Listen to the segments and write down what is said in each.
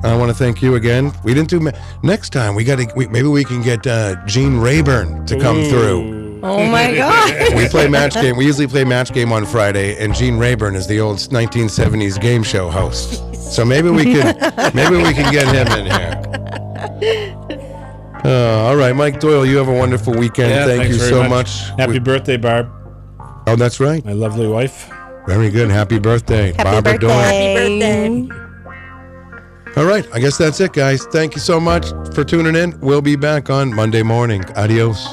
I want to thank you again. We didn't do next time. Maybe we can get Gene Rayburn to come through. Oh my God! We play match game. We usually play match game on Friday, and Gene Rayburn is the old 1970s game show host. So maybe we can get him in here. All right, Mike Doyle, you have a wonderful weekend. Yeah, thank you so much. Happy birthday, Barb. Oh, that's right. My lovely wife. Very good. Happy birthday, Happy Barbara birthday. Doyle. Happy birthday. All right, I guess that's it, guys. Thank you so much for tuning in. We'll be back on Monday morning. Adios.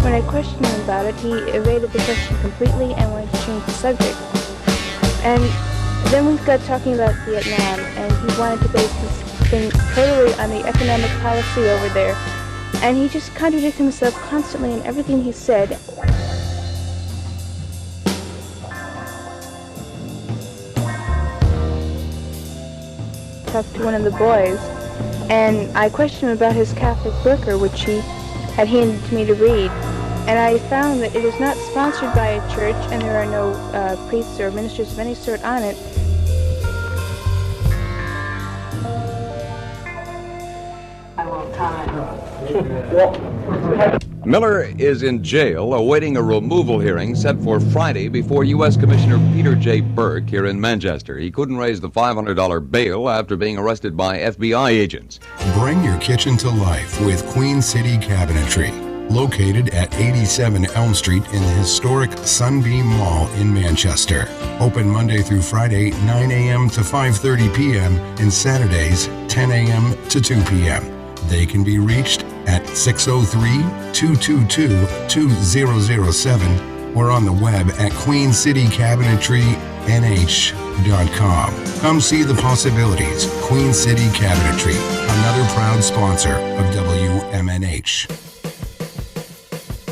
When I questioned him about it, he evaded the question completely and wanted to change the subject. And then we got talking about Vietnam, and he wanted to base this thing totally on the economic policy over there. And he just contradicted himself constantly in everything he said. Talked to one of the boys, and I questioned him about his Catholic book, which he had handed to me to read. And I found that it is not sponsored by a church, and there are no priests or ministers of any sort on it. I won't comment. Miller is in jail awaiting a removal hearing set for Friday before U.S. Commissioner Peter J. Burke here in Manchester. He couldn't raise the $500 bail after being arrested by FBI agents. Bring your kitchen to life with Queen City Cabinetry. Located at 87 Elm Street in the historic Sunbeam Mall in Manchester. Open Monday through Friday, 9 a.m. to 5:30 p.m. and Saturdays, 10 a.m. to 2 p.m. They can be reached at 603-222-2007 or on the web at queencitycabinetrynh.com. Come see the possibilities. Queen City Cabinetry, another proud sponsor of WMNH.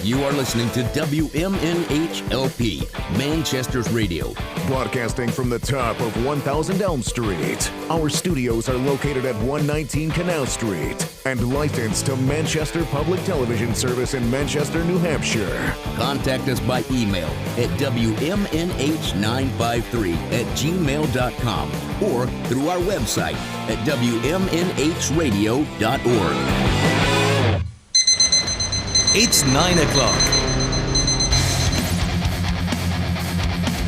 You are listening to WMNH-LP, Manchester's radio. Broadcasting from the top of 1000 Elm Street. Our studios are located at 119 Canal Street and licensed to Manchester Public Television Service in Manchester, New Hampshire. Contact us by email at WMNH953@gmail.com or through our website at WMNHradio.org. It's 9 o'clock.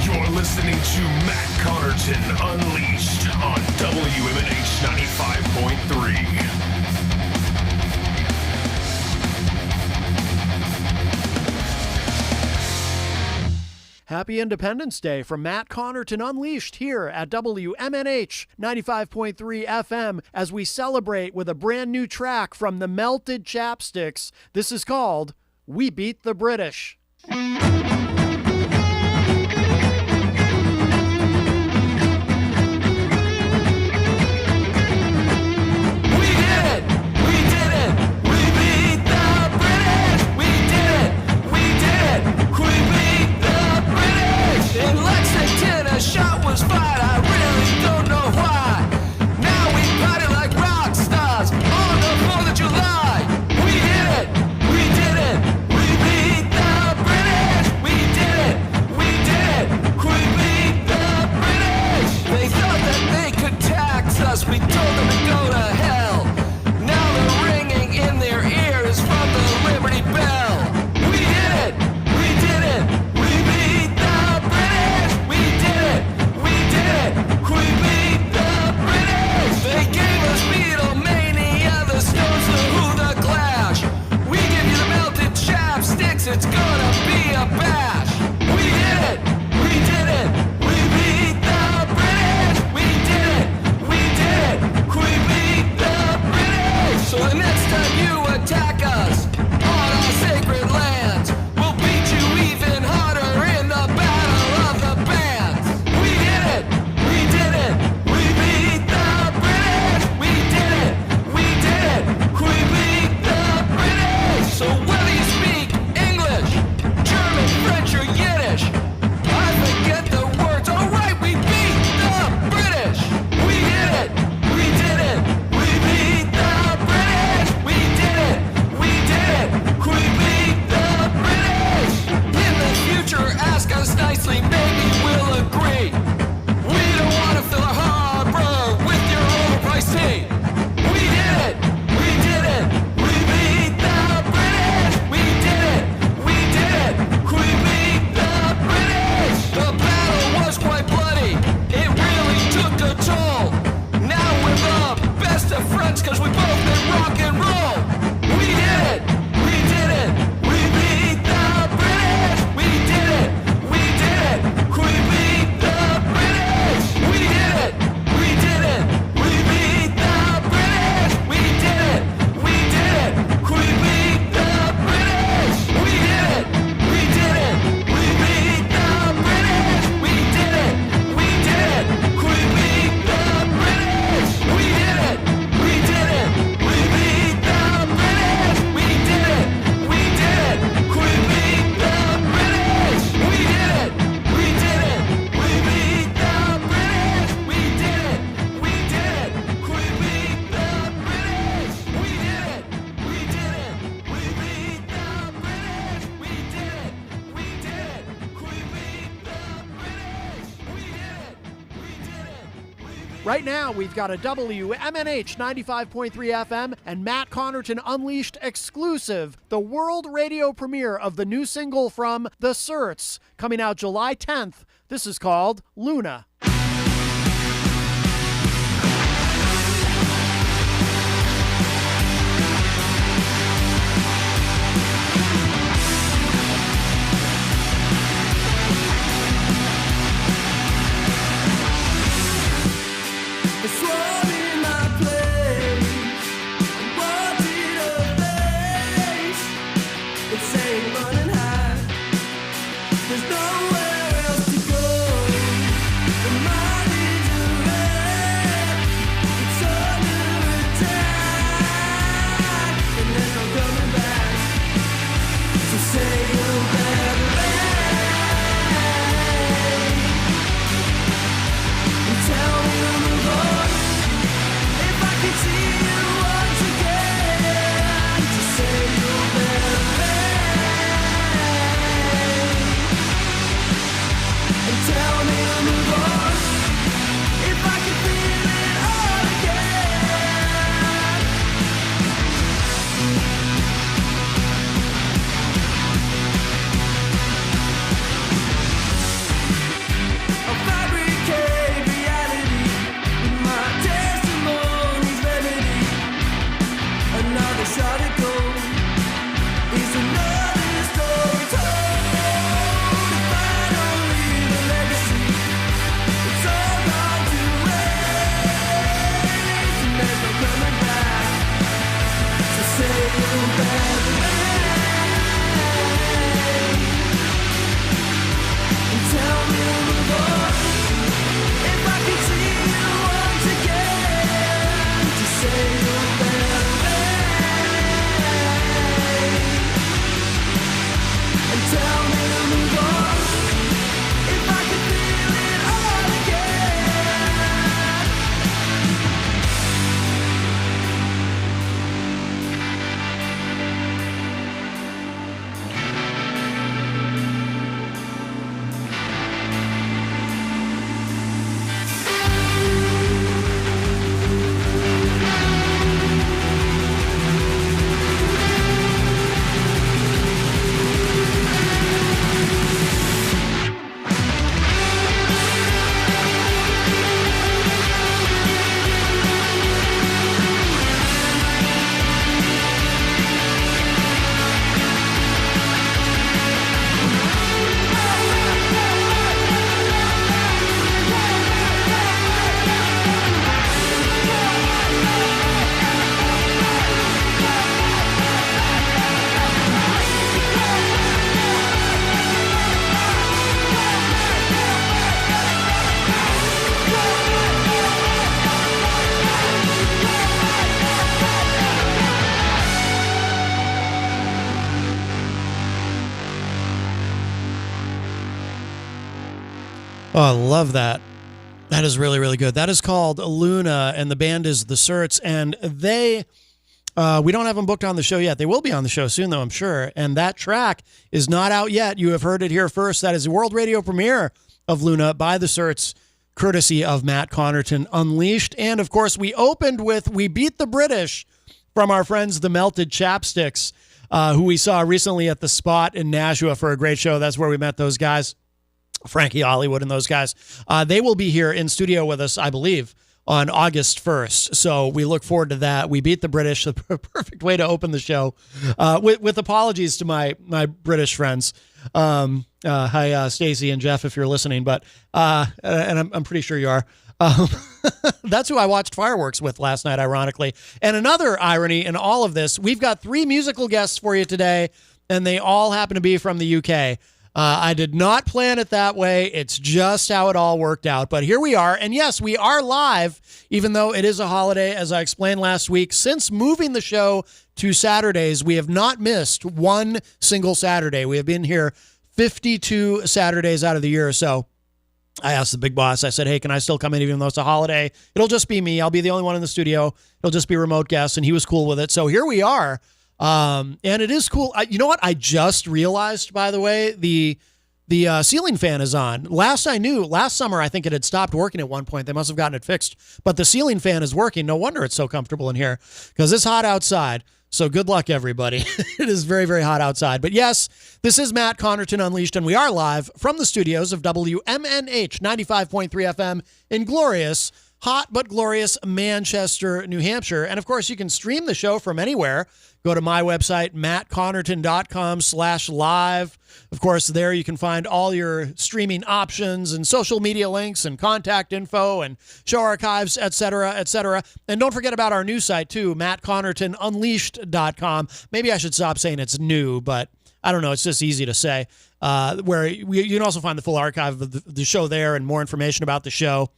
You're listening to Matt Connarton Unleashed on WMNH 95.3. Happy Independence Day from Matt Connarton Unleashed here at WMNH 95.3 FM as we celebrate with a brand new track from the Melted Chapsticks. This is called We Beat the British. Shot was fired, I really don't know why. Now we party like rock stars on the 4th of July. We did it, we beat the British, we it's gonna be a bash. We did it! We did it! We beat the British! We did it! We did it! We beat the British! So the next time you attack us on our sacred lands, we'll beat you even harder in the battle of the bands. We did it! We did it! We beat the British! We did it! We did it! We beat the British! So whether you speak English, German, French, or Yiddish, I forget the words. All right, we beat the British. We did it. We did it. We beat the British. We did it. We did it. We beat the British. In the future, ask us nicely. Maybe we'll agree. We don't want to fill a harbor with your overpriced tea. We did it. We did it. We beat the British. We did it. We did it. We beat the British. The battle was quite bloody. It really took a toll. Now we're the best of friends because we both did rock and roll. We did it. We did it. We beat the British. We did it. We did it. We beat the British. We did it. We did it. We beat the British. We did it. We did it. We beat the British. We did it. We did it. We beat the British. We did it. We did it. We beat the British. We did it. We did it. We beat the British. We did it. We did it. We beat the British. We did it. We did it. We beat the British. We did it. We did it. We beat the British. We did it. We did it. We beat the British. We did it. We did it. We beat the British. We did it. We did it. Right now, we've got a WMNH 95.3 FM and Matt Connarton Unleashed exclusive, the world radio premiere of the new single from The Certs, coming out July 10th. This is called Luna. It's all in my place. I wanted a place. It's ain't running high. There's nowhere else to go. Oh, I love that. That is really, really good. That is called Luna, and the band is The Certs, and they, we don't have them booked on the show yet. They will be on the show soon, though, I'm sure, and that track is not out yet. You have heard it here first. That is the world radio premiere of Luna by The Certs, courtesy of Matt Connarton Unleashed, and, of course, we opened with We Beat the British from our friends, the Melted Chapsticks, who we saw recently at the Spot in Nashua for a great show. That's where we met those guys. Frankie Hollywood and those guys. They will be here in studio with us, I believe, on August 1st. So we look forward to that. We beat the British, the perfect way to open the show. With apologies to my British friends. Hi, Stacy and Jeff, if you're listening, but and I'm pretty sure you are. That's who I watched fireworks with last night, ironically. And another irony in all of this, we've got 3 musical guests for you today, and they all happen to be from the UK. I did not plan it that way. It's just how it all worked out. But here we are. And yes, we are live, even though it is a holiday, as I explained last week. Since moving the show to Saturdays, we have not missed one single Saturday. We have been here 52 Saturdays out of the year. So I asked the big boss, I said, hey, can I still come in even though it's a holiday? It'll just be me. I'll be the only one in the studio. It'll just be remote guests. And he was cool with it. So here we are. And it is cool. You know what? I just realized, by the way, the ceiling fan is on. Last summer, I think it had stopped working at one point. They must have gotten it fixed. But the ceiling fan is working. No wonder it's so comfortable in here because it's hot outside. So good luck, everybody. It is very, very hot outside. But yes, this is Matt Connarton Unleashed, and we are live from the studios of WMNH 95.3 FM in glorious, hot but glorious Manchester, New Hampshire. And, of course, you can stream the show from anywhere. Go to my website, mattconnerton.com/live. Of course, there you can find all your streaming options and social media links and contact info and show archives, etc., etc. And don't forget about our new site, too, mattconnertonunleashed.com. Maybe I should stop saying it's new, but I don't know. It's just easy to say. Where you can also find the full archive of the show there and more information about the show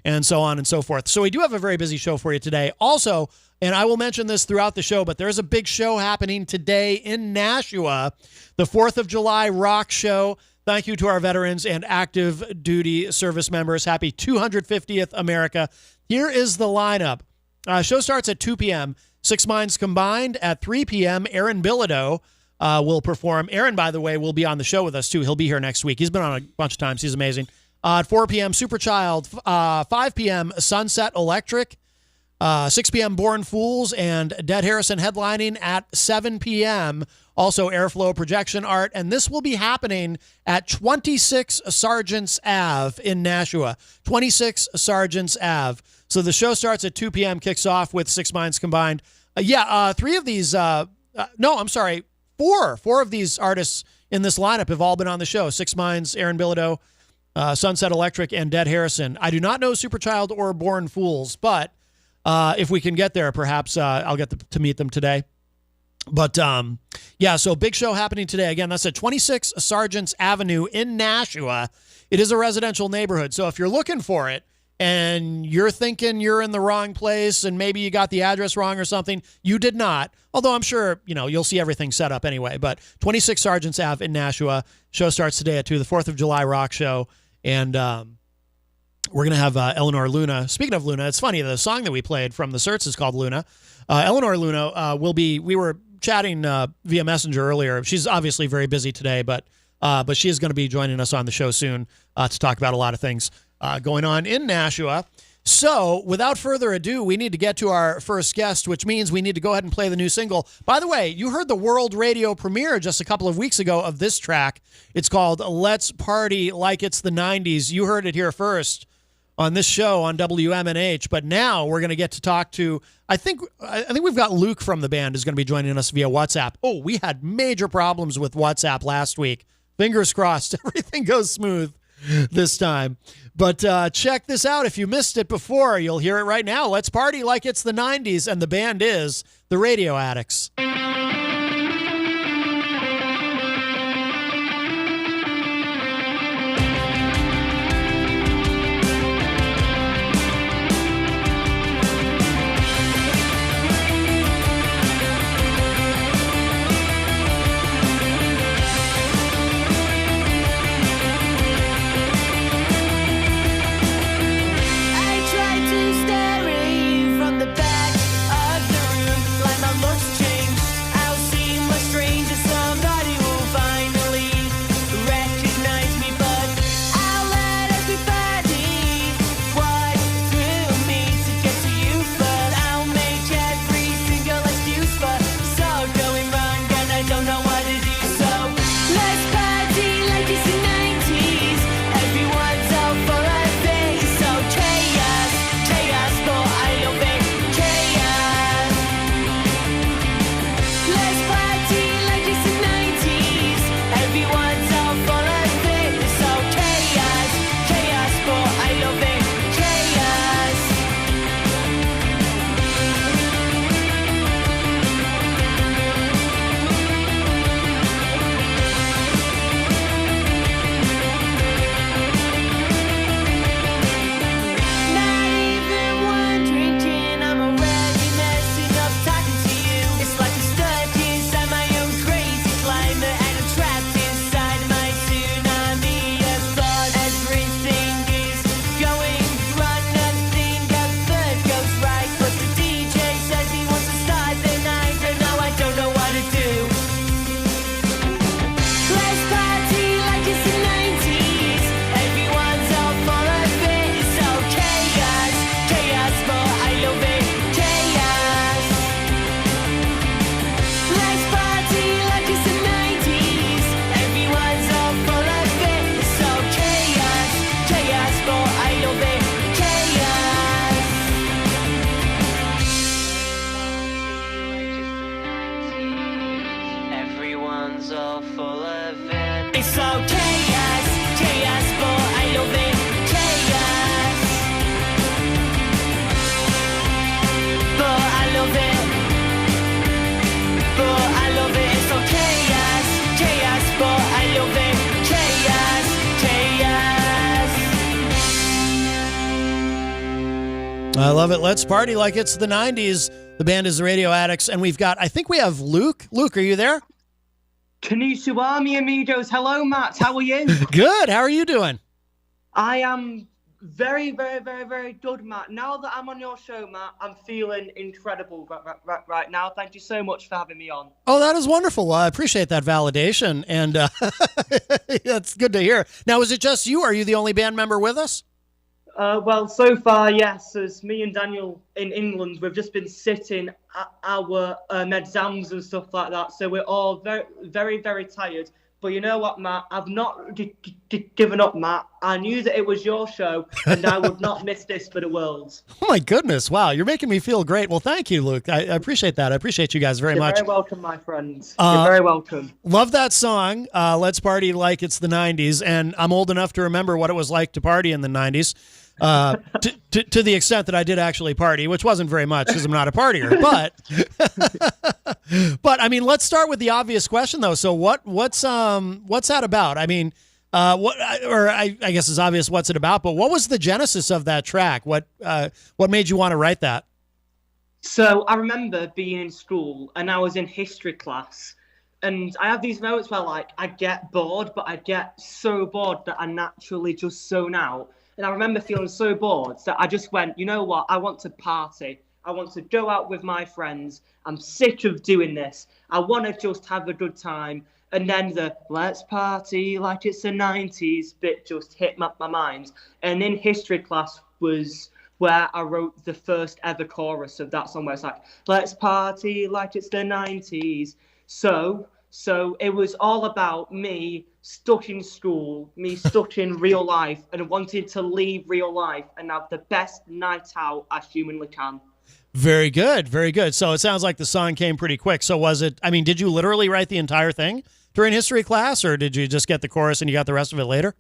and so on and so forth. So we do have a very busy show for you today. Also, and I will mention this throughout the show, but there's a big show happening today in Nashua, the 4th of July rock show. Thank you to our veterans and active duty service members. Happy 250th America. Here is the lineup. Show starts at 2 p.m. Six Minds Combined at 3 p.m. Aaron Bilodeau will perform. Aaron, by the way, will be on the show with us, too. He'll be here next week. He's been on a bunch of times. He's amazing. At 4 p.m., Superchild. 5 p.m., Sunset Electric. 6 p.m. Born Fools and Dead Harrison headlining at 7 p.m. Also Airflow Projection Art. And this will be happening at 26 Sergeants Ave in Nashua. 26 Sergeants Ave. So the show starts at 2 p.m., kicks off with Six Minds Combined. 3 of these, four of these artists in this lineup have all been on the show. Six Minds, Aaron Bilodeau, Sunset Electric, and Dead Harrison. I do not know Superchild or Born Fools, but if we can get there, perhaps I'll get to meet them today. But, so big show happening today. Again, that's at 26 Sergeants Avenue in Nashua. It is a residential neighborhood, so if you're looking for it and you're thinking you're in the wrong place and maybe you got the address wrong or something, you did not. Although I'm sure, you'll see everything set up anyway. But 26 Sergeants Ave in Nashua. Show starts today at 2, the 4th of July rock show. And we're going to have Eleanor Luna. Speaking of Luna, it's funny, the song that we played from the Certs is called Luna. Eleanor Luna we were chatting via Messenger earlier. She's obviously very busy today, but she is going to be joining us on the show soon to talk about a lot of things going on in Nashua. So without further ado, we need to get to our first guest, which means we need to go ahead and play the new single. By the way, you heard the world radio premiere just a couple of weeks ago of this track. It's called Let's Party Like It's the 90s. You heard it here first on this show on WMNH, but now we're going to get to talk to, I think we've got Luke from the band is going to be joining us via WhatsApp. Oh, we had major problems with WhatsApp last week. Fingers crossed, everything goes smooth this time. But check this out. If you missed it before, you'll hear it right now. Let's party like it's the 90s, and the band is the Radio Addicts. all full of it. It's all chaos, chaos, but I love it. Chaos, but I love it. But I love it. It's all chaos, chaos, but I love it. Chaos, chaos. I love it. Let's party like it's the 90s. The band is the Radio Addicts, and I think we have Luke. Luke, are you there? Konnichiwa, mi amigos. Hello, Matt. How are you? Good. How are you doing? I am very, very, very, very good, Matt. Now that I'm on your show, Matt, I'm feeling incredible right now. Thank you so much for having me on. Oh, that is wonderful. Well, I appreciate that validation, and that's good to hear. Now, is it just you? Are you the only band member with us? Well, so far, yes. As me and Daniel in England, we've just been sitting at our exams and stuff like that. So we're all very, very, very tired. But you know what, Matt? I've not given up, Matt. I knew that it was your show, and I would not miss this for the world. Oh, my goodness. Wow. You're making me feel great. Well, thank you, Luke. I appreciate that. I appreciate you guys very much. You're very welcome, my friends. You're very welcome. Love that song, Let's Party Like It's the 90s. And I'm old enough to remember what it was like to party in the 90s. To the extent that I did actually party, which wasn't very much because I'm not a partier, but I mean, let's start with the obvious question though. So what's that about? I mean, I guess it's obvious what's it about, but what was the genesis of that track? What made you want to write that? So I remember being in school and I was in history class. And I have these moments where like I get bored, but I get so bored that I naturally just zone out. And I remember feeling so bored that I just went, you know what? I want to party. I want to go out with my friends. I'm sick of doing this. I want to just have a good time. And then the let's party like it's the 90s bit just hit my mind. And in history class was where I wrote the first ever chorus of that song where it's like, let's party like it's the 90s. So it was all about me stuck in school, me stuck in real life and wanting to leave real life and have the best night out I humanly can. Very good. Very good. So it sounds like the song came pretty quick. So did you literally write the entire thing during history class or did you just get the chorus and you got the rest of it later?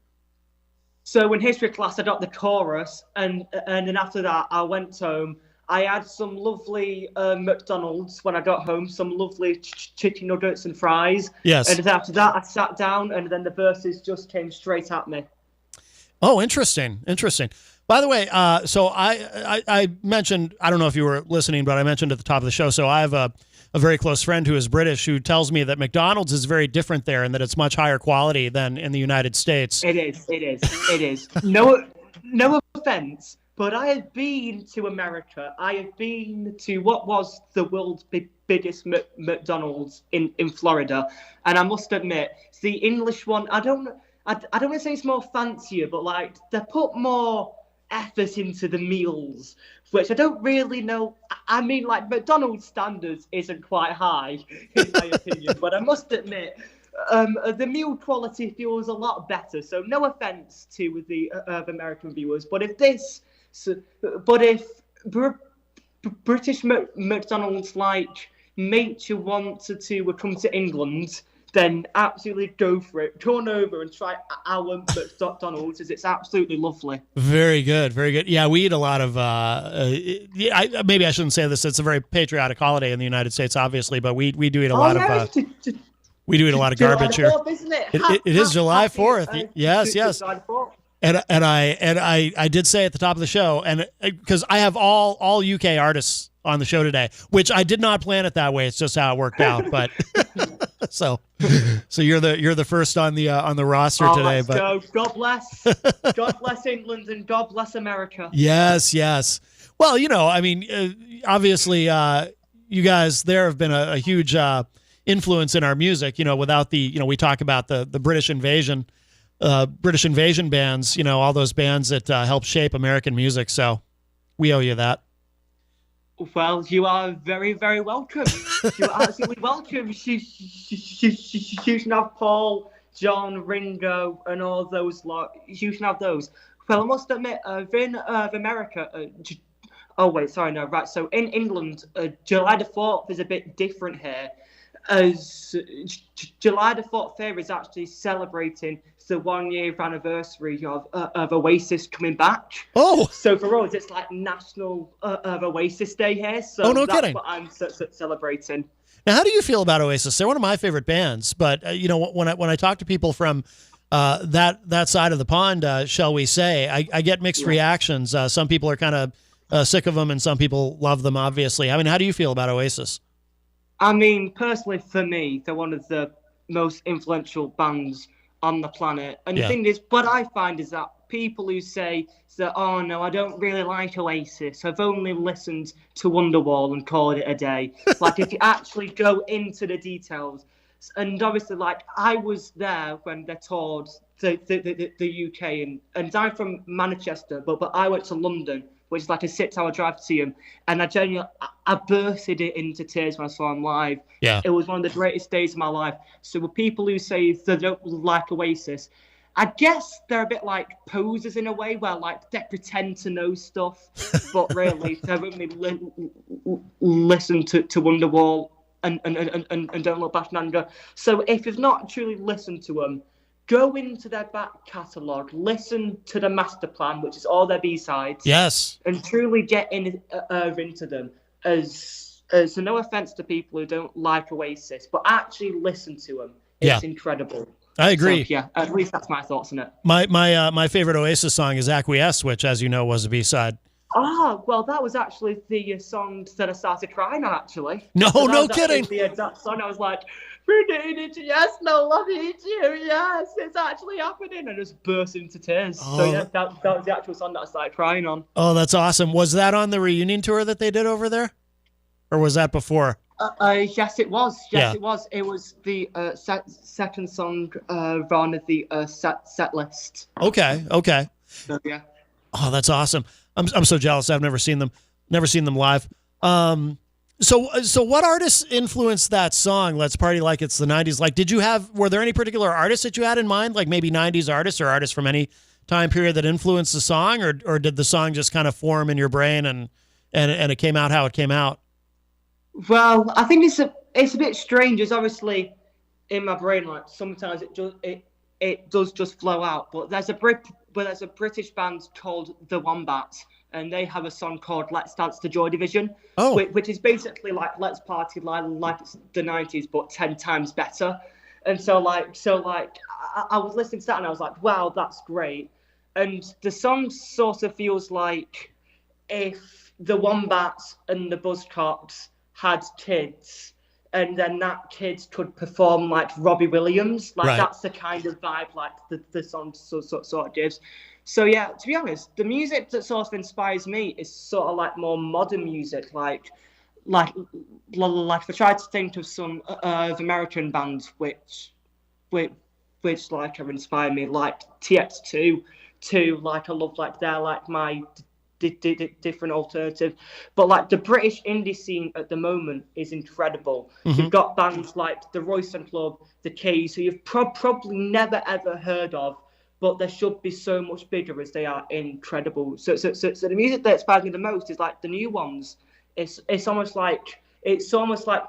So in history class, I got the chorus and then after that, I went home. I had some lovely McDonald's when I got home, some lovely chicken nuggets and fries. Yes. And then after that, I sat down and then the verses just came straight at me. Oh, interesting. By the way, so I mentioned, I don't know if you were listening, but I mentioned at the top of the show, so I have a very close friend who is British who tells me that McDonald's is very different there and that it's much higher quality than in the United States. It is. No offense. But I have been to America. I have been to what was the world's biggest McDonald's in Florida. And I must admit, the English one, I don't want to say it's more fancier, but like they put more effort into the meals, which I don't really know. I mean, like McDonald's standards isn't quite high, in my opinion. But I must admit, the meal quality feels a lot better. So no offense to the American viewers, but if British McDonald's like made you want to come to England, then absolutely go for it. Turn over and try our McDonald's, as it's absolutely lovely. Very good, very good. Yeah, we eat a lot of. Maybe I shouldn't say this. It's a very patriotic holiday in the United States, obviously, but we do eat a lot of. We do eat a lot of garbage here. Isn't it? It is July 4th. Yes. July 4th. And I did say at the top of the show, and because I have all UK artists on the show today, which I did not plan it that way. It's just how it worked out. But so you're the first on the roster today. Let's go. God bless England and God bless America. Yes. Well, I mean, obviously, you guys there have been a huge influence in our music. Without we talk about the British invasion. British invasion bands, all those bands that helped shape American music. So we owe you that. Well, you are very, very welcome. You are absolutely welcome. You should have Paul, John, Ringo, and all those lot. You should have those. Well, I must admit, in America, So in England, July the 4th is a bit different here. as July the 4th is actually celebrating the 1 year anniversary of Oasis coming back. Oh, so for us, it's like National of Oasis Day here. So Oh, no that's kidding. what I'm celebrating. Now, how do you feel about Oasis? They're one of my favorite bands, but when I talk to people from that side of the pond, shall we say, I get mixed reactions. Some people are kind of sick of them, and some people love them. Obviously, I mean, how do you feel about Oasis? I mean, personally, for me, they're one of the most influential bands on the planet. And the thing is, what I find is that people who say that, oh no, I don't really like Oasis, I've only listened to Wonderwall and called it a day. Like, if you actually go into the details, and obviously, like, I was there when they toured the UK, and I'm from Manchester, but I went to London, which is like a 6-hour drive to see him, and I genuinely, I bursted it into tears when I saw him live. Yeah. It was one of the greatest days of my life. So with people who say they don't like Oasis, I guess they're a bit like posers in a way, where like they pretend to know stuff, but really they've only listened to Wonderwall and don't look back in anger. So if you've not truly listened to them, go into their back catalogue, listen to the master plan, which is all their B-sides. Yes. And truly get into them. As no offense to people who don't like Oasis, but actually listen to them. It's incredible. I agree. So, yeah, at least that's my thoughts on it. My favorite Oasis song is Acquiesce, which, as you know, was a B-side. Ah, well, that was actually the song that I started crying on, actually. No, So that no was actually kidding. The exact song. I was like, we need you, yes, no, love you, yes, it's actually happening. I just burst into tears. Oh. So yeah, that was the actual song that I started crying on. Oh, that's awesome. Was that on the reunion tour that they did over there? Or was that before? Yes, it was. Yeah. It was. It was the second song on the set list. Okay. So, yeah. Oh, that's awesome. I'm so jealous. I've never seen them live. So what artists influenced that song, Let's Party Like It's the 90s? Like, were there any particular artists that you had in mind, like maybe 90s artists or artists from any time period that influenced the song, or did the song just kind of form in your brain and it came out how it came out? Well, I think it's a bit strange. It's obviously in my brain, like sometimes it does just flow out. But there's a British band called The Wombats, and they have a song called Let's Dance to Joy Division, which is basically like Let's Party like it's the 90s, but 10 times better. And so I was listening to that and I was like, wow, that's great. And the song sort of feels like if the Wombats and the Buzzcocks had kids, and then that kids could perform like Robbie Williams. Like, that's the kind of vibe like the song sort of gives. So yeah, to be honest, the music that sort of inspires me is sort of like more modern music, like if I tried to think of some of American bands which like have inspired me, like TX2, like I love, like they're like my different alternative. But like the British indie scene at the moment is incredible. Mm-hmm. You've got bands like the Royston Club, the Keys, who you've probably never ever heard of, but they should be so much bigger as they are incredible. So the music that inspires me the most is like the new ones. It's almost like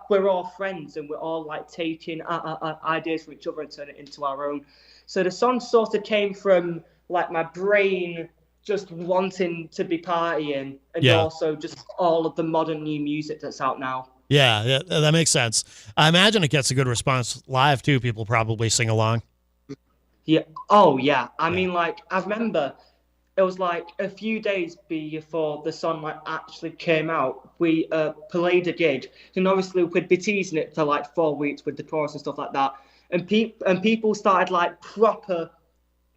we're all friends and we're all like taking ideas from each other and turning it into our own. So the song sort of came from like my brain just wanting to be partying, and also just all of the modern new music that's out now. Yeah, that makes sense. I imagine it gets a good response live too. People probably sing along. Yeah. Oh, yeah. I mean, like, I remember it was like a few days before the song like actually came out. We played a gig, and obviously we'd be teasing it for like 4 weeks with the chorus and stuff like that. And people started like proper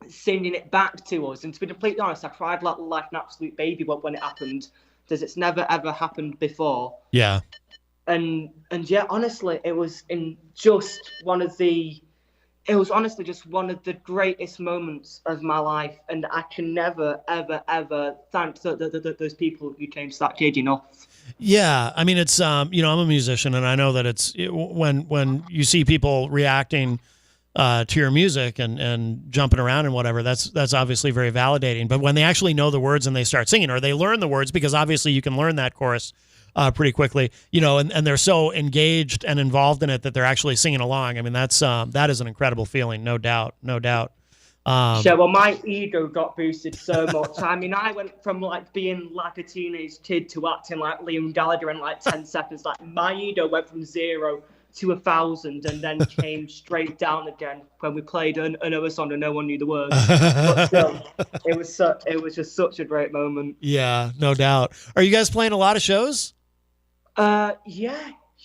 singing it back to us. And to be completely honest, I cried like an absolute baby when it happened, because it's never ever happened before. Yeah. And yeah, honestly, it was honestly just one of the greatest moments of my life, and I can never, ever, ever thank those people who came to that gig enough. Yeah, I mean, it's I'm a musician, and I know that it's when you see people reacting to your music and jumping around and whatever, that's obviously very validating. But when they actually know the words and they start singing, or they learn the words, because obviously you can learn that chorus pretty quickly, and they're so engaged and involved in it that they're actually singing along. I mean, that is an incredible feeling, no doubt. Yeah, well, my ego got boosted so much. I mean, I went from like being like a teenage kid to acting like Liam Gallagher in like 10 seconds. Like my ego went from 0 to 1,000 and then came straight down again when we played another song and no one knew the words. But still, it was just such a great moment. Yeah, no doubt. Are you guys playing a lot of shows? Yeah.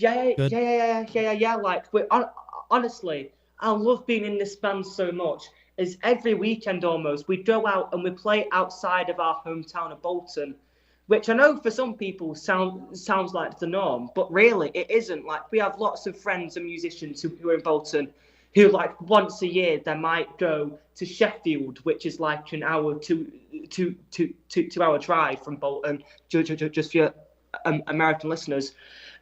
Like, honestly, I love being in this band so much. Is every weekend almost we go out and we play outside of our hometown of Bolton, which I know for some people sounds like the norm, but really it isn't. Like, we have lots of friends and musicians who are in Bolton, who like once a year they might go to Sheffield, which is like an hour to 2 hour drive from Bolton, just for your American listeners,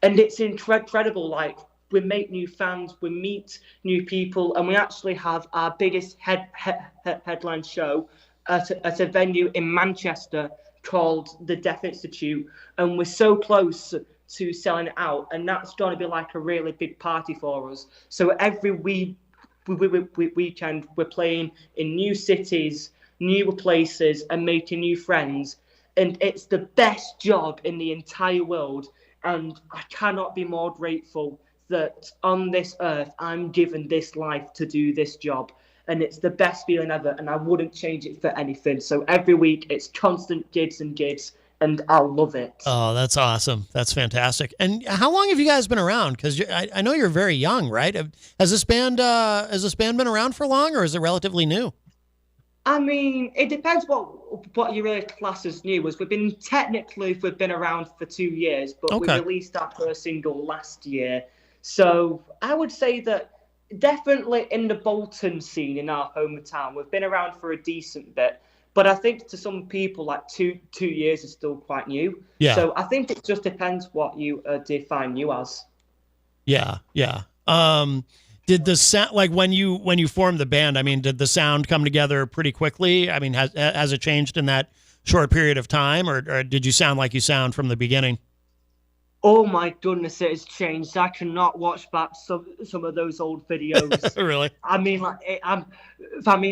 and it's incredible. Like, we make new fans, we meet new people, and we actually have our biggest headline show at a venue in Manchester called the Deaf Institute, and we're so close to selling it out, and that's going to be like a really big party for us. So every weekend we're playing in new cities, new places, and making new friends, and it's the best job in the entire world, and I cannot be more grateful that on this earth I'm given this life to do this job, and it's the best feeling ever, and I wouldn't change it for anything. So every week it's constant gigs, and I love it. Oh, that's awesome. That's fantastic. And how long have you guys been around? Because I know you're very young, right? Has this band been around for long, or is it relatively new? I mean, it depends what you really class as new. We've been around for 2 years, but we released our first single last year. So I would say that definitely in the Bolton scene in our hometown, we've been around for a decent bit. But I think to some people, like two years is still quite new. Yeah. So I think it just depends what you define new as. Yeah. Did the sound, like when you formed the band, I mean, did the sound come together pretty quickly? I mean, has it changed in that short period of time, or did you sound like you sound from the beginning? Oh my goodness, it has changed. I cannot watch back some of those old videos. Really? I mean,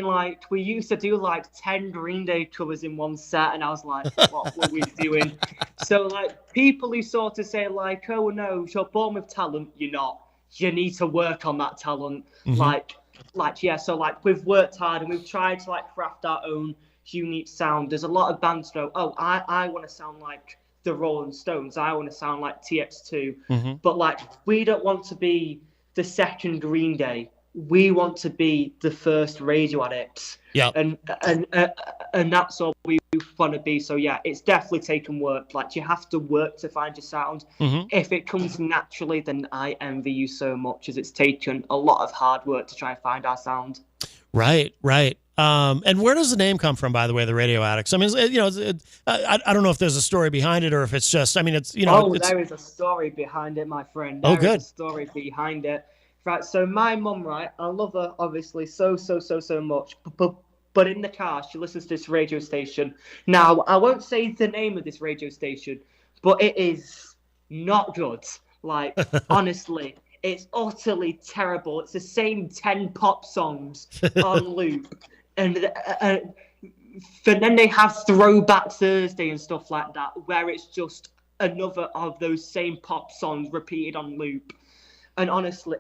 like we used to do like 10 Green Day covers in one set, and I was like, what were we doing? So like people who sort of say like, oh no, you're born with talent, you're not. You need to work on that talent. Mm-hmm. So like we've worked hard and we've tried to like craft our own unique sound. There's a lot of bands go, oh, I want to sound like the Rolling Stones, I want to sound like TX2, mm-hmm. but like we don't want to be the second Green Day. We want to be the first Radio Addicts. Yeah, and that's all we want to be. So yeah, it's definitely taken work. Like you have to work to find your sound. Mm-hmm. If it comes naturally, then I envy you so much, as it's taken a lot of hard work to try and find our sound. Right. And where does the name come from, by the way, the Radio Addicts? I mean, I don't know if there's a story behind it or if it's just, I mean, it's, there is a story behind it, my friend. There is a story behind it. Right. So my mum, right, I love her obviously so much, but in the car, she listens to this radio station. Now, I won't say the name of this radio station, but it is not good. Like, honestly. It's utterly terrible. It's the same 10 pop songs on loop. And then they have Throwback Thursday and stuff like that, where it's just another of those same pop songs repeated on loop. And honestly,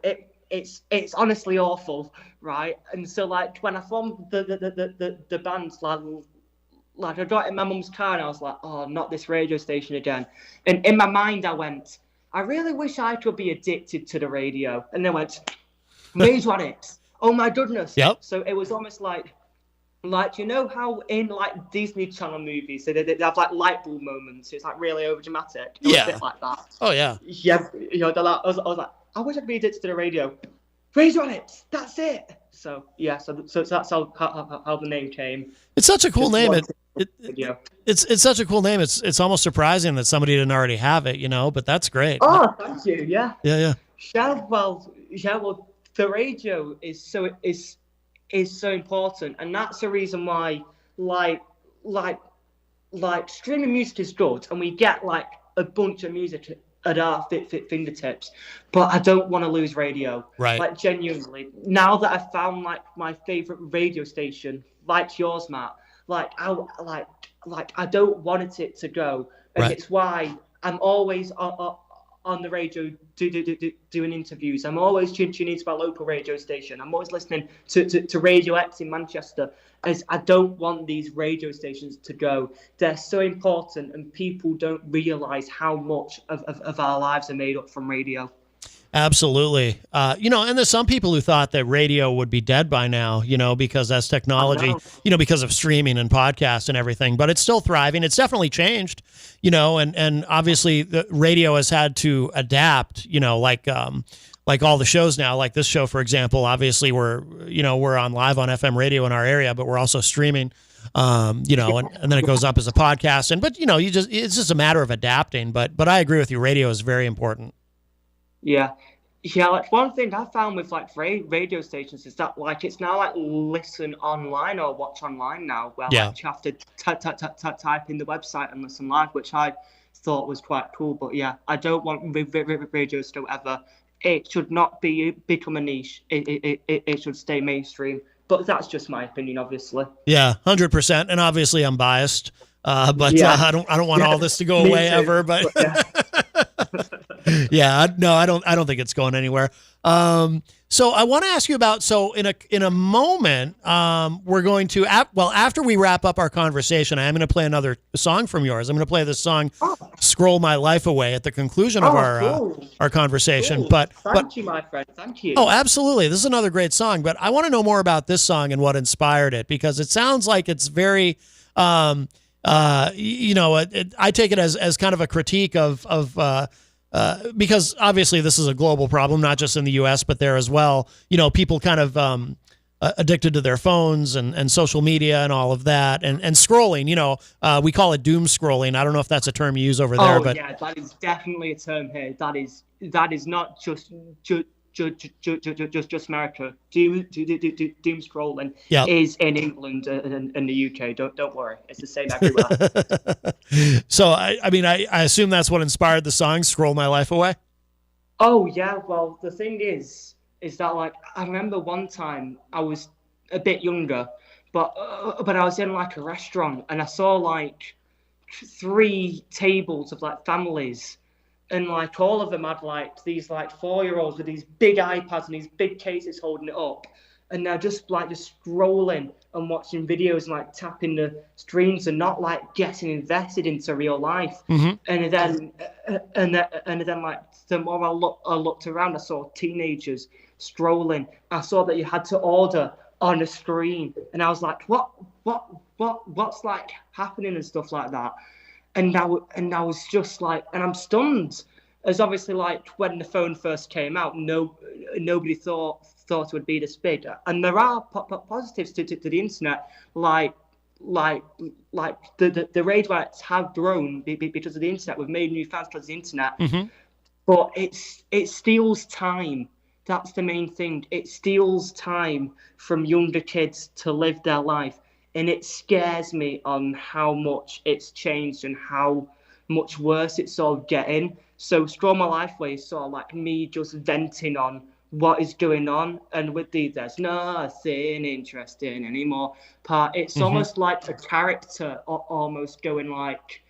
it's honestly awful, right? And so, like, when I formed the band, like I got in my mum's car and I was like, oh, not this radio station again. And in my mind, I went, I really wish I could be addicted to the radio. And then went, Radio Addicts. Oh my goodness. Yep. So it was almost like you know how in like Disney Channel movies, they have like light bulb moments. It's like really over dramatic. Yeah. A bit like that. Oh yeah. Yeah. I was like, I wish I could be addicted to the radio. Radio Addicts. That's it. So yeah. So that's how the name came. It's such a cool name. It's such a cool name. It's almost surprising that somebody didn't already have it, but that's great. Oh, thank you. Yeah. Yeah. Well, the radio is so important, and that's the reason why like streaming music is good, and we get like a bunch of music at our fingertips, but I don't want to lose radio. Right. Like, genuinely, now that I've found like my favorite radio station, like yours, Matt, like I don't want it to go, and Right. it's why I'm always on the radio doing interviews. I'm always tuning into my local radio station. I'm always listening to Radio X in Manchester, as I don't want these radio stations to go. They're so important, and people don't realise how much of our lives are made up from radio. Absolutely. And there's some people who thought that radio would be dead by now, because as technology, because of streaming and podcasts and everything, but it's still thriving. It's definitely changed, and obviously the radio has had to adapt, like all the shows now, like this show, for example. Obviously we're on live on FM radio in our area, but we're also streaming, and then it goes up as a podcast. But it's just a matter of adapting, but I agree with you. Radio is very important. Yeah, like one thing I found with like radio stations is that like it's now like listen online or watch online now, where like you have to type in the website and listen live, which I thought was quite cool. But yeah, I don't want radio still ever. It should not become a niche. It should stay mainstream. But that's just my opinion, obviously. Yeah, 100%. And obviously I'm biased, but I don't want all this to go away ever. But yeah, no, I don't think it's going anywhere. So I want to ask you about, in a moment, we're going to, after we wrap up our conversation, I am going to play another song from yours. I'm going to play this song, Scroll My Life Away, at the conclusion of our conversation. Cool. Thank you, my friend. Thank you. Oh, absolutely. This is another great song, but I want to know more about this song and what inspired it, because it sounds like it's very, I take it as kind of a critique of because obviously this is a global problem, not just in the U.S., but there as well. People kind of addicted to their phones and social media and all of that, and scrolling. We call it doom scrolling. I don't know if that's a term you use over there, but yeah, that is definitely a term here. That is not just America. Doom scrolling is in England and the UK. Don't worry, it's the same everywhere. So I assume that's what inspired the song "Scroll My Life Away." Oh yeah, well the thing is that like I remember one time I was a bit younger, but I was in like a restaurant and I saw like 3 tables of like families. And like all of them had like these like 4-year-olds with these big iPads and these big cases holding it up, and they're just scrolling and watching videos and like tapping the screens and not like getting invested into real life. Mm-hmm. And then like the more I looked around, I saw teenagers strolling. I saw that you had to order on a screen, and I was like, what's like happening and stuff like that. And I was just like, and I'm stunned, as obviously like when the phone first came out, nobody thought it would be this big. And there are positives to the internet, like the rage rates have grown because of the internet. We've made new fans because of the internet, mm-hmm. but it steals time. That's the main thing. It steals time from younger kids to live their life. And it scares me on how much it's changed and how much worse it's sort of getting. So Scroll My Life Away is sort of like me just venting on what is going on. And with there's nothing interesting anymore part, it's mm-hmm. almost like a character almost going like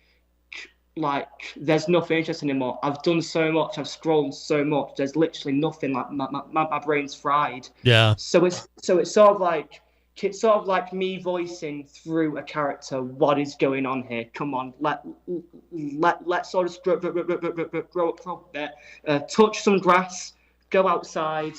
there's nothing interesting anymore. I've done so much, I've scrolled so much, there's literally nothing, like my brain's fried. Yeah. So it's sort of like me voicing through a character what is going on here. Come on, let's sort of grow up a bit, touch some grass, go outside.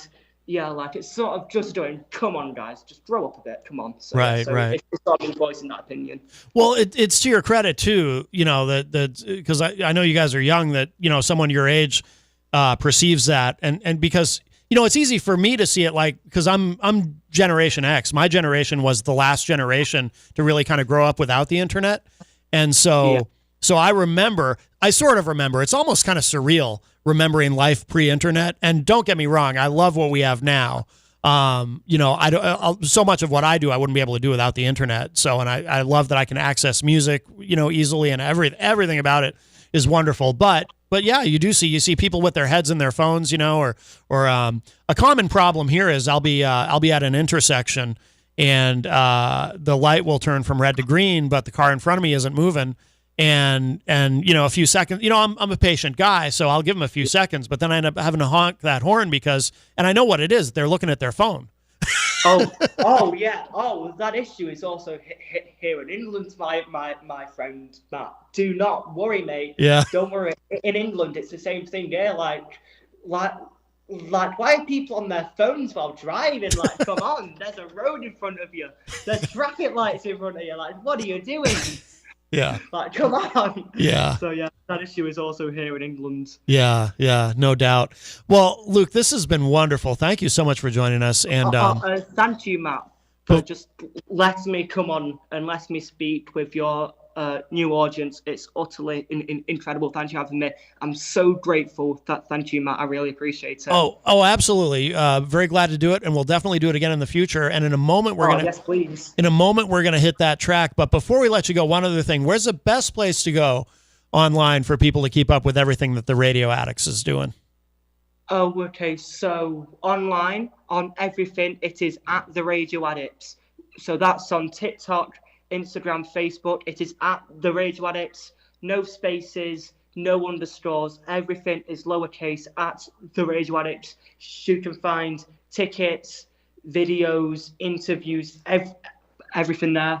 Yeah, like it's sort of just going, come on, guys, just grow up a bit. Come on. Right. It's sort of me voicing that opinion. Well, it's to your credit too, that because I know you guys are young, that someone your age perceives that, and because it's easy for me to see it, like, because I'm Generation X. My generation was the last generation to really kind of grow up without the internet, and so I sort of remember. It's almost kind of surreal remembering life pre-internet. And don't get me wrong, I love what we have now. So much of what I do, I wouldn't be able to do without the internet. So, and I love that I can access music, easily, and everything about it is wonderful. But yeah, you see people with their heads in their phones, or a common problem here is I'll be at an intersection and the light will turn from red to green, but the car in front of me isn't moving. And a few seconds, I'm a patient guy, so I'll give them a few seconds, but then I end up having to honk that horn and I know what it is. They're looking at their phone. Yeah. That issue is also here in England, my friend Matt. Do not worry, mate. Yeah. Don't worry. In England, it's the same thing here. Like, why are people on their phones while driving? Like, come on, there's a road in front of you. There's traffic lights in front of you. Like, what are you doing? Yeah. Like, come on. Yeah. So, yeah, that issue is also here in England. Yeah, no doubt. Well, Luke, this has been wonderful. Thank you so much for joining us. And thank you, Matt, for just letting me come on and let me speak with your new audience. It's utterly incredible. Thank you for having me. I'm so grateful. Thank you, Matt. I really appreciate it. Oh, absolutely. Very glad to do it, and we'll definitely do it again in the future. And in a moment, yes, please. In a moment, we're gonna hit that track. But before we let you go, one other thing: where's the best place to go online for people to keep up with everything that the Radio Addicts is doing? Oh, okay. So online on everything, it is at the Radio Addicts. So that's on TikTok, Instagram, Facebook. It is at the Radio Addicts. No spaces, no underscores. Everything is lowercase at the Radio Addicts. You can find tickets, videos, interviews, everything there.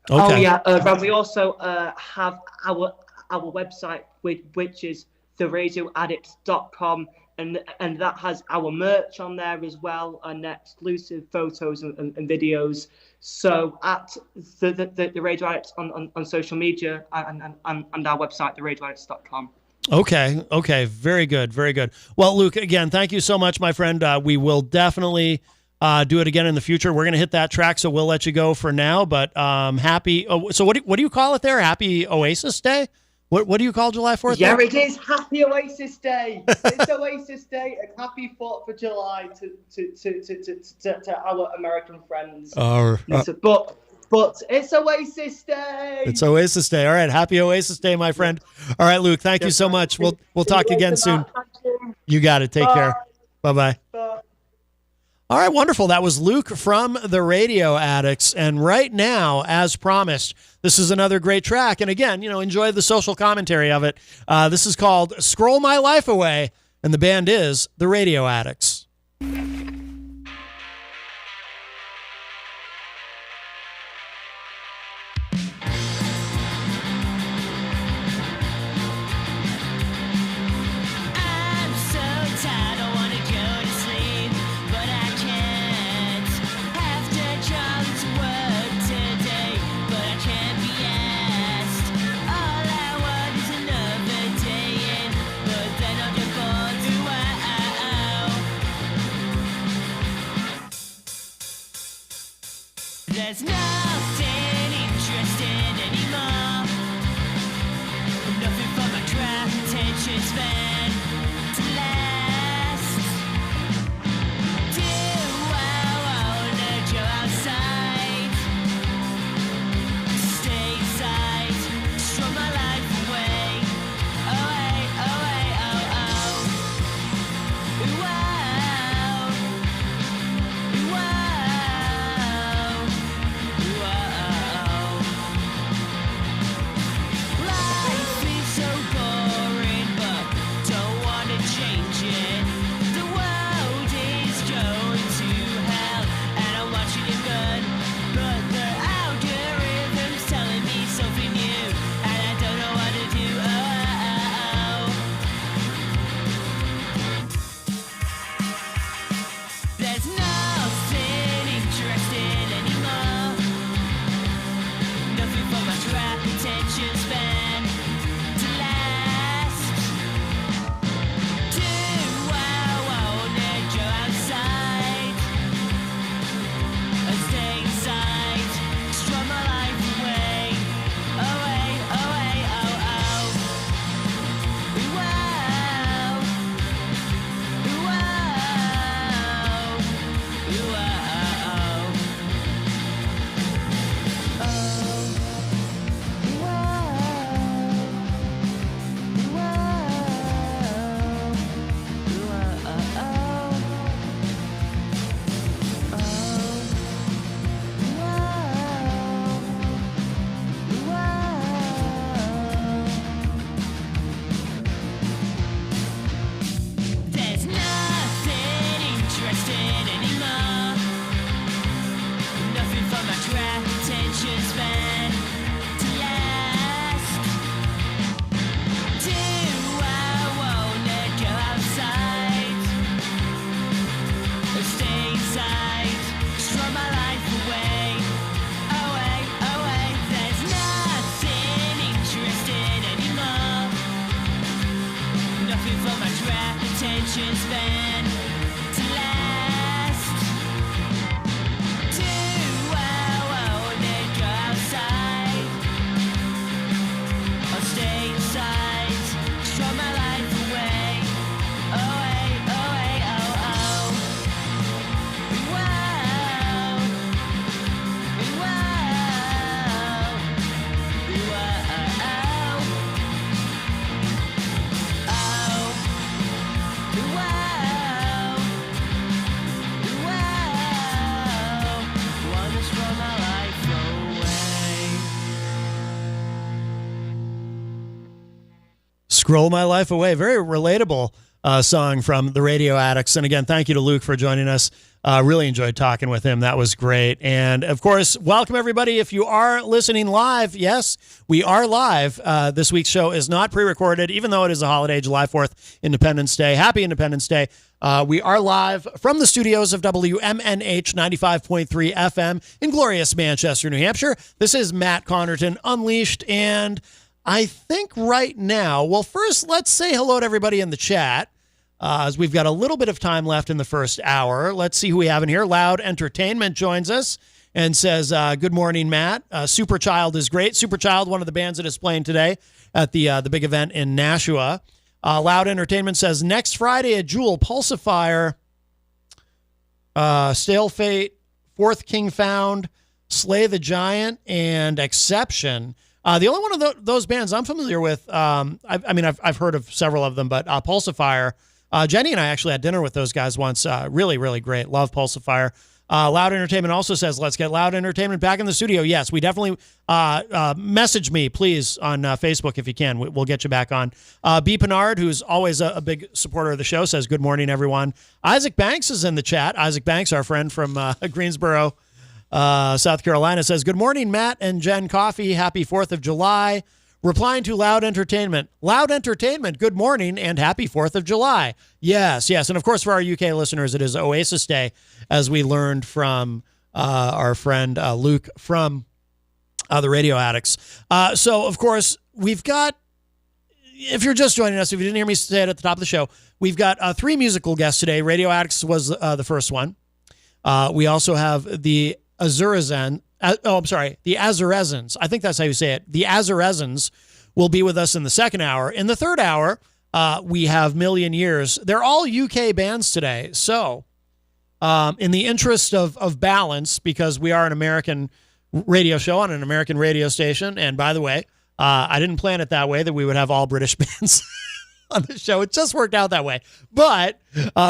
Okay. Oh yeah, but we also have our website, which is theradioaddicts.com. And that has our merch on there as well, and exclusive photos and videos. So at the Radio Addicts on social media and our website, theradioaddicts.com. Okay. Very good. Well, Luke, again, thank you so much, my friend. We will definitely do it again in the future. We're going to hit that track, so we'll let you go for now. But happy. So what do you call it there? Happy Oasis Day? What do you call July 4th? Yeah, it is Happy Oasis Day. It's Oasis Day, and happy 4th of July to our American friends. But it's Oasis Day. It's Oasis Day. All right, happy Oasis Day, my friend. All right, Luke, thank you so much. We'll talk again soon. You got it. Take care. Bye-bye. All right, wonderful. That was Luke from the Radio Addicts. And right now, as promised, this is another great track. And again, enjoy the social commentary of it. This is called Scroll My Life Away, and the band is the Radio Addicts. There's nothing interesting anymore. Nothing for my crap attention span to last. Do I wanna go outside? Stay inside, throw my life away. Away, oh oh. Ooh, wow. Ooh, wow. Life is so boring, but don't Scroll My Life Away. Very relatable song from the Radio Addicts. And again, thank you to Luke for joining us. Really enjoyed talking with him. That was great. And of course, welcome everybody. If you are listening live, yes, we are live. This week's show is not pre-recorded, even though it is a holiday, July 4th, Independence Day. Happy Independence Day. We are live from the studios of WMNH 95.3 FM in glorious Manchester, New Hampshire. This is Matt Connarton Unleashed. And I think right now, well, first, let's say hello to everybody in the chat. As we've got a little bit of time left in the first hour. Let's see who we have in here. Loud Entertainment joins us and says, good morning, Matt. Superchild is great. Superchild, one of the bands that is playing today at the big event in Nashua. Loud Entertainment says, next Friday at Jewel, Pulsifier, Stale Fate, Fourth King Found, Slay the Giant, and Exception. The only one of those bands I'm familiar with, I've heard of several of them, but Pulsifier, Jenny and I actually had dinner with those guys once. Really, really great. Love Pulsifier. Loud Entertainment also says, let's get Loud Entertainment back in the studio. Yes, we definitely message me, please, on Facebook if you can. We'll get you back on. B. Pinard, who's always a big supporter of the show, says, good morning, everyone. Isaac Banks is in the chat. Isaac Banks, our friend from Greensboro, South Carolina, says, good morning, Matt and Jen Coffee. Happy 4th of July. Replying to Loud Entertainment. Loud Entertainment, good morning and happy 4th of July. Yes, yes. And of course, for our UK listeners, it is Oasis Day, as we learned from our friend Luke from the Radio Addicts. So, of course, we've got, if you're just joining us, if you didn't hear me say it at the top of the show, we've got 3 musical guests today. Radio Addicts was the first one. We also have the the Azurezans. I think that's how you say it. The Azurezans will be with us in the second hour. In the third hour, we have Million Years. They're all UK bands today. So, in the interest of balance, because we are an American radio show on an American radio station, and by the way, I didn't plan it that way, that we would have all British bands on the show. It just worked out that way. But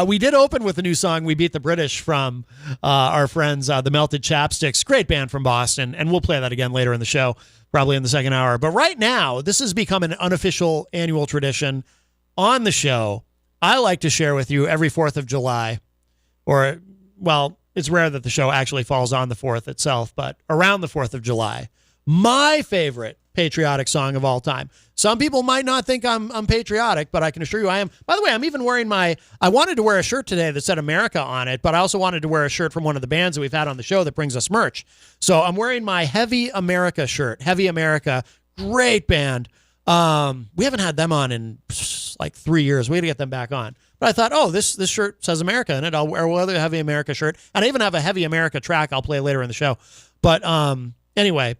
we did open with a new song, We Beat the British, from our friends, the Melted Chapsticks. Great band from Boston. And we'll play that again later in the show, probably in the second hour. But right now, this has become an unofficial annual tradition on the show. I like to share with you every 4th of July, or, well, it's rare that the show actually falls on the 4th itself, but around the 4th of July, my favorite patriotic song of all time. Some people might not think I'm patriotic, but I can assure you I am. By the way, I'm even wearing I wanted to wear a shirt today that said America on it, but I also wanted to wear a shirt from one of the bands that we've had on the show that brings us merch. So I'm wearing my Heavy America shirt. Heavy America, great band. We haven't had them on in like 3 years. We got to get them back on. But I thought, oh, this shirt says America in it. I'll wear a Heavy America shirt. And I even have a Heavy America track I'll play later in the show. But anyway,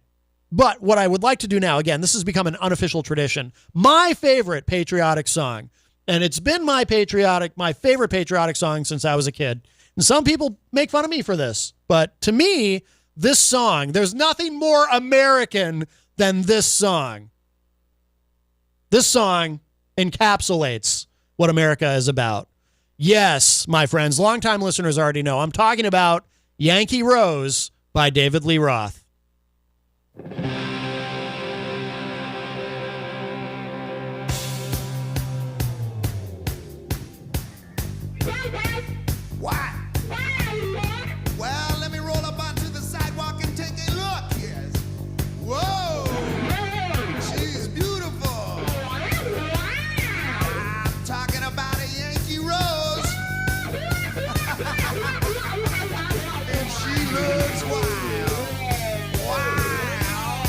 but what I would like to do now, again, this has become an unofficial tradition. My favorite patriotic song, and it's been my favorite patriotic song since I was a kid. And some people make fun of me for this, but to me, this song, there's nothing more American than this song. This song encapsulates what America is about. Yes, my friends, longtime listeners already know. I'm talking about Yankee Rose by David Lee Roth. Why? Well, let me roll up onto the sidewalk and take a look. Yes. Whoa! She's beautiful. I'm talking about a Yankee Rose. And she looks wild. Wow.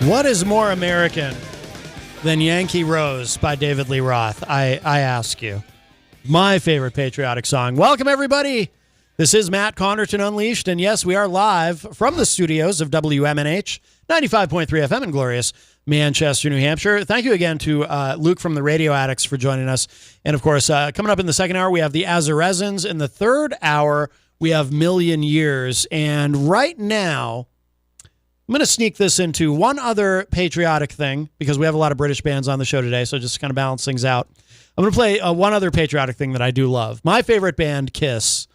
What is more American than Yankee Rose by David Lee Roth? I ask you. My favorite patriotic song. Welcome, everybody. This is Matt Connarton Unleashed, and yes, we are live from the studios of WMNH 95.3 FM in glorious Manchester, New Hampshire. Thank you again to Luke from the Radio Addicts for joining us. And, of course, coming up in the second hour, we have the Azaresans. In the third hour, we have Million Years. And right now, I'm going to sneak this into one other patriotic thing because we have a lot of British bands on the show today, so just to kind of balance things out. I'm going to play one other patriotic thing that I do love. My favorite band, Kiss,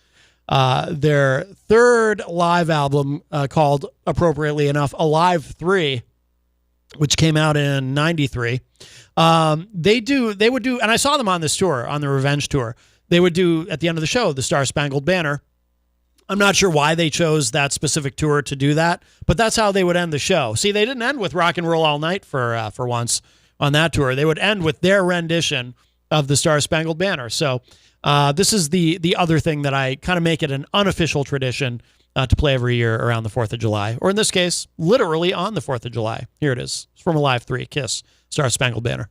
their third live album called, appropriately enough, Alive 3, which came out in 93. They would do, and I saw them on this tour, on the Revenge tour. They would do, at the end of the show, the Star Spangled Banner. I'm not sure why they chose that specific tour to do that, but that's how they would end the show. See, they didn't end with Rock and Roll All Night for once on that tour. They would end with their rendition of the Star Spangled Banner. So this is the other thing that I kind of make it an unofficial tradition to play every year around the 4th of July, or in this case, literally on the 4th of July. Here it is. It's from Alive 3, Kiss, Star Spangled Banner.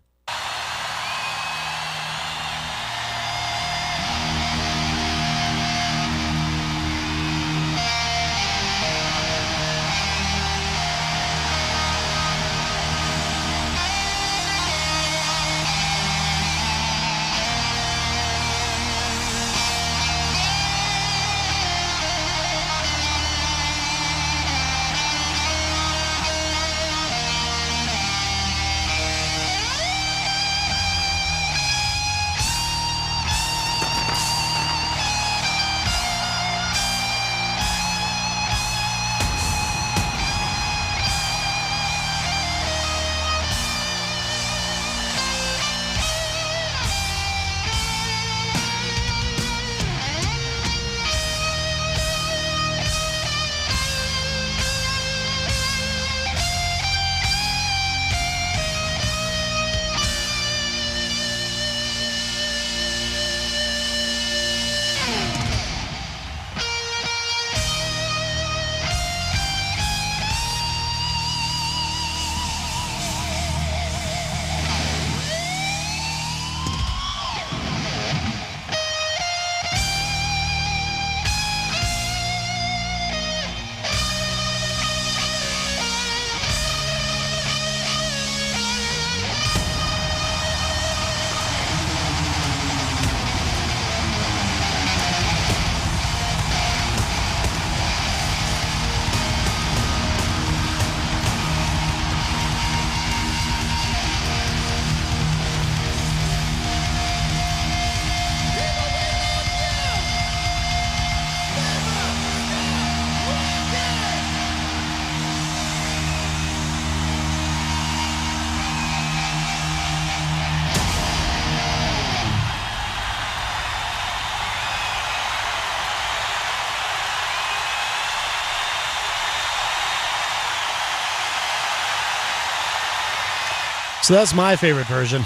So that's my favorite version.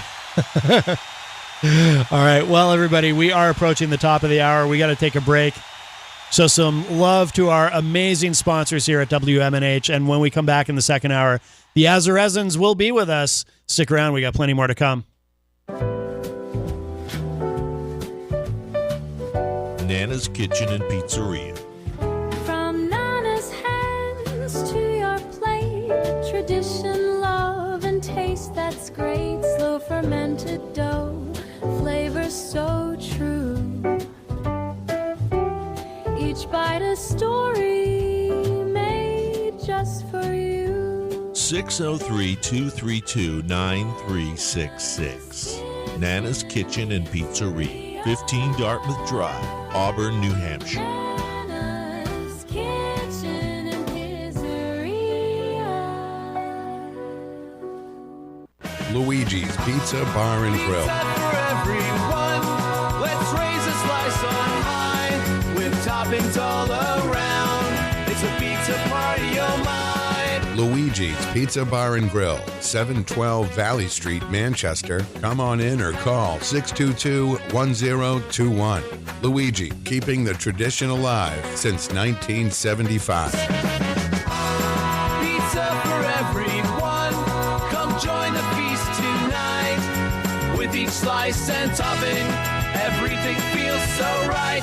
All right. Well, everybody, we are approaching the top of the hour. We got to take a break. So some love to our amazing sponsors here at WMNH. And when we come back in the second hour, the Azaresans will be with us. Stick around. We got plenty more to come. Nana's Kitchen and Pizzeria. From Nana's hands to your plate, tradition, love, and taste that's great. Slow fermented dough, flavor so true. Each bite a story made just for you. 603-232-9366. Nana's Kitchen and Pizzeria, 15 Dartmouth Drive, Auburn, New Hampshire. Nana's Kitchen and Pizzeria. Luigi's Pizza Bar and Grill. For everyone, let's raise a slice on high with toppings all around. It's a pizza party, oh my. Luigi's Pizza Bar and Grill, 712 Valley Street, Manchester. Come on in or call 622-1021. Luigi, keeping the tradition alive since 1975. Pizza for everyone. each slice and topping, everything feels so right.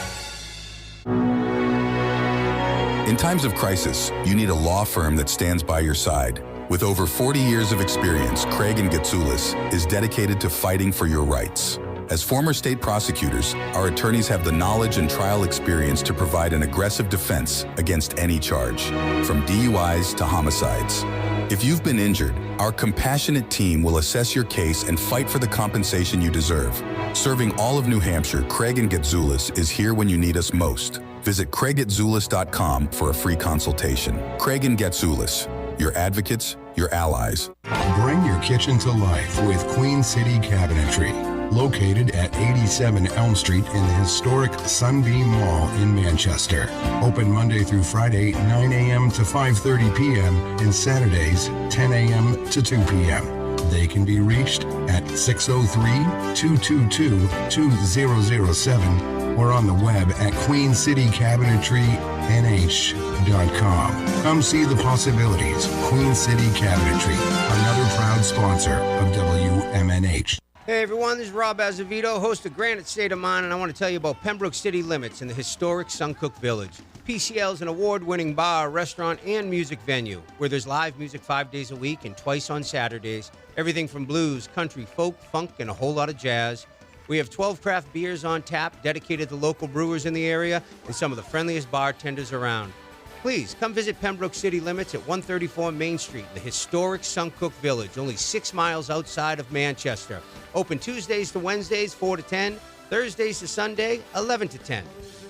In times of crisis, you need a law firm that stands by your side. With over 40 years of experience, Craig & Getsoulis is dedicated to fighting for your rights. As former state prosecutors, our attorneys have the knowledge and trial experience to provide an aggressive defense against any charge, from DUIs to homicides. If you've been injured, our compassionate team will assess your case and fight for the compensation you deserve. Serving all of New Hampshire, Craig & Getsoulis is here when you need us most. Visit craiggetsoulis.com for a free consultation. Craig & Getsoulis, your advocates, your allies. Bring your kitchen to life with Queen City Cabinetry. Located at 87 Elm Street in the historic Sunbeam Mall in Manchester. Open Monday through Friday, 9 a.m. to 5:30 p.m. and Saturdays, 10 a.m. to 2 p.m. They can be reached at 603-222-2007 or on the web at queencitycabinetrynh.com. Come see the possibilities. Queen City Cabinetry, another proud sponsor of WMNH. Hey everyone, this is Rob Azevedo, host of Granite State of Mind, and I want to tell you about Pembroke City Limits in the historic Suncook Village. PCL is an award-winning bar, restaurant, and music venue where there's live music 5 days a week and twice on Saturdays. Everything from blues, country, folk, funk, and a whole lot of jazz. We have 12 craft beers on tap dedicated to local brewers in the area and some of the friendliest bartenders around. Please come visit Pembroke City Limits at 134 Main Street in the historic Suncook Village, only 6 miles outside of Manchester. Open Tuesdays to Wednesdays, 4 to 10, Thursdays to Sunday, 11 to 10.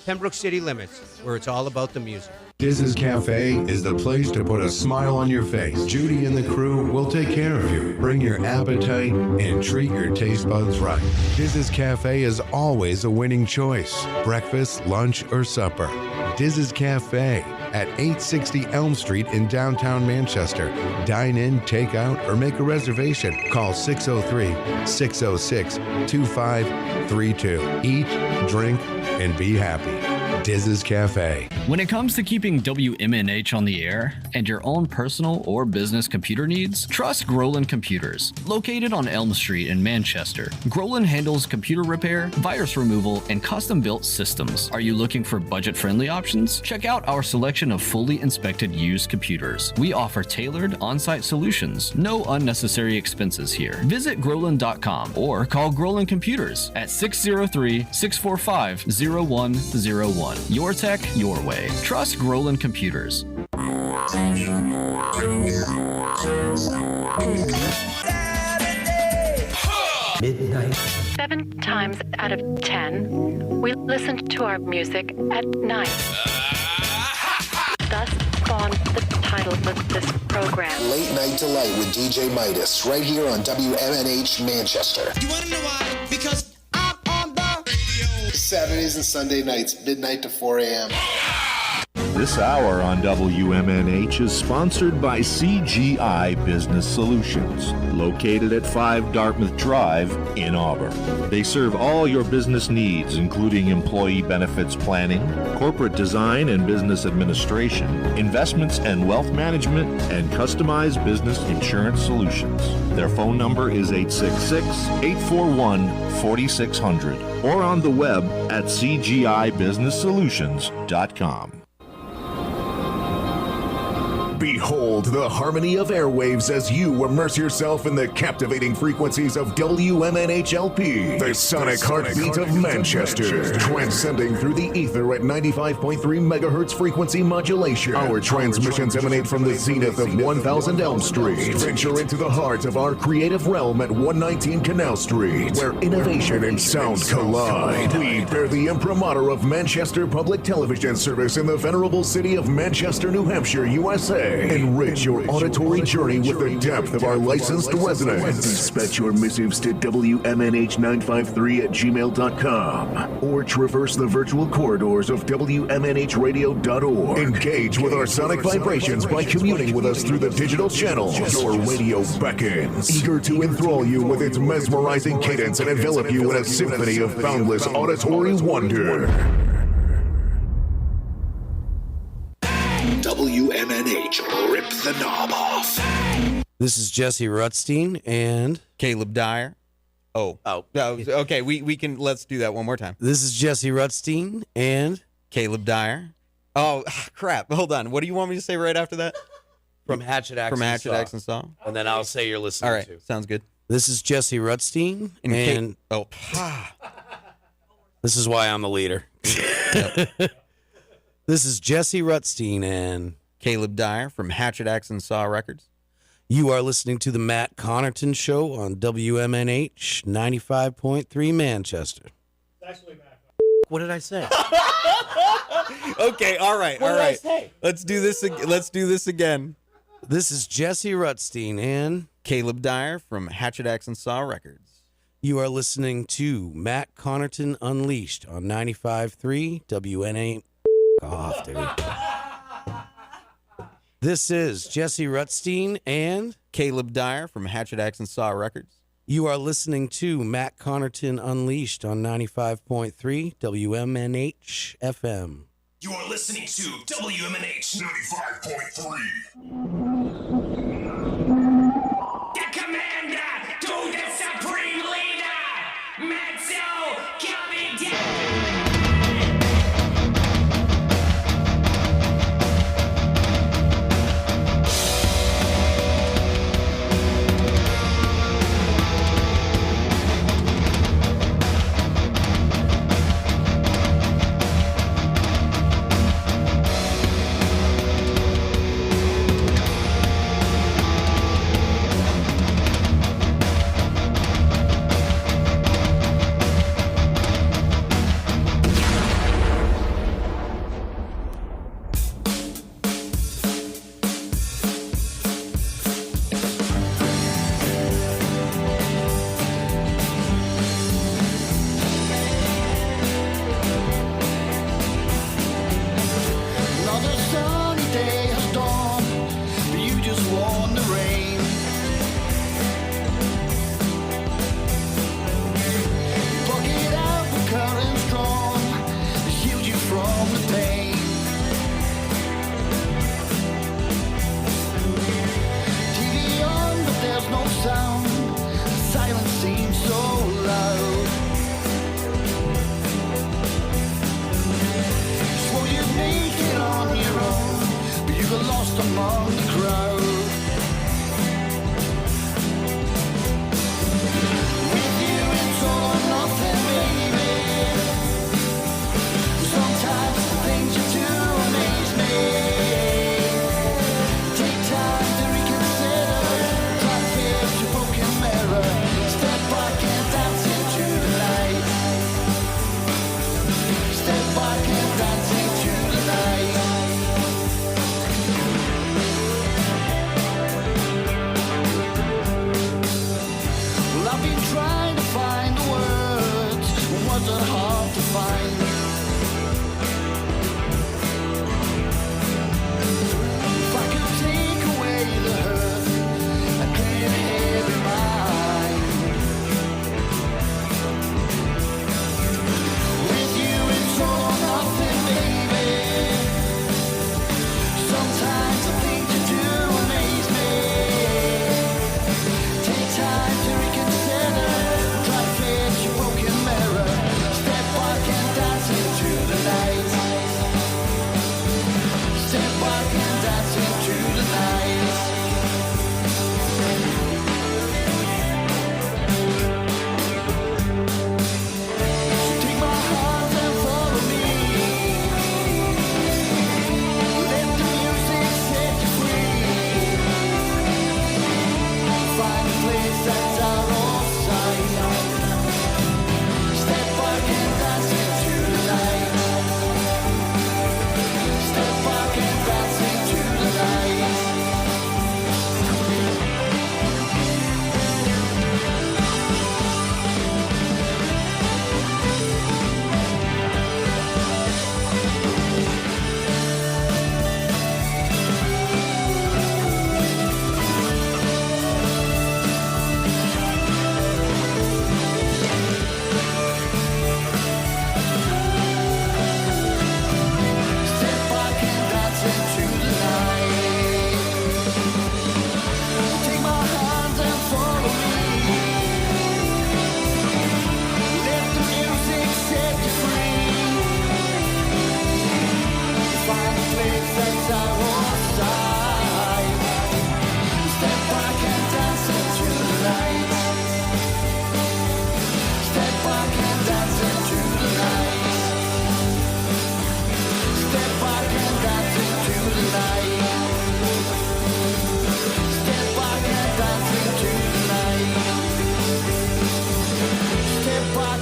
Pembroke City Limits, where it's all about the music. Diz's Cafe is the place to put a smile on your face. Judy and the crew will take care of you. Bring your appetite and treat your taste buds right. Diz's Cafe is always a winning choice. Breakfast, lunch, or supper. Diz's Cafe at 860 Elm Street in downtown Manchester. Dine in, take out, or make a reservation. Call 603-606-2532. Eat, drink, and be happy. Diz's Cafe. When it comes to keeping WMNH on the air and your own personal or business computer needs, trust Groland Computers. Located on Elm Street in Manchester, Groland handles computer repair, virus removal, and custom-built systems. Are you looking for budget-friendly options? Check out our selection of fully inspected used computers. We offer tailored on-site solutions. No unnecessary expenses here. Visit Groland.com or call Groland Computers at 603-645-0101. Your tech, your way. Trust Groland Computers. Midnight. 7 times out of 10, we listen to our music at night. Thus spawned the title of this program. Late Night Delight with DJ Midas, right here on WMNH Manchester. You want to know why? Because I'm on the radio. Saturdays and Sunday nights, midnight to 4 a.m. This hour on WMNH is sponsored by CGI Business Solutions, located at 5 Dartmouth Drive in Auburn. They serve all your business needs, including employee benefits planning, corporate design and business administration, investments and wealth management, and customized business insurance solutions. Their phone number is 866-841-4600 or on the web at cgibusinesssolutions.com. Behold the harmony of airwaves as you immerse yourself in the captivating frequencies of WMNHLP, the sonic heartbeat of Manchester, transcending through the ether at 95.3 megahertz frequency modulation. Our transmissions emanate from the zenith of 1000 Elm Street. Venture into the heart of our creative realm at 119 Canal Street, where innovation and sound collide. We bear the imprimatur of Manchester Public Television Service in the venerable city of Manchester, New Hampshire, USA. Enrich your auditory journey with the depth of our licensed resonance. Dispatch your missives to WMNH953@gmail.com or traverse the virtual corridors of WMNHradio.org. Engage with our sonic vibrations by communing with us through the digital channels. Your radio beckons, eager to enthrall you with its mesmerizing cadence and envelop you in a symphony of boundless auditory wonder. WMNH, rip the knob off. This is Jesse Rutstein and Caleb Dyer. Oh. Okay, we can, let's do that one more time. This is Jesse Rutstein and Caleb Dyer. Oh, crap. Hold on. What do you want me to say right after that? from Hatchet Axe. From Hatchet Axe and Saw. And then I'll say you're listening All right, to. sounds good. This is Jesse Rutstein and this is why I'm the leader. This is Jesse Rutstein and Caleb Dyer from Hatchet Axe and Saw Records. You are listening to the Matt Connarton Show on WMNH 95.3 Manchester. What did I say? Okay, all right, What all did I right. say? Let's do this again. This is Jesse Rutstein and Caleb Dyer from Hatchet Axe and Saw Records. You are listening to Matt Connarton Unleashed on 95.3 WNA. Off, dude. This is Jesse Rutstein and Caleb Dyer from Hatchet Axe and Saw Records. You are listening to Matt Connarton Unleashed on 95.3 WMNH FM. You are listening to WMNH 95.3. The commander to the supreme leader, Matzo coming down.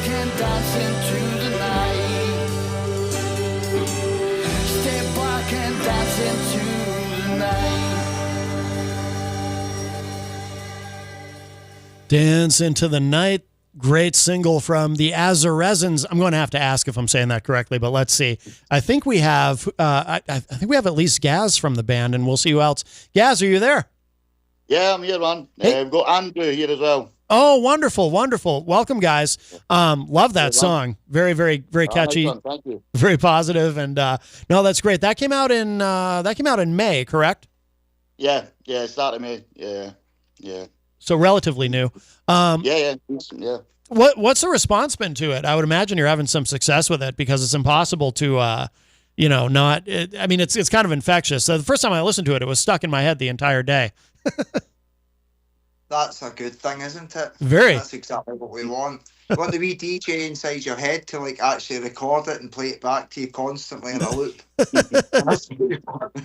back and dance into the night. Step back and dance into the night. Dance into the Night. Great single from the Azaresans. I'm going to have to ask if I'm saying that correctly, but let's see. I think we have I think we have at least Gaz from the band, and we'll see who else. Gaz, are you there? Yeah, I'm here, man. We've got Andrew here as well. Oh, wonderful, wonderful. Welcome, guys. Love that song. Very, very, very catchy. Nice one. Thank you. Very positive, and no, that's great. That came out in May, correct? Yeah, start of May. Yeah. So relatively new. Yeah. What's the response been to it? I would imagine you're having some success with it because it's impossible to, not. It's kind of infectious. So the first time I listened to it, it was stuck in my head the entire day. That's a good thing, isn't it? Very. That's exactly what we want. You want the wee DJ inside your head to like actually record it and play it back to you constantly in a loop. That's what you want.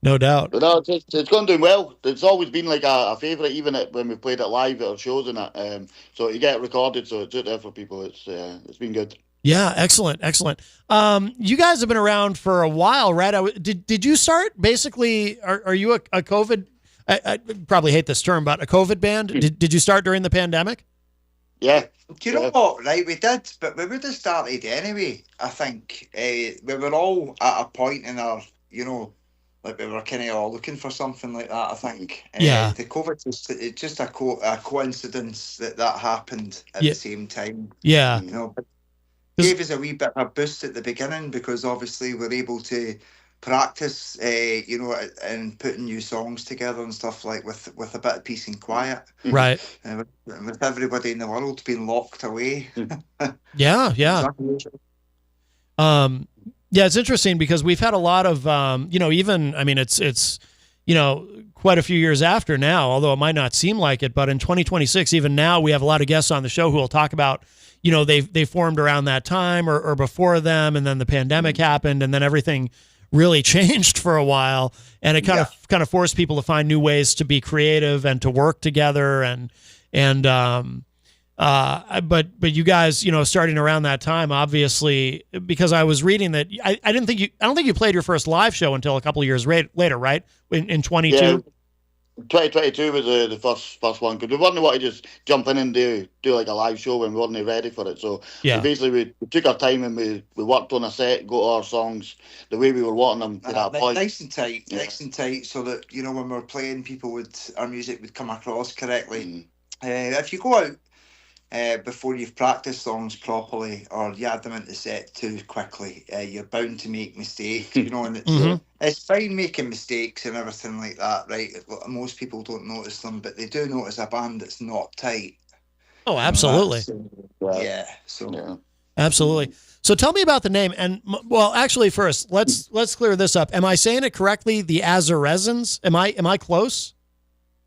No doubt. But no, it's gone doing well. It's always been like a favourite, even when we played it live at our shows and that. So you get it recorded, so it's out there for people. It's been good. Yeah, excellent. You guys have been around for a while, right? Did you start basically? Are you a COVID? I probably hate this term, but a COVID band. Did you start during the pandemic? Yeah. Do you know what? Right, we did, but we would have started anyway. I think we were all at a point in our, like we were kind of all looking for something like that. I think. Yeah. The COVID was just a coincidence that happened at the same time. Yeah. But gave us a wee bit of a boost at the beginning because obviously we're able to practice, and putting new songs together and stuff like with a bit of peace and quiet. Right. With everybody in the world being locked away. Yeah. It's interesting because we've had a lot of, it's quite a few years after now, although it might not seem like it, but in 2026, even now, we have a lot of guests on the show who will talk about, they formed around that time or before them, and then the pandemic happened, and then everything really changed for a while, and it kind of forced people to find new ways to be creative and to work together, but you guys, starting around that time, obviously, because I was reading that I don't think you played your first live show until a couple of years later, right? In 22. Yeah. 2022 was the first one because we weren't want to just jump in and do like a live show when we weren't ready for it. So basically we took our time and we worked on a set, got our songs the way we were wanting them to that point. Nice and tight, so that when we're playing, our music would come across correctly. If you go out before you've practiced songs properly or you add them into set too quickly, you're bound to make mistakes, and it's fine making mistakes and everything like that, right? Most people don't notice them, but they do notice a band that's not tight. Oh, absolutely. Absolutely. So tell me about the name. And well, actually, first let's clear this up. Am I saying it correctly? The Azaresans? Am I close?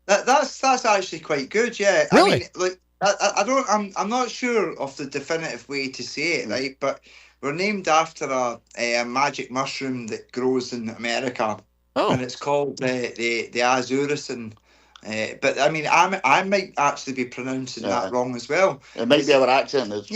That's actually quite good. Yeah. Really? I'm not sure of the definitive way to say it, right? But we're named after a magic mushroom that grows in America, and it's called the Azurison. But I mean, I might actually be pronouncing that wrong as well. It might be our accent. It's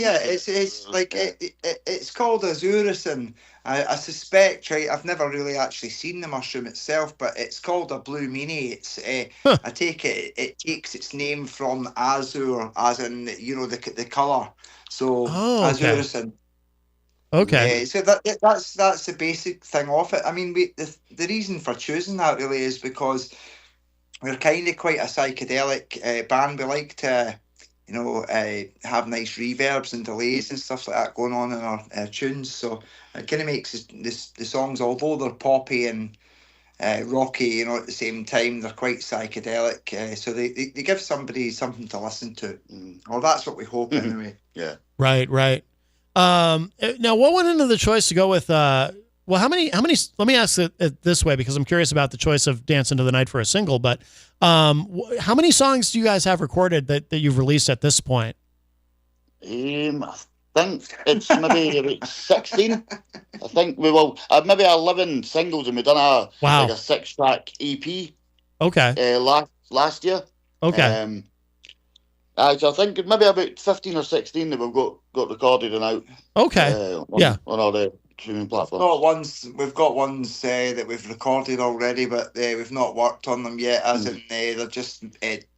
called Azurison. I suspect, right? I've never really actually seen the mushroom itself, but it's called a blue meanie. It's I take it takes its name from azure, as in the color. So Azurison. Okay. So that's the basic thing of it. I mean, the reason for choosing that really is because we're kind of quite a psychedelic band. We like to, have nice reverbs and delays and stuff like that going on in our tunes. So it kind of makes the songs, although they're poppy and rocky, at the same time, they're quite psychedelic. So they give somebody something to listen to. Well, that's what we hope anyway. Yeah. Right. Now, what went into the choice to go with? How many? Let me ask it this way because I'm curious about the choice of "Dance Into the Night" for a single. But how many songs do you guys have recorded that you've released at this point? I think it's maybe about 16. I think we will maybe 11 singles, and we've done a 6-track EP. Okay. Last year. Okay. So I think maybe about 15 or 16 that we've got recorded and out. Okay. On all the streaming platforms. We've got ones that we've recorded already, but we've not worked on them yet. As in, they're just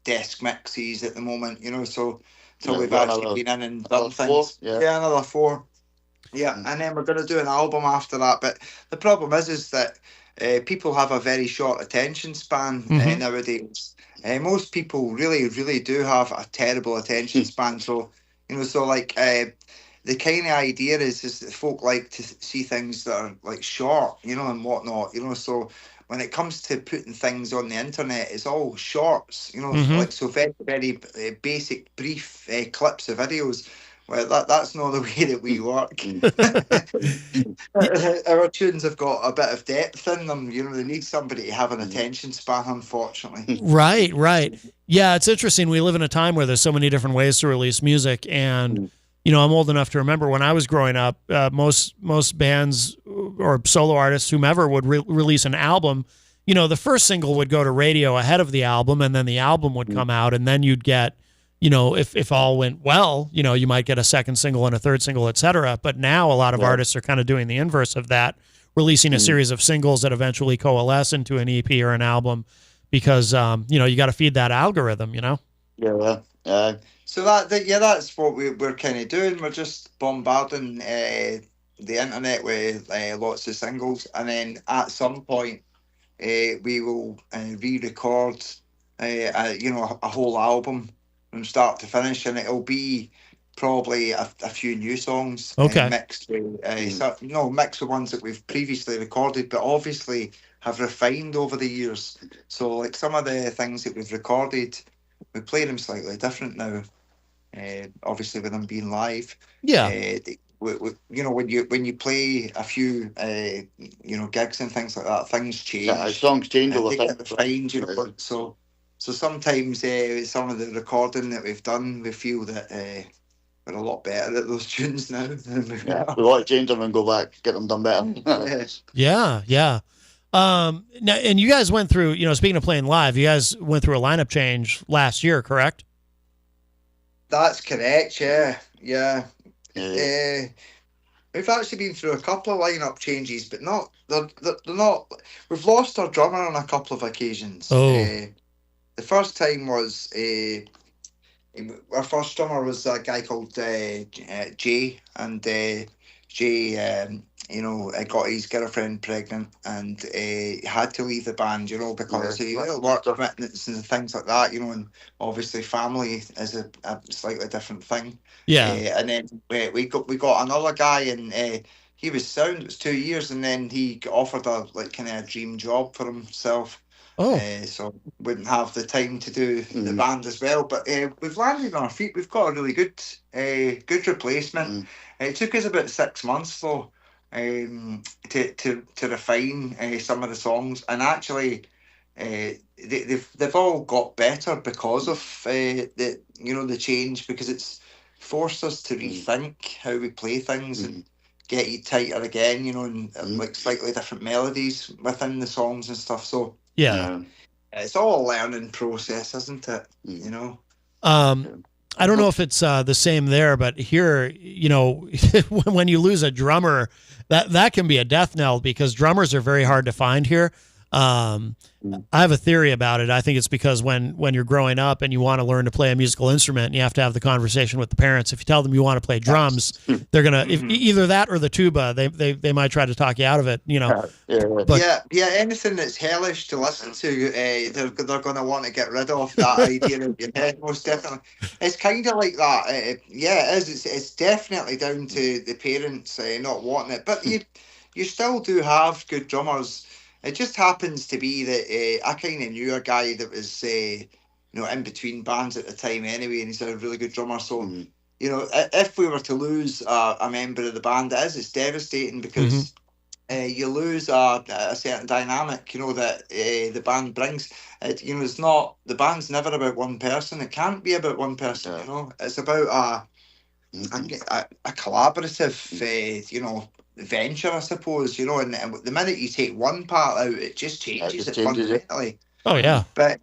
desk mixes at the moment, so until we've actually been in and done things. 4, Another 4. Yeah, and then we're going to do an album after that. But the problem is that people have a very short attention span nowadays. Most people really, really do have a terrible attention span. So, the kind of idea is that folk like to see things that are like short, and whatnot, So when it comes to putting things on the internet, it's all shorts, so very, very basic, brief clips of videos. Well, that's not the way that we work. Our tunes have got a bit of depth in them. They need somebody to have an attention span, unfortunately. Right. Yeah, it's interesting. We live in a time where there's so many different ways to release music, and I'm old enough to remember when I was growing up, most bands or solo artists, whomever, would release an album. The first single would go to radio ahead of the album, and then the album would come out, and then you'd get, if all went well, you might get a second single and a third single, etc. But now a lot of artists are kind of doing the inverse of that, releasing a series of singles that eventually coalesce into an EP or an album, because you got to feed that algorithm. Yeah. So that's what we're kind of doing. We're just bombarding the internet with lots of singles, and then at some point we will re-record a whole album from start to finish, and it'll be probably a few new songs mixed with mixed with ones that we've previously recorded, but obviously have refined over the years. So like some of the things that we've recorded, we play them slightly different now. Obviously with them being live. When you play a few gigs and things like that, things change. Songs change They over time. get refined, So sometimes some of the recording that we've done, we feel that we're a lot better at those tunes now than we were. We want to change them and go back, get them done better. Yeah. Now, and you guys went through, speaking of playing live, you guys went through a lineup change last year, correct? That's correct, yeah. We've actually been through a couple of lineup changes, but they're not. We've lost our drummer on a couple of occasions. The first time was our first drummer was a guy called Jay, and Jay, got his girlfriend pregnant, and he had to leave the band, because he work commitments and things like that, and obviously family is a slightly different thing. And then we got another guy, and he was sound. It was 2 years, and then he got offered a dream job for himself. So wouldn't have the time to do the band as well. But we've landed on our feet. We've got a really good replacement. It took us about 6 months though. To refine some of the songs, and actually they've all got better because of the change, because it's forced us to rethink how we play things and get it tighter again, and like slightly different melodies within the songs and stuff. So it's all a learning process, isn't it? I don't know if it's the same there, but here, when you lose a drummer, that can be a death knell, because drummers are very hard to find here. I have a theory about it. I think it's because when you're growing up and you want to learn to play a musical instrument, and you have to have the conversation with the parents. If you tell them you want to play drums, they're gonna either that or the tuba. They might try to talk you out of it. But, anything that's hellish to listen to, they're going to want to get rid of that idea in your head. Most definitely, it's kind of like that. It is. It's definitely down to the parents not wanting it, but you still do have good drummers. It just happens to be that I kind of knew a guy that was, in between bands at the time anyway, and he's a really good drummer. So, if we were to lose a member of the band, it's devastating, because you lose a certain dynamic, that the band brings. It's not, the band's never about one person. It can't be about one person. It's about a collaborative, venture, I suppose, and the minute you take one part out, it just changes it fundamentally. Oh yeah. But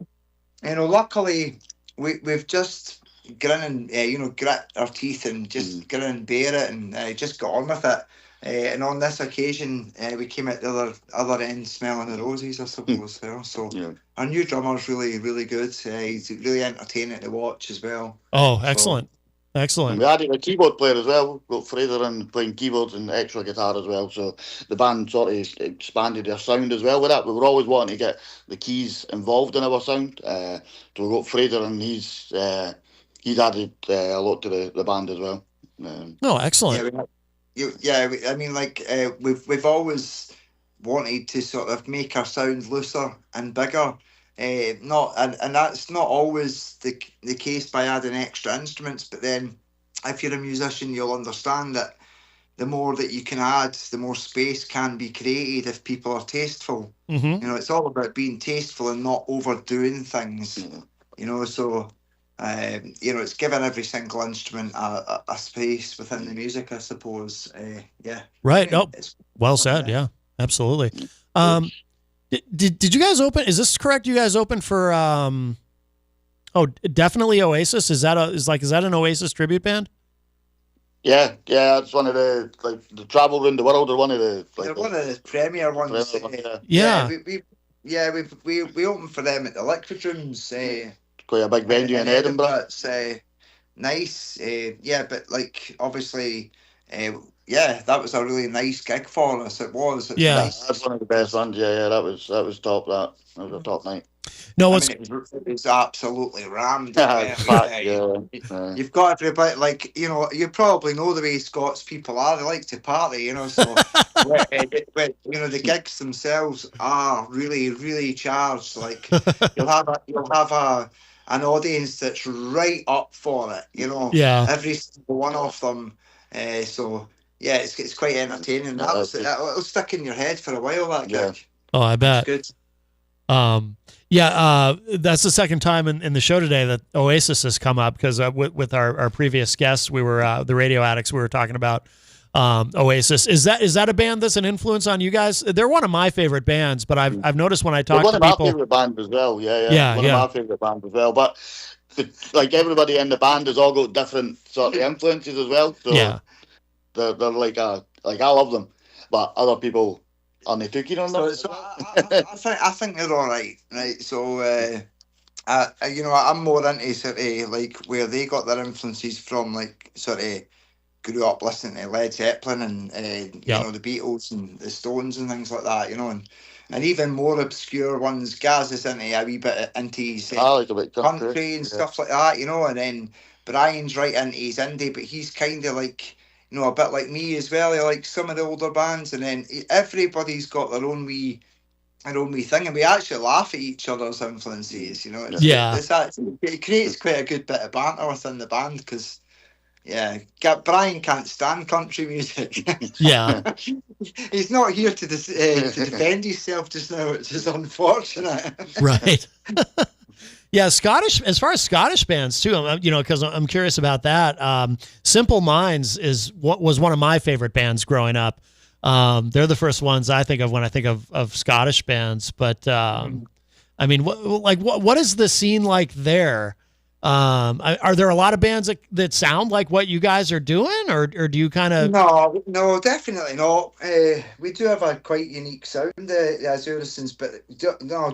luckily we've just grin and grit our teeth and just grin and bear it and just got on with it. And on this occasion, we came out the other end smelling the roses, I suppose. So our new drummer's really, really good. He's really entertaining to watch as well. Oh, excellent. Excellent. And we added a keyboard player as well. We've got Fraser in playing keyboards and extra guitar as well. So the band sort of expanded their sound as well with that. We were always wanting to get the keys involved in our sound. So we've got Fraser and he's added a lot to the band as well. Oh, excellent. We've always wanted to sort of make our sound looser and bigger. And that's not always the case by adding extra instruments, but then if you're a musician, you'll understand that the more that you can add, the more space can be created if people are tasteful. It's all about being tasteful and not overdoing things. So it's giving every single instrument a space within the music, I suppose. Right. Oh, well said. Yeah, absolutely. Did you guys open? Is this correct? You guys open for definitely Oasis. Is that an Oasis tribute band? Yeah, it's one of the the travel around the world or one of the they're one of the premier ones. We opened for them at the Liquid Rooms. Quite a big venue in Edinburgh. It's nice. But obviously. That was a really nice gig for us. It was. That's one of the best ones. Yeah, that was top. That was a top night. No, it was absolutely rammed. You've got everybody you probably know the way Scots people are. They like to party, So the gigs themselves are really, really charged. You'll have an audience that's right up for it. Every single one of them. It's quite entertaining. It'll stick in your head for a while, that gig. Oh, I bet. It's good. That's the second time in the show today that Oasis has come up, because with our previous guests, we were the Radio Addicts. We were talking about Oasis. Is that a band that's an influence on you guys? They're one of my favorite bands, but I've noticed when I talk to people, one of my favorite bands as well. One of my favorite bands as well. But everybody in the band has all got different sort of influences as well. So they're I love them, but other people aren't too keen on them. I think they're all right. So I'm more into sort of where they got their influences from. Sort of grew up listening to Led Zeppelin and the Beatles and the Stones and things like that. And even more obscure ones. Gaz is into a wee bit into his country and stuff like that, And then Brian's right into his indie, but he's kind of a bit like me as well. He likes some of the older bands, and then everybody's got their own wee thing, and we actually laugh at each other's influences. It creates quite a good bit of banter within the band, because. Brian can't stand country music. He's not here to defend himself just now, which is unfortunate. Right. Scottish. As far as Scottish bands too, because I'm curious about that. Simple Minds was one of my favorite bands growing up. They're the first ones I think of when I think of Scottish bands. But what is the scene like there? Are there a lot of bands that sound like what you guys are doing, or do you kind of? No, definitely not. We do have a quite unique sound, the Azurisons, but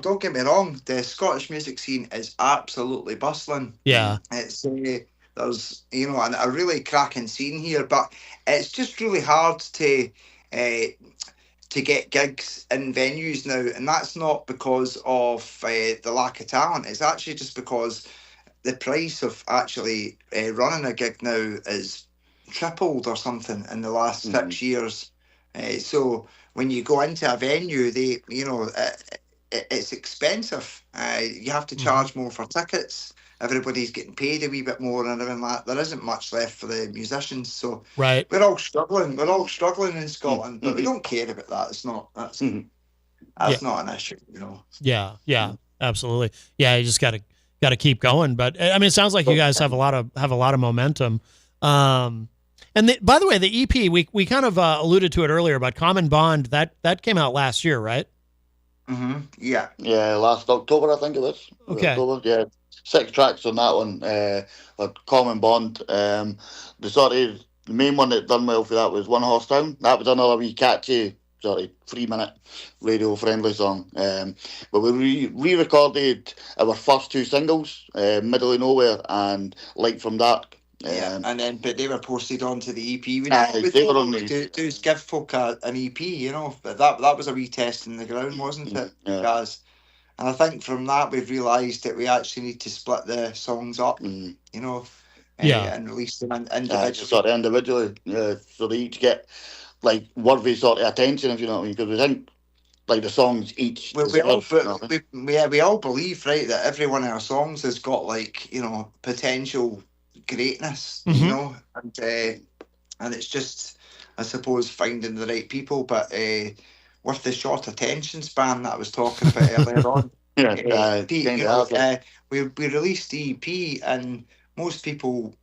don't get me wrong. The Scottish music scene is absolutely bustling. Yeah, it's there's a really cracking scene here, but it's just really hard to get gigs in venues now, and that's not because of the lack of talent. It's actually just because the price of actually running a gig now is tripled or something in the last 6 years. So when you go into a venue, it's expensive. You have to charge more for tickets. Everybody's getting paid a wee bit more and everything like that. There isn't much left for the musicians. So right. We're all struggling. We're all struggling in Scotland, but we don't care about that. It's not. That's not an issue, Yeah, absolutely. Yeah, you just got to keep going. But it sounds like you guys have a lot of momentum. And by the way, the EP, we kind of alluded to it earlier, but Common Bond, that came out last year, right? Mm-hmm. Yeah. Yeah, last October, I think it was. Okay. October, yeah. 6 tracks on that one. A Common Bond. The main one that done well for that was One Horse Town. That was another wee catchy, 3-minute radio friendly song. But we re-recorded our first 2 singles, Middle of Nowhere and Light from Dark. But they were posted onto the EP. We they were on the do is give folk an EP, but that was a wee test in the ground, wasn't it? Yeah. Guys? And I think from that we've realised that we actually need to split the songs up, and release them individually. Individually, so they each get like worthy sort of attention, if you know what I mean. Because we think like the songs each. We all believe, right, that every one of our songs has got potential greatness, and it's just, I suppose, finding the right people. But with the short attention span that I was talking about earlier on, we released the EP, and most people,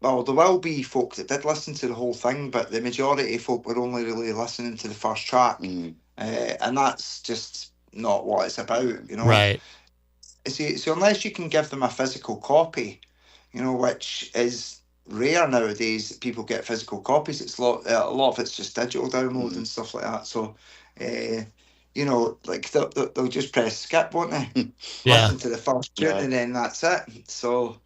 well, there will be folk that did listen to the whole thing, but the majority of folk were only really listening to the first track, and that's just not what it's about, Right. So unless you can give them a physical copy, which is rare nowadays, that people get physical copies. It's a lot of it's just digital download and stuff like that. So, like they'll just press skip, won't they? Listen to the first tune and then that's it. So,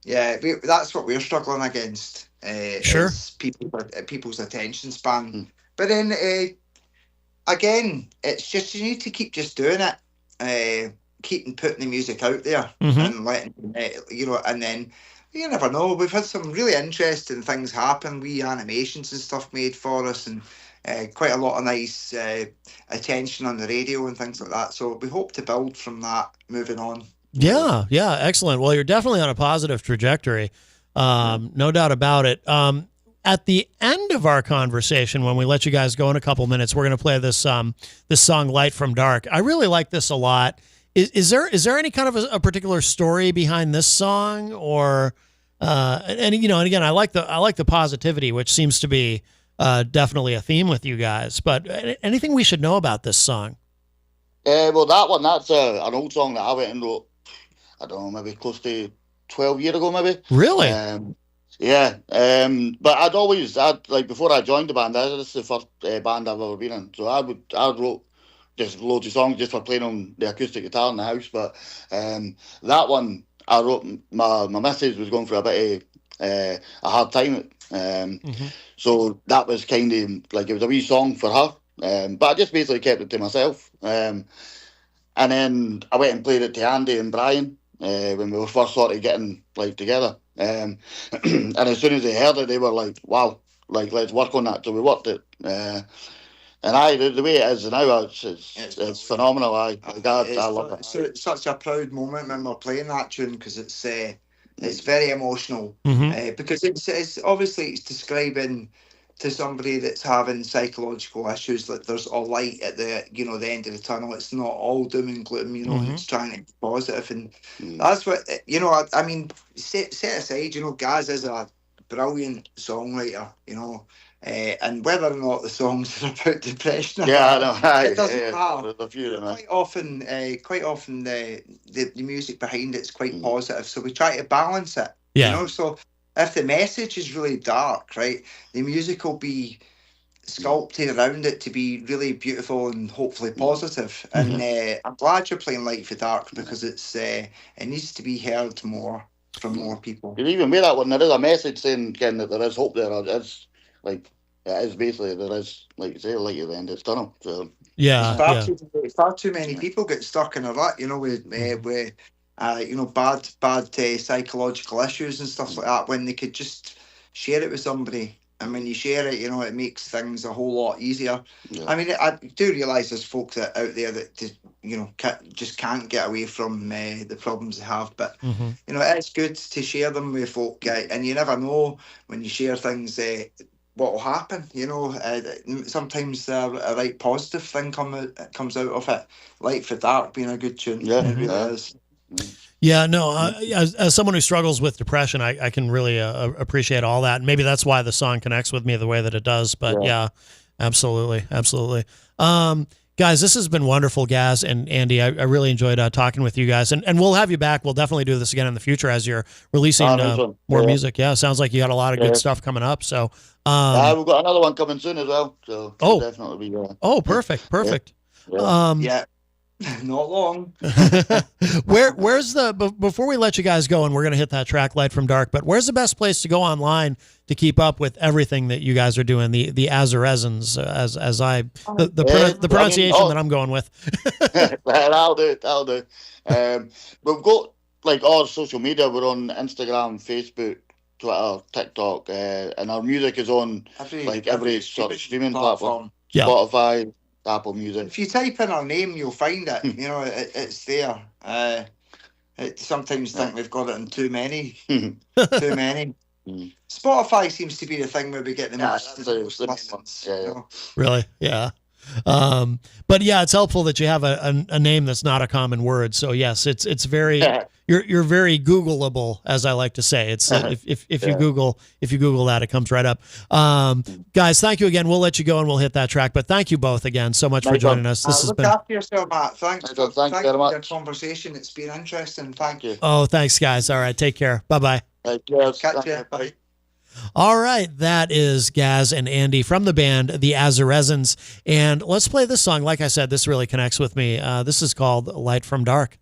that's what we're struggling against. Is people's attention span. But then again, it's just, you need to keep just doing it. Keeping putting the music out there and letting and then you never know. We've had some really interesting things happen. We animations and stuff made for us, and quite a lot of nice attention on the radio and things like that. So we hope to build from that moving on. Yeah, excellent. Well, you're definitely on a positive trajectory, no doubt about it. At the end of our conversation, when we let you guys go in a couple minutes, we're going to play this song "Light from Dark." I really like this a lot. Is there any kind of a particular story behind this song, or and again, I like the positivity, which seems to be definitely a theme with you guys. But anything we should know about this song? Well, that's an old song that I went and wrote, I don't know, maybe close to 12 years ago, maybe. Really? But I'd like, before I joined the band, this is the first band I've ever been in. So I wrote just loads of songs just for playing on the acoustic guitar in the house. But that one I wrote, my missus was going through a bit of a hard time. So that was kind of like, it was a wee song for her. But I just basically kept it to myself. And then I went and played it to Andy and Brian when we were first sort of getting like together. And as soon as they heard it, they were like, wow, like, let's work on that. So we worked it. And the way it is now, it's phenomenal. I love it. So it's such a proud moment when we're playing that tune, because it's very emotional. Because it's obviously it's describing to somebody that's having psychological issues that there's a light at the the end of the tunnel. It's not all doom and gloom. It's trying to be positive, and that's what I mean. Set aside, Gaz is a brilliant songwriter. And whether or not the songs are about depression, I know. It doesn't matter. Quite often, the music behind it's quite positive, so we try to balance it. So if the message is really dark, right, the music will be sculpted around it to be really beautiful and hopefully positive. And I'm glad you're playing Light for Dark, because it needs to be heard more from more people. Even with that one, there is a message saying, Ken, that there is hope there. It's like, it is basically, there is, like you say, light at the end of the tunnel. So far too many people get stuck in a rut, with bad psychological issues and stuff like that, when they could just share it with somebody. And when you share it, it makes things a whole lot easier. I mean, I do realise there's folks out there that just can't get away from the problems they have. But it's good to share them with folk, and you never know when you share things what will happen. Sometimes a right positive thing comes out of it. Light for Dark being a good tune. It really is. Yeah, no, as someone who struggles with depression, I can really appreciate all that. And maybe that's why the song connects with me the way that it does. But yeah absolutely. Guys, this has been wonderful, Gaz and Andy. I really enjoyed talking with you guys, and we'll have you back. We'll definitely do this again in the future as you're releasing more music. Yeah, sounds like you got a lot of good stuff coming up. So, we've got another one coming soon as well. So definitely be there. Oh, perfect. Yeah. Not long. Where's before we let you guys go, and we're going to hit that track Light from Dark, but where's the best place to go online to keep up with everything that you guys are doing? The Azaresans, the pronunciation that I'm going with. That'll do. We've got like all social media. We're on Instagram, Facebook, Twitter, TikTok, and our music is on every sort of streaming platform. Yeah. Spotify, Apple Music. If you type in our name, you'll find it. You know, it's there. Sometimes think we've got it in too many. Too many. Spotify seems to be the thing where we get the most listens. Really? Yeah. But yeah, it's helpful that you have a name that's not a common word. So yes, it's very you're very Googleable, as I like to say. It's if you Google that, it comes right up. Guys, thank you again. We'll let you go and we'll hit that track. But thank you both again so much for joining us. This has been. Look after yourself, Matt. Thanks you very much for the conversation. It's been interesting. Thank you. Oh, thanks, guys. All right, take care. Bye-bye. Catch you. Bye. All right, that is Gaz and Andy from the band The Azaresans, and let's play this song. Like I said, this really connects with me. This is called Light from Dark.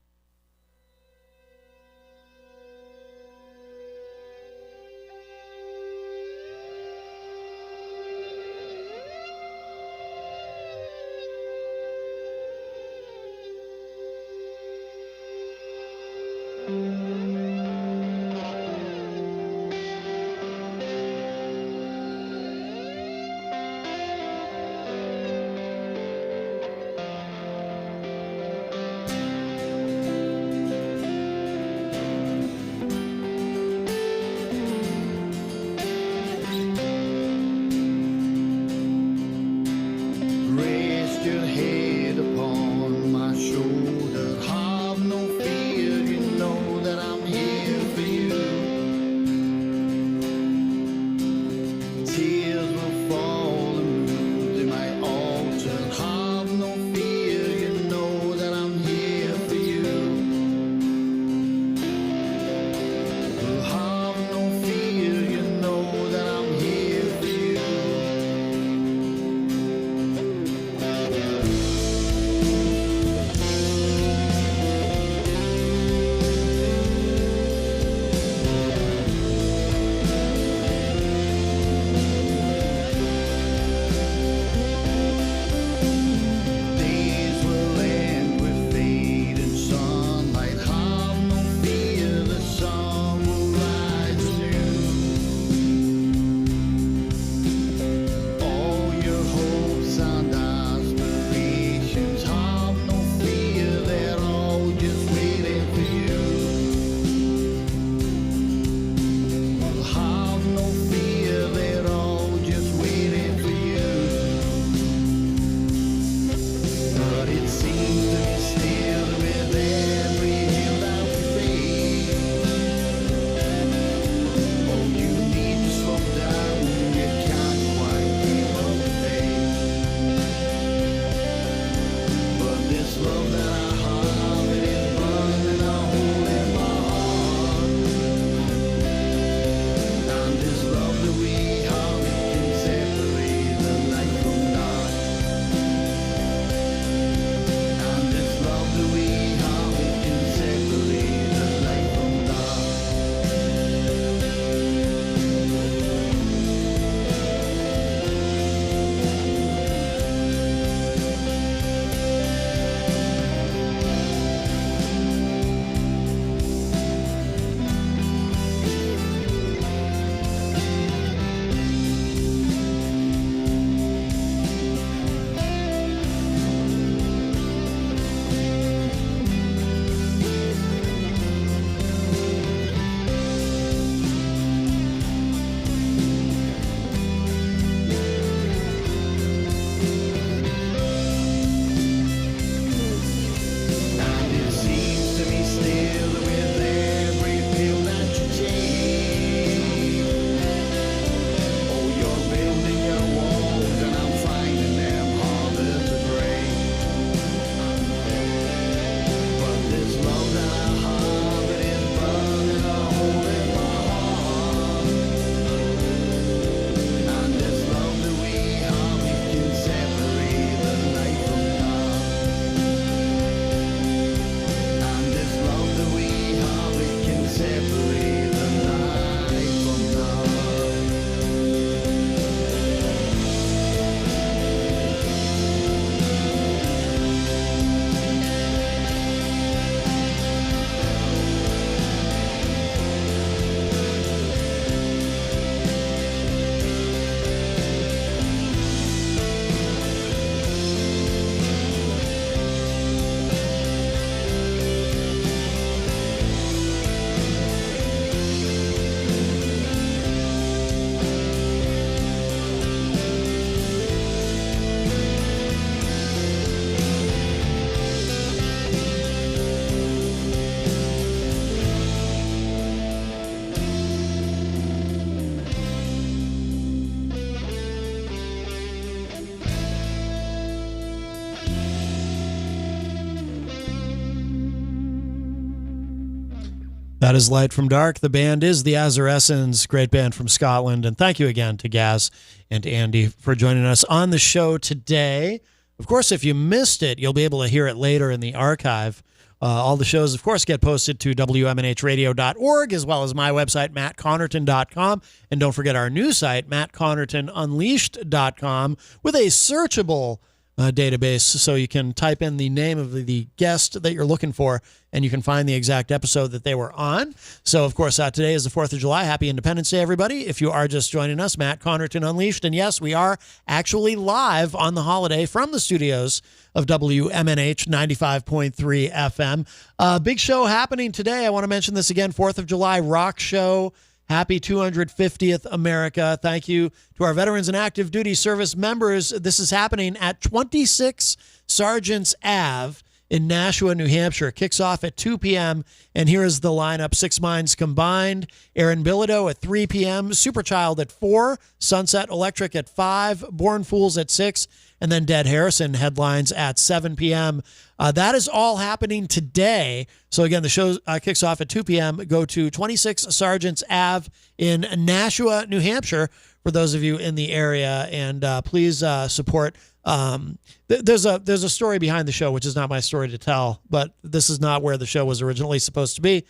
That is Light from Dark. The band is the Azaressens, great band from Scotland. And thank you again to Gaz and Andy for joining us on the show today. Of course, if you missed it, you'll be able to hear it later in the archive. All the shows, of course, get posted to WMNHradio.org, as well as my website, mattconnerton.com. And don't forget our new site, mattconnertonunleashed.com, with a searchable database, so you can type in the name of the guest that you're looking for, and you can find the exact episode that they were on. So, of course, today is the 4th of July. Happy Independence Day, everybody. If you are just joining us, Matt Connarton Unleashed. And yes, we are actually live on the holiday from the studios of WMNH 95.3 FM. Big show happening today. I want to mention this again, 4th of July rock show. Happy 250th America. Thank you to our veterans and active duty service members. This is happening at 26 Sergeants Ave in Nashua, New Hampshire. It kicks off at 2 p.m. And here is the lineup. Six Minds Combined, Aaron Bilodeau at 3 p.m., Superchild at 4, Sunset Electric at 5, Born Fools at 6, and then Dead Harrison headlines at 7 p.m. That is all happening today. So again, the show kicks off at 2 p.m. Go to 26 Sergeants Ave in Nashua, New Hampshire, for those of you in the area, and please support. There's a story behind the show, which is not my story to tell, but this is not where the show was originally supposed to be.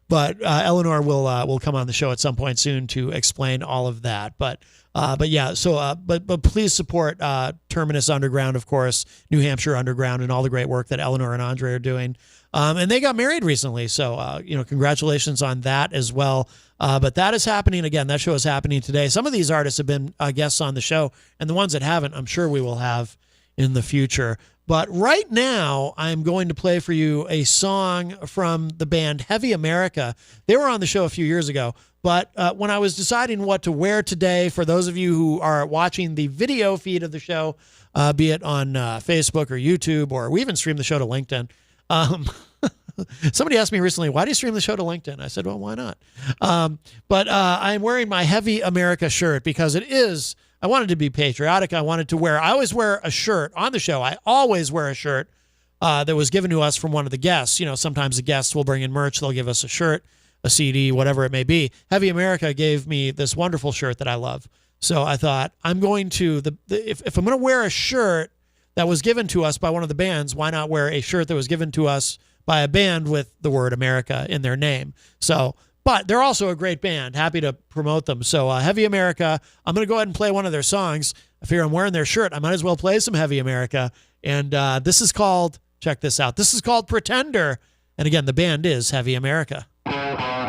But Eleanor will come on the show at some point soon to explain all of that. But yeah, so but please support Terminus Underground, of course, New Hampshire Underground, and all the great work that Eleanor and Andre are doing. And they got married recently, so congratulations on that as well. But that is happening again. That show is happening today. Some of these artists have been guests on the show, and the ones that haven't, I'm sure we will have in the future. But right now, I'm going to play for you a song from the band Heavy America. They were on the show a few years ago, but when I was deciding what to wear today, for those of you who are watching the video feed of the show, be it on Facebook or YouTube, or we even stream the show to LinkedIn. Somebody asked me recently, why do you stream the show to LinkedIn? I said, well, why not? But I'm wearing my Heavy America shirt because it is... I wanted to be patriotic. I always wear a shirt on the show. I always wear a shirt that was given to us from one of the guests. Sometimes the guests will bring in merch. They'll give us a shirt, a CD, whatever it may be. Heavy America gave me this wonderful shirt that I love. So I thought, I'm going to, if I'm going to wear a shirt that was given to us by one of the bands, why not wear a shirt that was given to us by a band with the word America in their name? But they're also a great band. Happy to promote them. So Heavy America, I'm going to go ahead and play one of their songs. I figure I'm wearing their shirt. I might as well play some Heavy America. And this is called, check this out. This is called Pretender. And again, the band is Heavy America. Pretender.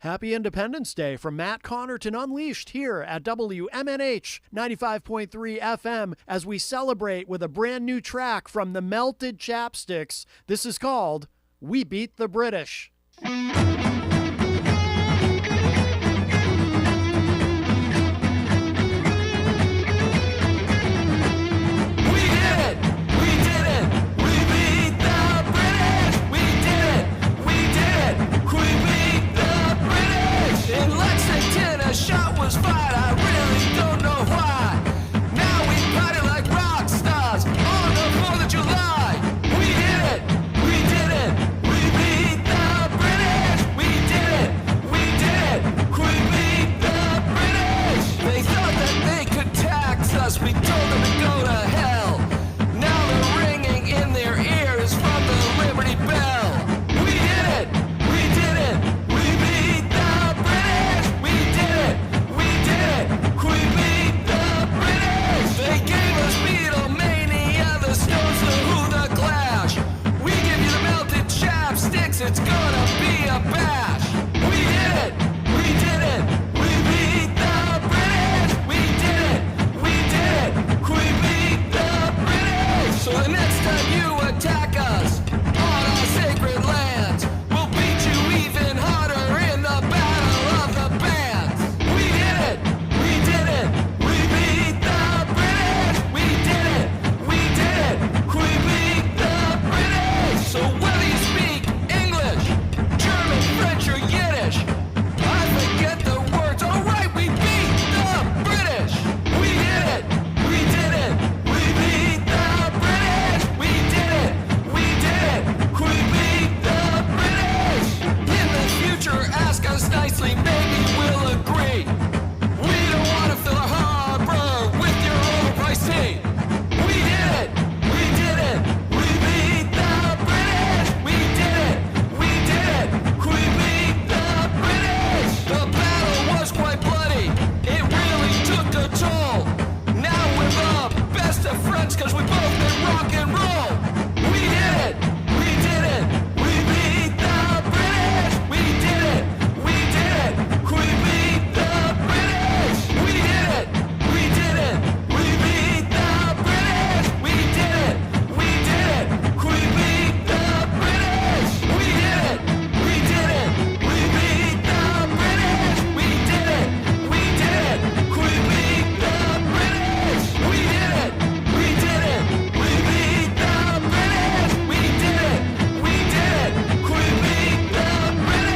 Happy Independence Day from Matt Connarton Unleashed here at WMNH 95.3 FM as we celebrate with a brand new track from the Melted Chapsticks. This is called We Beat the British. A shot was fired, I really don't know why. Now we party like rock stars on the 4th of July. We did it, we did it, we beat the British. We did it, we did it, we beat the British. They thought that they could tax us, we told them to go to hell. Now they're ringing in their ears from the Liberty Bell. We did it, we did it, we beat the British. We did it, we beat the British. They gave us Beatlemania, the Stones, the Who, the Clash. We give you the Melted Chapsticks, it's gonna be a bash. We did it, we did it, we beat the British. We did it, we beat the British. So the next time you attack us on our sacred lands, we'll beat you even harder in the battle of the bands. We did it, we did it, we beat the British. We did it, we beat the British. So whether you speak English, German, French, or Yiddish, I forget the words. All right, we beat the British. We did it, we did it, we beat the British. We did it, we beat the British. In the future, ask us nicely, maybe we'll agree. We don't want to fill a harbor with your overpriced tea. We did it, we did it, we beat the British. We did it, we beat the British. The battle was quite bloody, it really took a toll. Now we're the best of friends cause we both did rock and roll. We did it, we did it, we beat the British. We did it, we beat the British. We did it, we did it, we beat the British. We did it, we did it, we beat the British. We did it, we did it, we beat the British. We did it, we did it, we beat the British. We did it, we did it, we beat the British. We did it, we did it, we beat the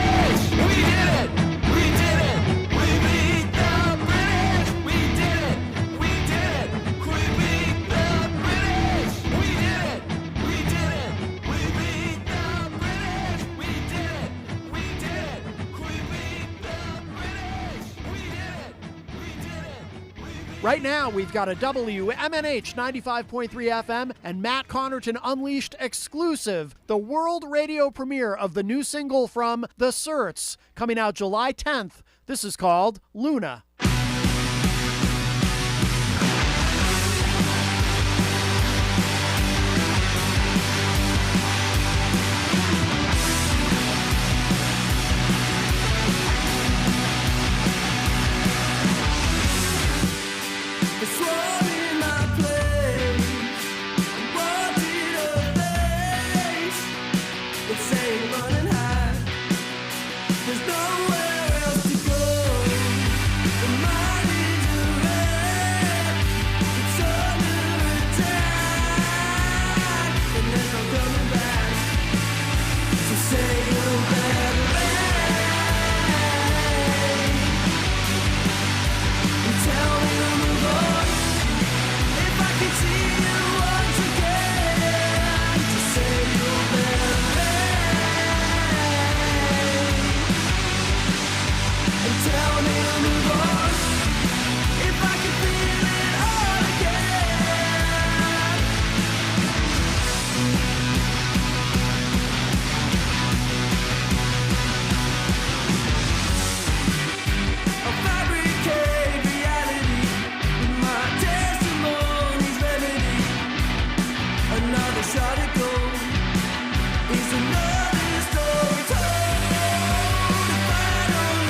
British. We did it, we did it, we beat the British. We did it, we did it, we beat the British. We did it, we did it, we beat the British. We did it, we did it, we beat the British. We did it, we did it. Right now, we've got a WMNH 95.3 FM and Matt Connarton Unleashed exclusive, the world radio premiere of the new single from The Certs, coming out July 10th. This is called Luna. It's all in my place. What did a face? It's ain't running high. There's nowhere else to go. The mind is a wreck. It's under attack, and there's no coming back. So say you'll better and tell me to move on. If I could see you once again, just say you'll better and tell me to move on. If I could feel it all again. I fabricate reality with my testimony's remedy. Another shot at gold is another story told. If I don't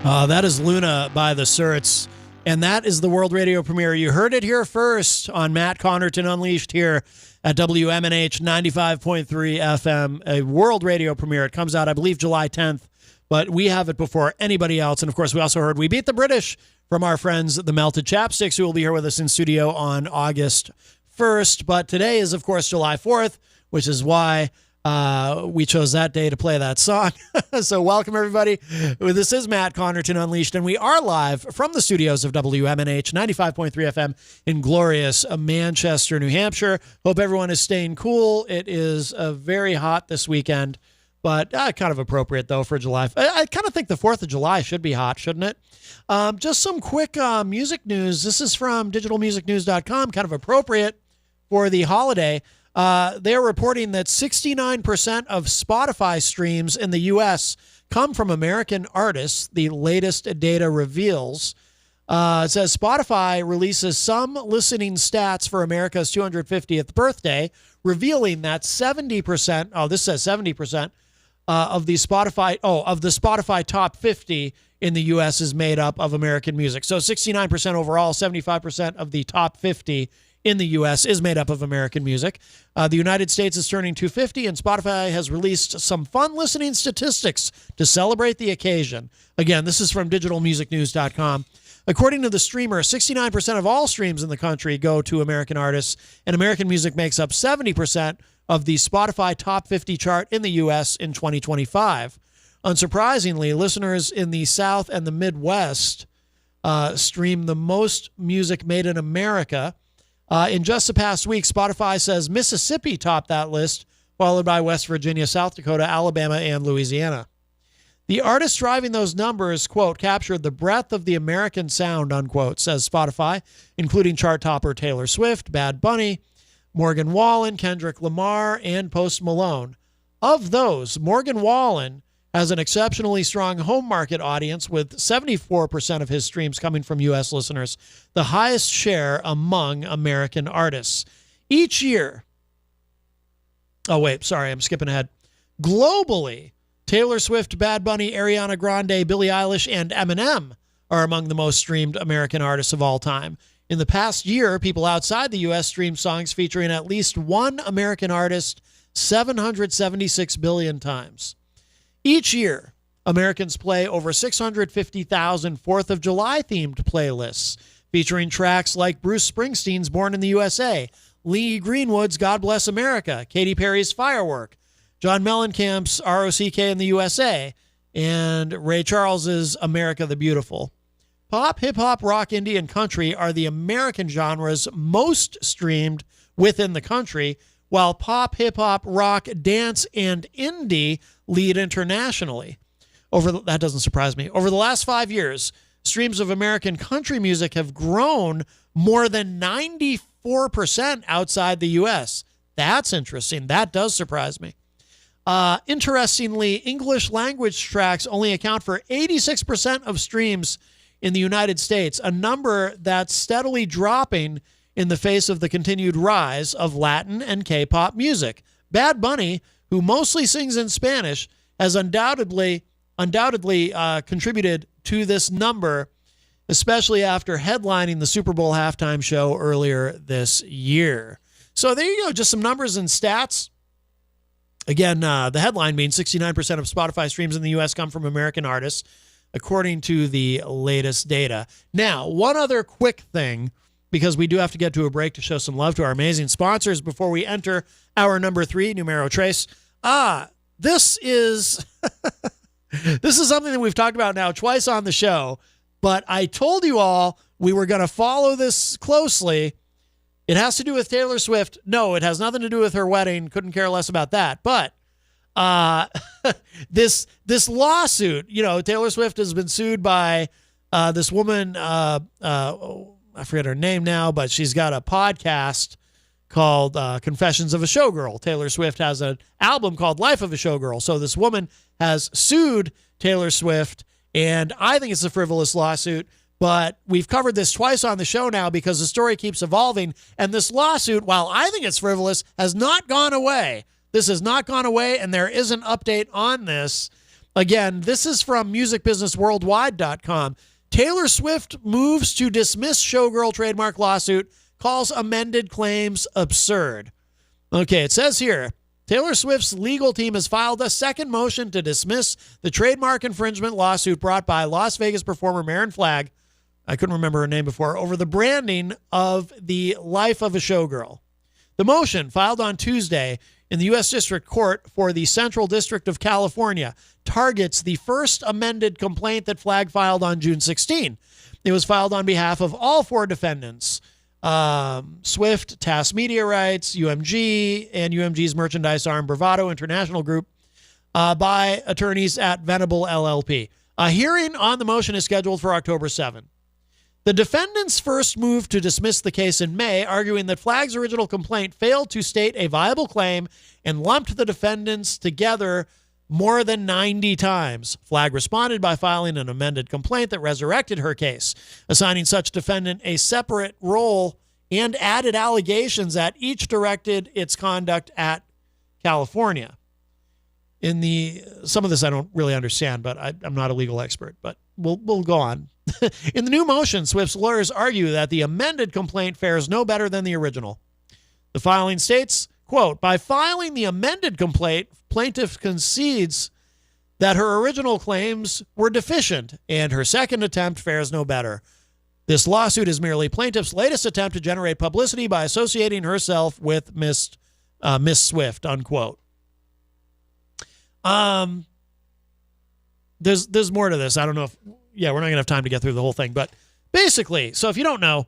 That is Luna by the Surts, and that is the world radio premiere. You heard it here first on Matt Connarton Unleashed here at WMNH 95.3 FM, a world radio premiere. It comes out, I believe, July 10th, but we have it before anybody else. And, of course, we also heard We Beat the British from our friends, the Melted Chapsticks, who will be here with us in studio on August 1st. But today is, of course, July 4th, which is why we chose that day to play that song. So welcome, everybody. This is Matt Connarton Unleashed, and we are live from the studios of WMNH 95.3 FM in glorious Manchester, New Hampshire. Hope everyone is staying cool. It is very hot this weekend, but kind of appropriate, though, for July. I kind of think the 4th of July should be hot, shouldn't it? Just some quick music news. This is from digitalmusicnews.com, kind of appropriate for the holiday. They're reporting that 69% of Spotify streams in the U.S. come from American artists, the latest data reveals. It says Spotify releases some listening stats for America's 250th birthday, revealing that 70%, this says 70%, of the Spotify top 50 in the U.S. is made up of American music. So 69% overall, 75% of the top 50 in the U.S. is made up of American music. The United States is turning 250, and Spotify has released some fun listening statistics to celebrate the occasion. Again, this is from digitalmusicnews.com. According to the streamer, 69% of all streams in the country go to American artists, and American music makes up 70% of the Spotify Top 50 chart in the U.S. in 2025. Unsurprisingly, listeners in the South and the Midwest stream the most music made in America. In just the past week, Spotify says Mississippi topped that list, followed by West Virginia, South Dakota, Alabama, and Louisiana. The artists driving those numbers, quote, captured the breadth of the American sound, unquote, says Spotify, including chart topper Taylor Swift, Bad Bunny, Morgan Wallen, Kendrick Lamar, and Post Malone. Of those, Morgan Wallen has an exceptionally strong home market audience, with 74% of his streams coming from U.S. listeners, the highest share among American artists. Each year, I'm skipping ahead. Globally, Taylor Swift, Bad Bunny, Ariana Grande, Billie Eilish, and Eminem are among the most streamed American artists of all time. In the past year, people outside the U.S. streamed songs featuring at least one American artist 776 billion times. Each year, Americans play over 650,000 4th of July themed playlists featuring tracks like Bruce Springsteen's Born in the USA, Lee Greenwood's God Bless America, Katy Perry's Firework, John Mellencamp's ROCK in the USA, and Ray Charles's America the Beautiful. Pop, hip-hop, rock, indie, and country are the American genres most streamed within the country, while pop, hip-hop, rock, dance, and indie lead internationally. That doesn't surprise me. Over the last 5 years, streams of American country music have grown more than 94% outside the U.S. That's interesting. That does surprise me. Interestingly, English language tracks only account for 86% of streams in the United States, a number that's steadily dropping in the face of the continued rise of Latin and K-pop music. Bad Bunny, who mostly sings in Spanish, has undoubtedly contributed to this number, especially after headlining the Super Bowl halftime show earlier this year. So there you go, just some numbers and stats. Again, the headline being 69% of Spotify streams in the U.S. come from American artists, according to the latest data. Now, one other quick thing, because we do have to get to a break to show some love to our amazing sponsors before we enter hour number 3, Numero Trace. This is this is something that we've talked about now twice on the show, but I told you all we were going to follow this closely. It has to do with Taylor Swift. No, it has nothing to do with her wedding. Couldn't care less about that. But this lawsuit, Taylor Swift has been sued by this woman, I forget her name now, but she's got a podcast called Confessions of a Showgirl. Taylor Swift has an album called Life of a Showgirl. So this woman has sued Taylor Swift, and I think it's a frivolous lawsuit, but we've covered this twice on the show now because the story keeps evolving, and this lawsuit, while I think it's frivolous, has not gone away. This has not gone away, and there is an update on this. Again, this is from musicbusinessworldwide.com. Taylor Swift moves to dismiss showgirl trademark lawsuit, calls amended claims absurd. Okay, it says here, Taylor Swift's legal team has filed a second motion to dismiss the trademark infringement lawsuit brought by Las Vegas performer Marin Flagg, I couldn't remember her name before, over the branding of the life of a showgirl. The motion, filed on Tuesday in the U.S. District Court for the Central District of California, targets the first amended complaint that Flagg filed on June 16. It was filed on behalf of all four defendants, Swift, TAS Media Rights, UMG, and UMG's merchandise arm Bravado International Group, by attorneys at Venable LLP. A hearing on the motion is scheduled for October 7. The defendants first moved to dismiss the case in May, arguing that Flagg's original complaint failed to state a viable claim and lumped the defendants together more than 90 times. Flagg responded by filing an amended complaint that resurrected her case, assigning such defendant a separate role and added allegations that each directed its conduct at California. Some of this I don't really understand, but I'm not a legal expert, but we'll go on. In the new motion, Swift's lawyers argue that the amended complaint fares no better than the original. The filing states, quote, by filing the amended complaint, plaintiff concedes that her original claims were deficient and her second attempt fares no better. This lawsuit is merely plaintiff's latest attempt to generate publicity by associating herself with Miss Swift, unquote. There's more to this. I don't know if, we're not going to have time to get through the whole thing, but basically, so if you don't know,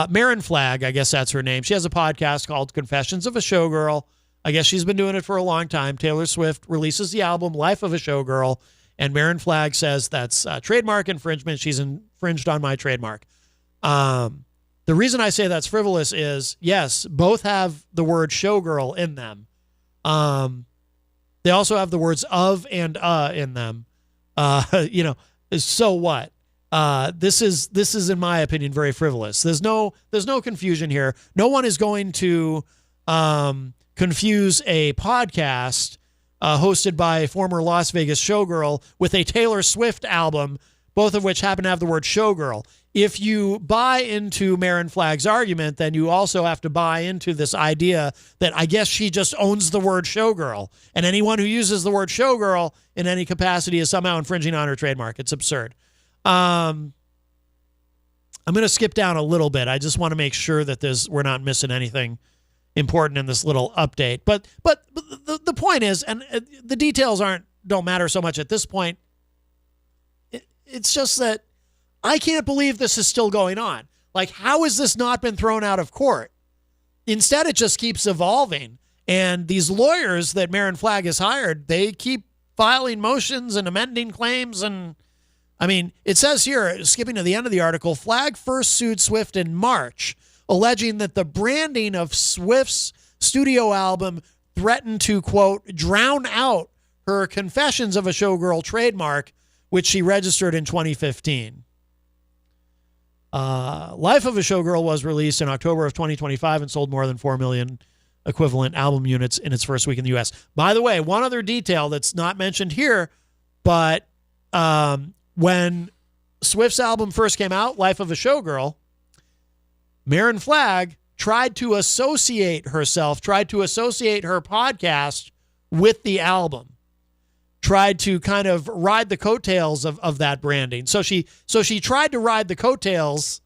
Marin Flagg, I guess that's her name. She has a podcast called Confessions of a Showgirl. I guess she's been doing it for a long time. Taylor Swift releases the album Life of a Showgirl, and Marin Flagg says that's trademark infringement. She's infringed on my trademark. The reason I say that's frivolous is, yes, both have the word showgirl in them. They also have the words of and in them. So what? This is in my opinion very frivolous. There's no confusion here. No one is going to confuse a podcast hosted by a former Las Vegas showgirl with a Taylor Swift album, both of which happen to have the word showgirl. If you buy into Marin Flagg's argument, then you also have to buy into this idea that I guess she just owns the word showgirl, and anyone who uses the word showgirl in any capacity is somehow infringing on her trademark. It's absurd. I'm going to skip down a little bit. I just want to make sure that we're not missing anything important in this little update. But the point is, and the details don't matter so much at this point. It's just that I can't believe this is still going on. Like, how has this not been thrown out of court? Instead, it just keeps evolving. And these lawyers that Marin Flagg has hired, they keep filing motions and amending claims. And I mean, it says here, skipping to the end of the article, Flagg first sued Swift in March, alleging that the branding of Swift's studio album threatened to, quote, drown out her Confessions of a Showgirl trademark, which she registered in 2015. Life of a Showgirl was released in October of 2025 and sold more than 4 million equivalent album units in its first week in the U.S. By the way, one other detail that's not mentioned here, but when Swift's album first came out, Life of a Showgirl, Marin Flagg tried to associate her podcast with the album. Tried to kind of ride the coattails of that branding. So she tried to ride the coattails,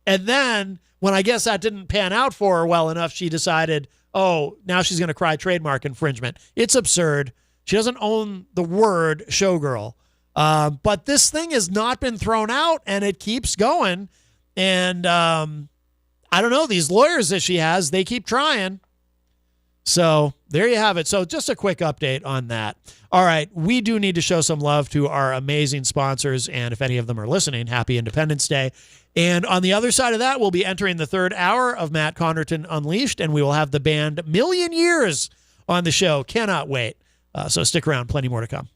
and then when I guess that didn't pan out for her well enough, she decided, oh, now she's going to cry trademark infringement. It's absurd. She doesn't own the word showgirl. But this thing has not been thrown out, and it keeps going. And I don't know, these lawyers that she has, they keep trying. So there you have it. So just a quick update on that. All right, we do need to show some love to our amazing sponsors, and if any of them are listening, happy Independence Day. And on the other side of that, we'll be entering the third hour of Matt Connarton Unleashed, and we will have the band Million Years on the show. Cannot wait. So stick around. Plenty more to come.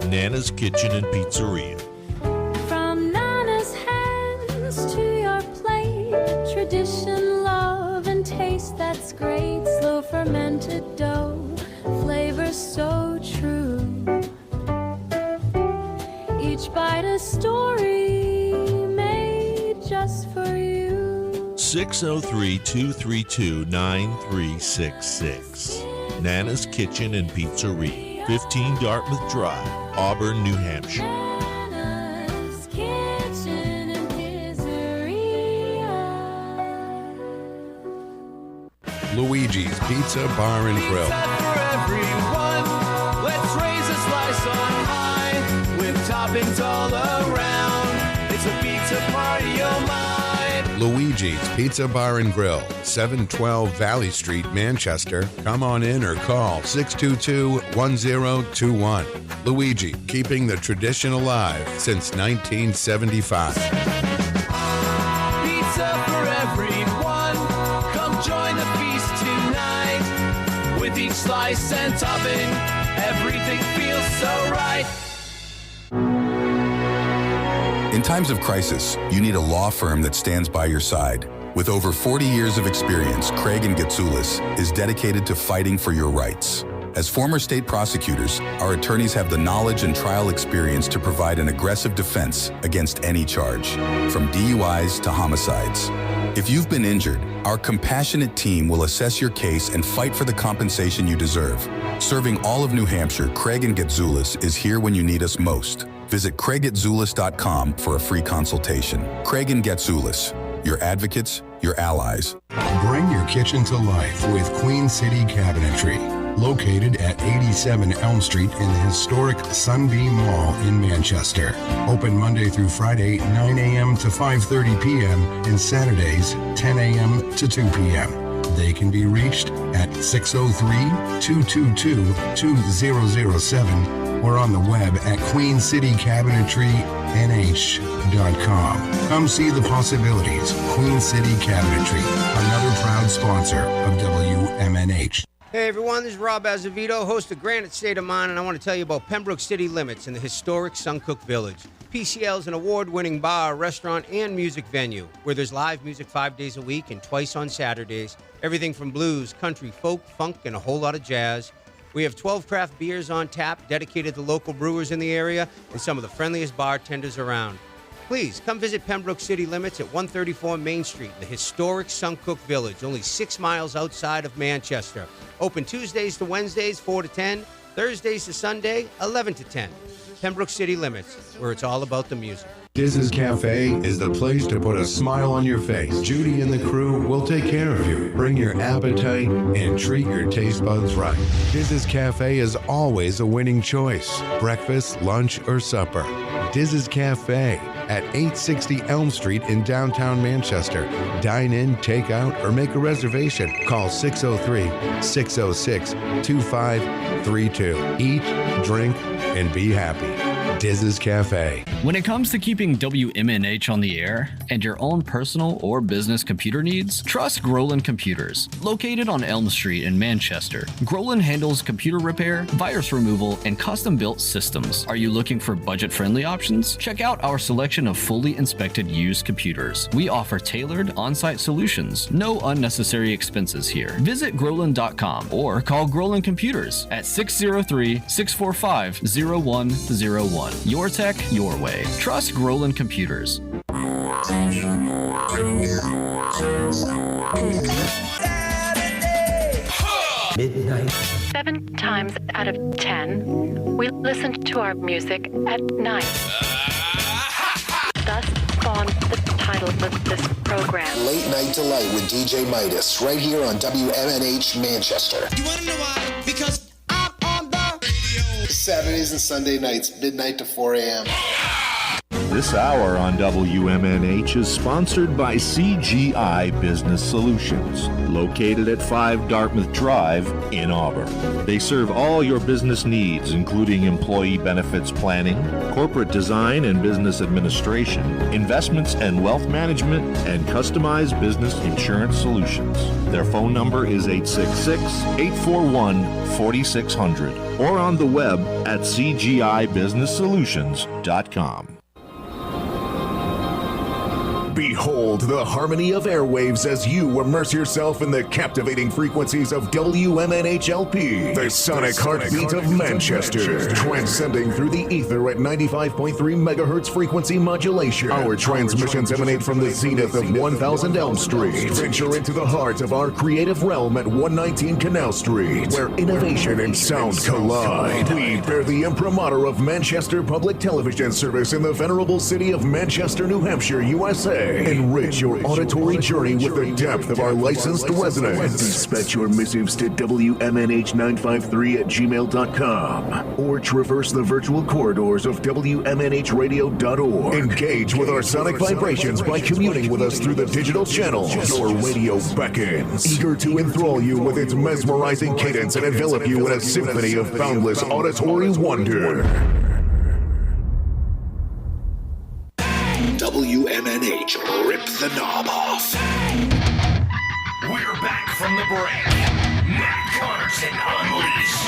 Nana's Kitchen and Pizzeria. From Nana's hands to your plate, tradition, love, and taste that's great. Slow fermented dough. 603-232-9366. Nana's Kitchen and Pizzeria, 15 Dartmouth Drive, Auburn, New Hampshire. Luigi's Pizza Bar and Grill. For everyone, let's raise a slice on high with toppings all around. It's a pizza party, oh my. Luigi's Pizza Bar and Grill, 712 Valley Street, Manchester. Come on in or call 622-1021. Luigi, keeping the tradition alive since 1975. Pizza for everyone, come join the feast tonight. With each slice and topping, everything feels so right. In times of crisis, you need a law firm that stands by your side. With over 40 years of experience, Craig and Getsoulis is dedicated to fighting for your rights. As former state prosecutors, our attorneys have the knowledge and trial experience to provide an aggressive defense against any charge, from DUIs to homicides. If you've been injured, our compassionate team will assess your case and fight for the compensation you deserve. Serving all of New Hampshire, Craig and Getsoulis is here when you need us most. Visit CraigGetsoulis.com for a free consultation. Craig and Getsoulis, your advocates, your allies. Bring your kitchen to life with Queen City Cabinetry. Located at 87 Elm Street in the historic Sunbeam Mall in Manchester. Open Monday through Friday, 9 a.m. to 5:30 p.m. and Saturdays, 10 a.m. to 2 p.m. They can be reached at 603-222-2007 or on the web at QueenCityCabinetryNH.com. Come see the possibilities. Queen City Cabinetry, another proud sponsor of WMNH. Hey everyone, this is Rob Azevedo, host of Granite State of Mind, and I want to tell you about Pembroke City Limits in the historic Suncook Village. PCL is an award-winning bar, restaurant, and music venue where there's live music 5 days a week and twice on Saturdays. Everything from blues, country, folk, funk, and a whole lot of jazz. We have 12 craft beers on tap dedicated to local brewers in the area and some of the friendliest bartenders around. Please come visit Pembroke City Limits at 134 Main Street in the historic Suncook Village, only 6 miles outside of Manchester. Open Tuesdays to Wednesdays, 4 to 10, Thursdays to Sunday, 11 to 10. Pembroke City Limits, where it's all about the music. Diz's Cafe is the place to put a smile on your face. Judy and the crew will take care of you. Bring your appetite and treat your taste buds right. Diz's Cafe is always a winning choice. Breakfast, lunch, or supper. Diz's Cafe at 860 Elm Street in downtown Manchester. Dine in, take out, or make a reservation. Call 603-606-2532. Eat, drink, and be happy. Diz's Cafe. When it comes to keeping WMNH on the air and your own personal or business computer needs, trust Groland Computers. Located on Elm Street in Manchester, Groland handles computer repair, virus removal, and custom-built systems. Are you looking for budget-friendly options? Check out our selection of fully inspected used computers. We offer tailored on-site solutions. No unnecessary expenses here. Visit Groland.com or call Groland Computers at 603-645-0101. Your tech, your way. Trust Groland Computers. Midnight. 7 times out of 10, we listen to our music at night. Thus spawned the title of this program. Late Night Delight with DJ Midas, right here on WMNH Manchester. You wanna know why? Because I'm on the radio. Saturdays and Sunday nights, midnight to 4 a.m. This hour on WMNH is sponsored by CGI Business Solutions, located at 5 Dartmouth Drive in Auburn. They serve all your business needs, including employee benefits planning, corporate design and business administration, investments and wealth management, and customized business insurance solutions. Their phone number is 866-841-4600 or on the web at cgibusinesssolutions.com. Behold the harmony of airwaves as you immerse yourself in the captivating frequencies of WMNHLP, the sonic heartbeat of Manchester, transcending through the ether at 95.3 megahertz frequency modulation. Our transmissions emanate from the zenith of 1000 Elm Street. Venture into the heart of our creative realm at 119 Canal Street, where innovation and sound collide. We bear the imprimatur of Manchester Public Television Service in the venerable city of Manchester, New Hampshire, USA. Enrich your auditory journey with the depth of our licensed residents. Dispatch your missives to WMNH953@gmail.com or traverse the virtual corridors of WMNHradio.org. Engage with our sonic vibrations by communing with us through the digital channels. Your radio beckons, eager to enthrall you with its mesmerizing cadence and envelop you in a symphony of boundless auditory wonder. WMNH, rip the knob off. We're back from the break. Matt Connarton Unleashed.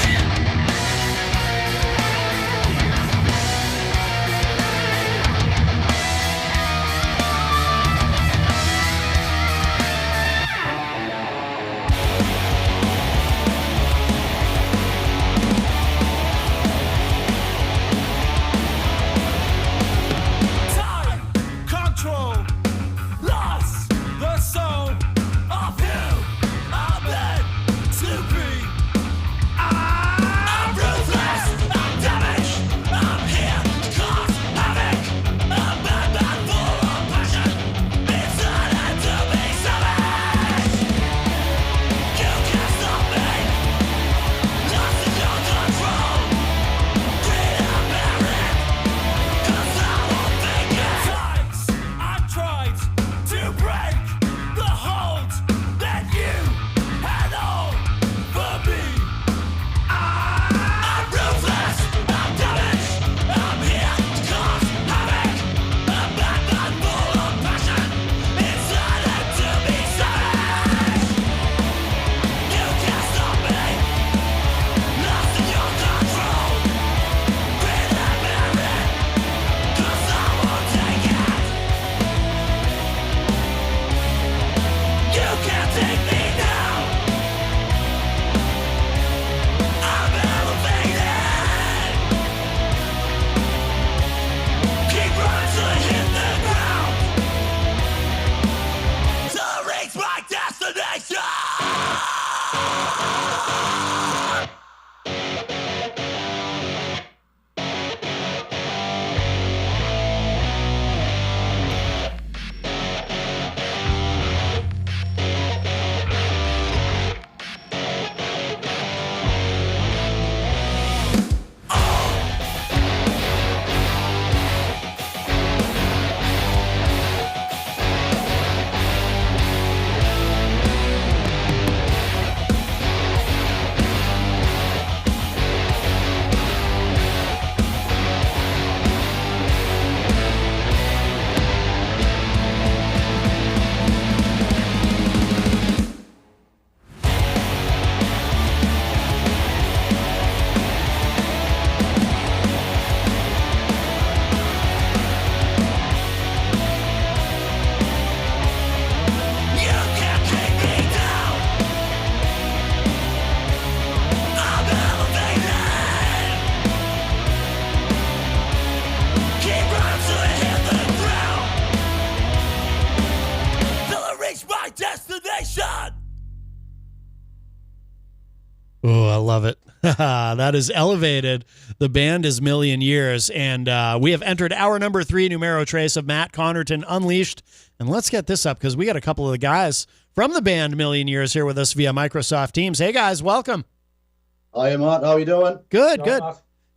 Oh, I love it. That is Elevated. The band is Million Years, and we have entered hour number 3, numero trace of Matt Connarton Unleashed. And let's get this up because we got a couple of the guys from the band Million Years here with us via Microsoft Teams. Hey, guys, welcome. Hi, Matt. How are you doing? Good, good.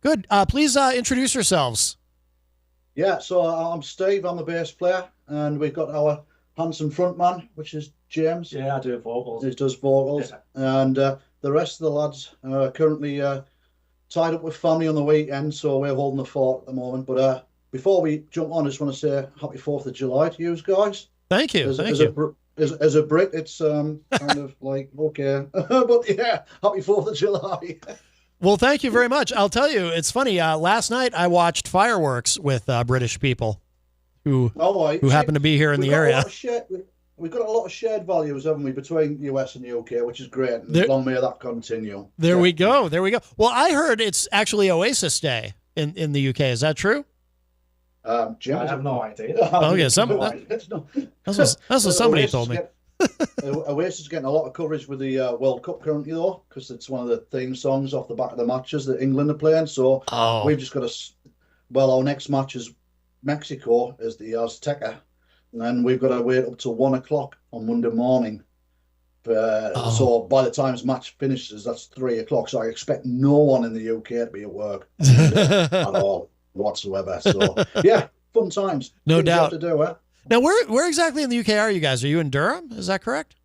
Good. Please introduce yourselves. Yeah, so I'm Steve. I'm the bass player, and we've got our handsome frontman, which is James. Yeah, I do vocals. He does vocals. Yeah. And the rest of the lads are currently tied up with family on the weekend, so we're holding the fort at the moment. But before we jump on, I just want to say Happy 4th of July to you guys. Thank you. As a Brit, it's kind of like, okay. But yeah, Happy 4th of July. Well, thank you very much. I'll tell you, it's funny. Last night I watched fireworks with British people. who happen to be here in the area. We've got a lot of shared values, haven't we, between US and UK, which is great. And long may that continue. There we go. There we go. Well, I heard it's actually Oasis Day in the UK. Is that true? Jim, I have no idea. Oh, yeah. That's what somebody told me. Oasis is getting a lot of coverage with the World Cup currently, though, because it's one of the theme songs off the back of the matches that England are playing. So we've just got our next match is Mexico, is the Azteca. And then we've got to wait up till 1 o'clock on Monday morning. So by the time the match finishes, that's 3 o'clock. So I expect no one in the UK to be at work at all whatsoever. So yeah, fun times. No Things you doubt. have to do, eh? Now, where exactly in the UK are you guys? Are you in Durham? Is that correct?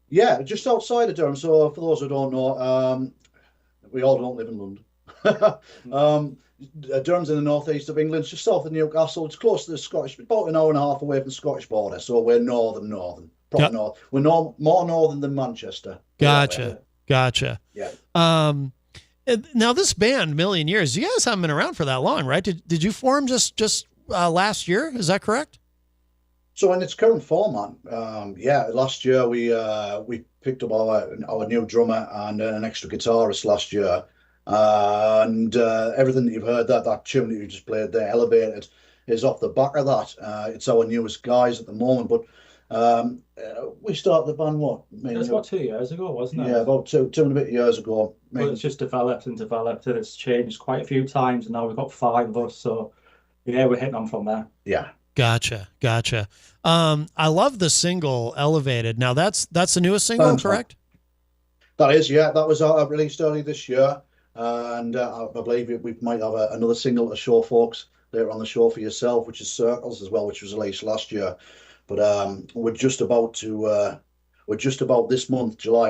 Yeah, just outside of Durham. So for those who don't know, we all don't live in London. Durham's in the northeast of England, just south of Newcastle. It's close to the Scottish, about an hour and a half away from the Scottish border. So we're northern, proper north. We're more northern than Manchester. Gotcha. Yeah. Now this band, Million Years, you guys haven't been around for that long, right? Did you form just last year? Is that correct? So in its current format, last year we picked up our new drummer and an extra guitarist last year. And everything that you've heard, that tune that you just played there, Elevated, is off the back of that. It's our newest guys at the moment, but we started the band, It was about 2 years ago, wasn't it? Yeah, about two and a bit years ago. But it's just developed and it's changed quite a few times, and now we've got 5 of us, so yeah, we're hitting on from there. Yeah. Gotcha. I love the single Elevated. Now that's the newest single, correct? That is, yeah. That was released early this year. And I believe we might have another single to show folks later on the show for yourself, which is Circles as well, which was released last year. But we're just about this month, July,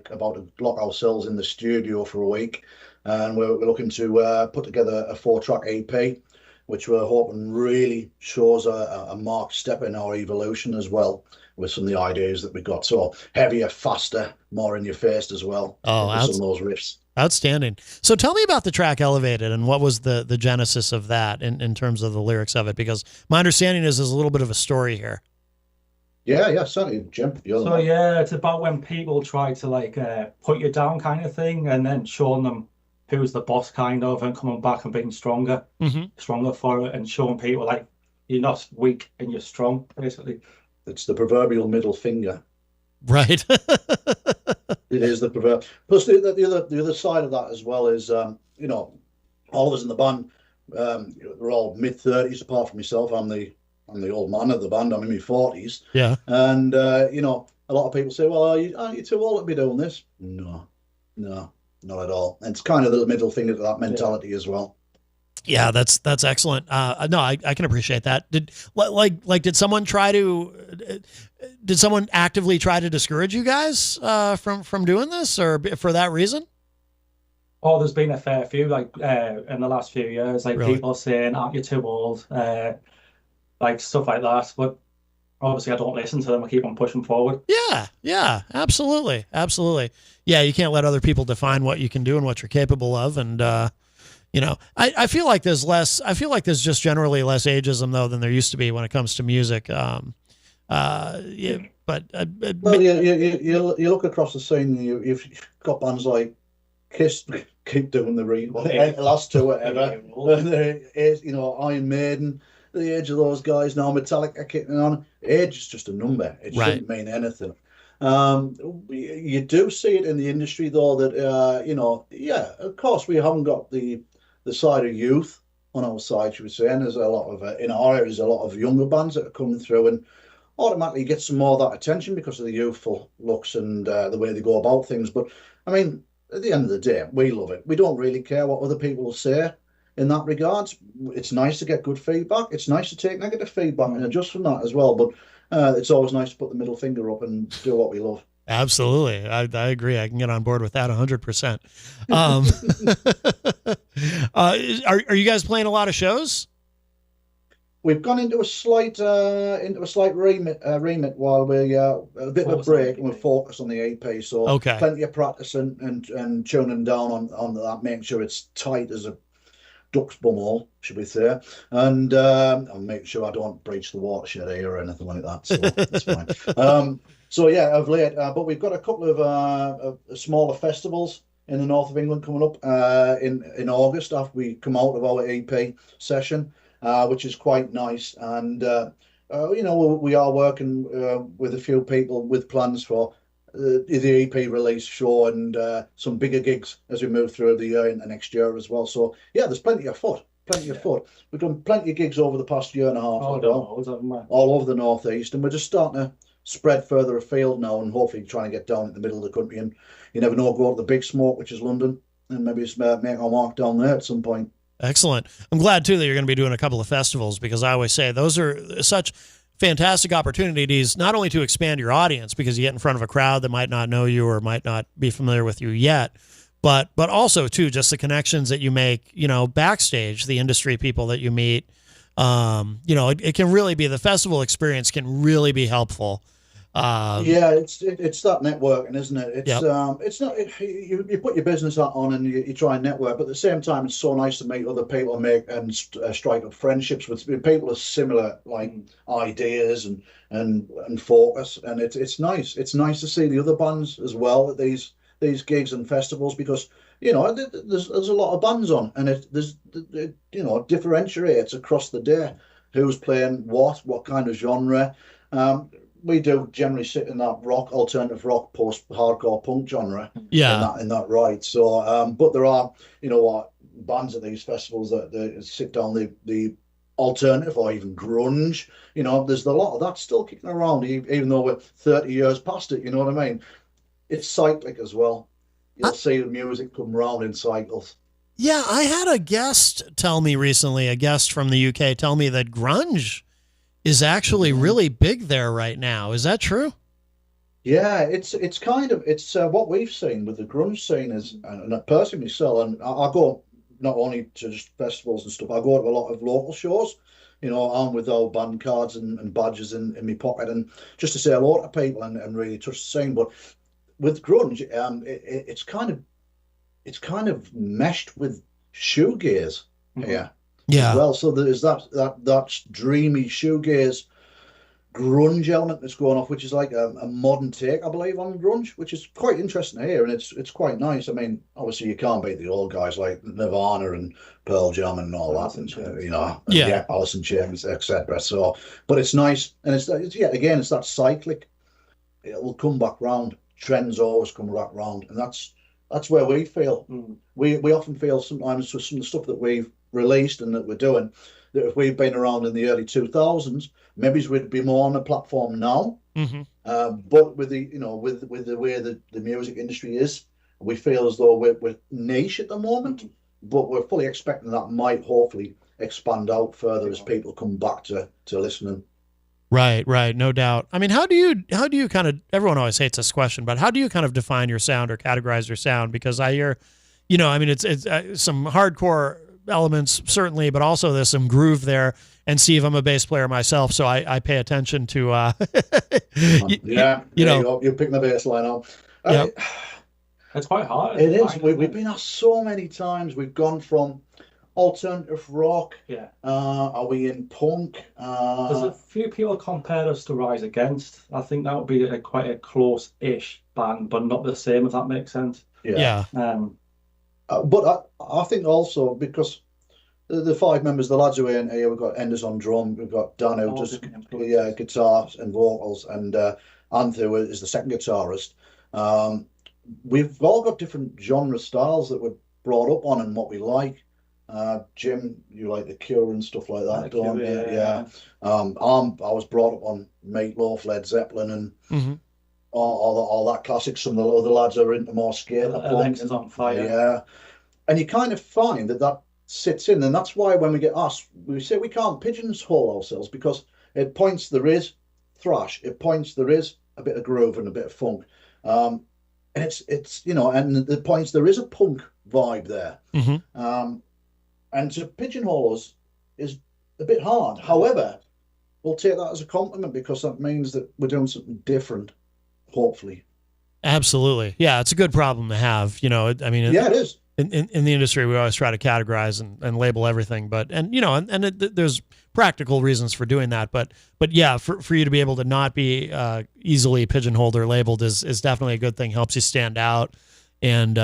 about to lock ourselves in the studio for a week, and we're looking to put together a 4-track EP, which we're hoping really shows a marked step in our evolution as well, with some of the ideas that we got. So heavier, faster, more in your face as well. Oh, some of those riffs. Outstanding. So tell me about the track Elevated and what was the genesis of that in terms of the lyrics of it, because my understanding is there's a little bit of a story here. Yeah, certainly, Jim. It's about when people try to put you down kind of thing, and then showing them who's the boss kind of, and coming back and being stronger for it, and showing people like you're not weak and you're strong, basically. It's the proverbial middle finger. Right. It is the proverb. Plus, the other side of that as well is, all of us in the band, we're all mid-30s, apart from myself. I'm the old man of the band. I'm in my 40s. Yeah. And a lot of people say, "Well, aren't you too old to be doing this?" No, not at all. And it's kind of the middle finger to that mentality as well. Yeah, that's excellent. No, I can appreciate that. Did someone actively try to discourage you guys from doing this, or for that reason? Oh, there's been a fair few, in the last few years, Really? people saying, "Aren't you too old?" Stuff like that. But obviously, I don't listen to them. I keep on pushing forward. Yeah, absolutely. Yeah, you can't let other people define what you can do and what you're capable of, and I feel like there's just generally less ageism though than there used to be when it comes to music. You look across the scene. You've got bands like Kiss, keep doing the last two whatever. Iron Maiden. The age of those guys now, Metallica kicking on. Age is just a number. It shouldn't mean anything. You do see it in the industry though that of course we haven't got the side of youth on our side, should we say, and there's a lot of in our area there's a lot of younger bands that are coming through and automatically get some more of that attention because of the youthful looks and the way they go about things. But I mean, at the end of the day, we love it. We don't really care what other people say in that regard. It's nice to get good feedback. It's nice to take negative feedback and adjust from that as well. But it's always nice to put the middle finger up and do what we love. Absolutely. I agree. I can get on board with that 100%. Are you guys playing a lot of shows? We've gone into a slight remit while we a bit of a break and we focus on the EP. So plenty of practicing and tuning down on that, making sure it's tight as a duck's bum hole, should we say. And I'm making sure I don't breach the watershed here or anything like that, so that's fine. So yeah, of late, but we've got a couple of smaller festivals in the north of England coming up in August after we come out of our EP session, which is quite nice. And we are working with a few people with plans for the EP release show and some bigger gigs as we move through the year into next year as well. So yeah, there's plenty of foot. We've done plenty of gigs over the past year and a half all over the northeast, and we're just starting to spread further afield now, and hopefully trying to get down in the middle of the country. And you never know, go to the big smoke, which is London, and maybe make our mark down there at some point. Excellent. I'm glad too that you're going to be doing a couple of festivals, because I always say those are such fantastic opportunities, not only to expand your audience because you get in front of a crowd that might not know you or might not be familiar with you yet, but also too just the connections that you make, backstage, the industry people that you meet. It can really be, the festival experience can really be helpful. Yeah, it's that networking, isn't it? It's not you put your business hat on and you try and network, but at the same time, it's so nice to meet other people and strike up friendships with people with similar ideas and focus, and it's nice. It's nice to see the other bands as well at these gigs and festivals, because there's a lot of bands on, and there's differentiates across the day who's playing what kind of genre. We do generally sit in that rock, alternative rock, post-hardcore punk genre. Yeah. In that right. So, but there are, bands at these festivals that sit down the alternative or even grunge. There's a lot of that still kicking around, even though we're 30 years past it. You know what I mean? It's cyclic as well. You'll see the music come round in cycles. Yeah, I had a guest tell me recently, a guest from the UK tell me that grunge is actually really big there right now. Is that true? Yeah, it's what we've seen with the grunge scene is, and personally myself, and I go not only to just festivals and stuff, I go to a lot of local shows, armed with old band cards and badges in my pocket, and just to say hello to people and really touch the scene. But with grunge, it's kind of meshed with shoegaze here. Yeah. As well, so there's that dreamy shoegaze grunge element that's going off, which is like a modern take, I believe, on grunge, which is quite interesting to hear, and it's quite nice. I mean, obviously you can't beat the old guys like Nirvana and Pearl Jam and all that, and Alice in Chains, etc. So, but it's nice, and it's that cyclic. It will come back round. Trends always come back round, and that's where we feel. We often feel sometimes with some of the stuff that we've released and that we're doing, that if we've been around in the early 2000s, maybe we'd be more on the platform now. But with the with the way the music industry is, we feel as though we're niche at the moment, but we're fully expecting that might hopefully expand out further as people come back to listening. Right, no doubt. I mean, how do you kind of, everyone always hates this question, but how do you kind of define your sound or categorize your sound? Because I hear, it's some hardcore elements certainly, but also there's some groove there. And Steve, I'm a bass player myself, so I pay attention to you're picking the bass line up. It's quite hard. It is. We've been asked so many times. We've gone from alternative rock. Are we in punk? There's a few people compared us to Rise Against. I think that would be quite a close-ish band, but not the same, if that makes sense. But I think also because the five members, the lads who are in here, we've got Enders on drum, we've got Dan who does guitars and vocals, and Anthu is the second guitarist. We've all got different genre styles that we're brought up on and what we like. Jim, you like The Cure and stuff like that, don't you? I was brought up on Meatloaf, Led Zeppelin, and all that classic. Some of the other lads are into more skater punk. On Fire. And you kind of find that sits in, and that's why when we get asked, we say we can't pigeonhole ourselves, because it points there is thrash, it points there is a bit of groove and a bit of funk, and it's and the points there is a punk vibe there. And to pigeonhole us is a bit hard. However, we'll take that as a compliment, because that means that we're doing something different, hopefully. Absolutely. Yeah, it's a good problem to have. I mean, it is. in the industry, we always try to categorize and label everything, but there's practical reasons for doing that, but yeah, for you to be able to not be easily pigeonholed or labeled is definitely a good thing. Helps you stand out. And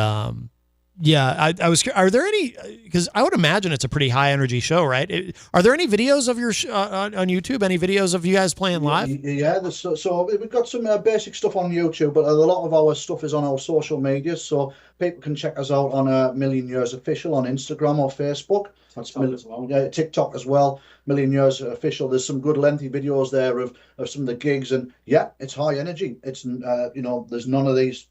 yeah, are there any, because I would imagine it's a pretty high energy show, right? Are there any videos of your on YouTube? Any videos of you guys playing live? Yeah, so we've got some basic stuff on YouTube, but a lot of our stuff is on our social media, so people can check us out on Million Years Official on Instagram or Facebook. TikTok as well. Million Years Official. There's some good lengthy videos there of some of the gigs, and yeah, it's high energy. It's there's none of these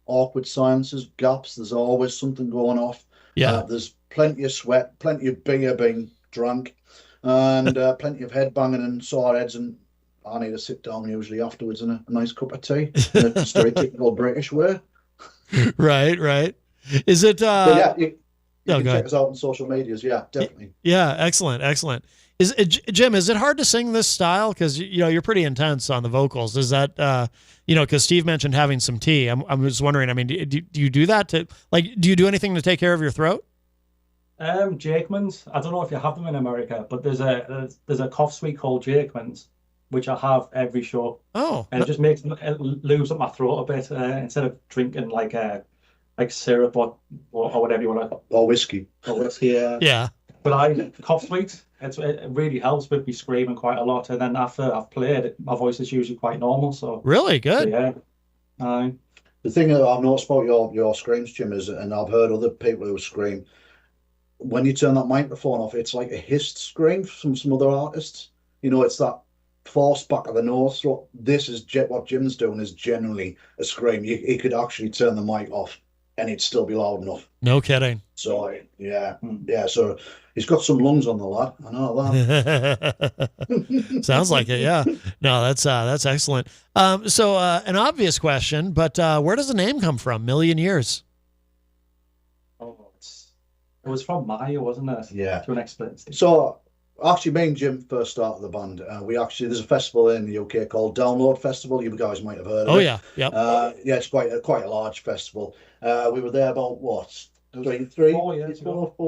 awkward silences, gaps. There's always something going off. Yeah. There's plenty of sweat, plenty of beer being drank, and plenty of head banging and sore heads. And I need to sit down usually afterwards in a nice cup of tea in a stereotypical British way. Right. Is it? Yeah, you can check us out on social medias. Yeah, definitely. Yeah, excellent. Jim, is it hard to sing this style? Because you're pretty intense on the vocals. Is that because Steve mentioned having some tea. I'm just wondering. I mean, do you do that do you do anything to take care of your throat? Jakeman's. I don't know if you have them in America, but there's a cough suite called Jakeman's, which I have every show. Oh, and it just makes it loosen up my throat a bit instead of drinking like syrup or whatever you want to. Or whiskey. Yeah. But cough suite, it really helps with me screaming quite a lot, and then after I've played, my voice is usually quite normal. So really good. So, yeah. The thing that I've noticed about your screams, Jim, is, and I've heard other people who scream, when you turn that microphone off, it's like a hissed scream from some other artists. It's that forced back of the nose throat. This is what Jim's doing is generally a scream. He could actually turn the mic off and it'd still be loud enough. No kidding. So yeah. So he's got some lungs on the lad. I know that. Sounds like it. Yeah. No, that's excellent. So an obvious question, but where does the name come from? Million Years. Oh, it was from Maya, wasn't it? Yeah. To an extent. So actually, me and Jim first started the band. There's a festival in the UK called Download Festival. You guys might have heard of it. Oh yeah, yeah. Yeah, it's quite a large festival. We were there about what? 4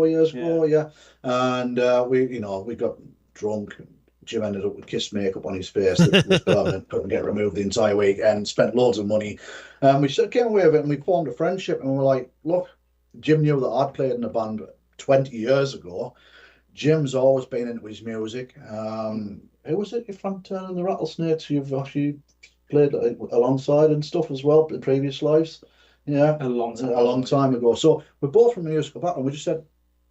years ago, yeah. And we got drunk. Jim ended up with kiss makeup on his face that was permanent, couldn't get removed the entire week, and spent loads of money. We came away with it, and we formed a friendship. And we were like, look, Jim knew that I'd played in a band 20 years ago. Jim's always been into his music. Who was it? Frank Turner and the Rattlesnakes. You've actually played alongside and stuff as well in previous lives. Yeah, a long time ago. So we're both from a musical background. We just said,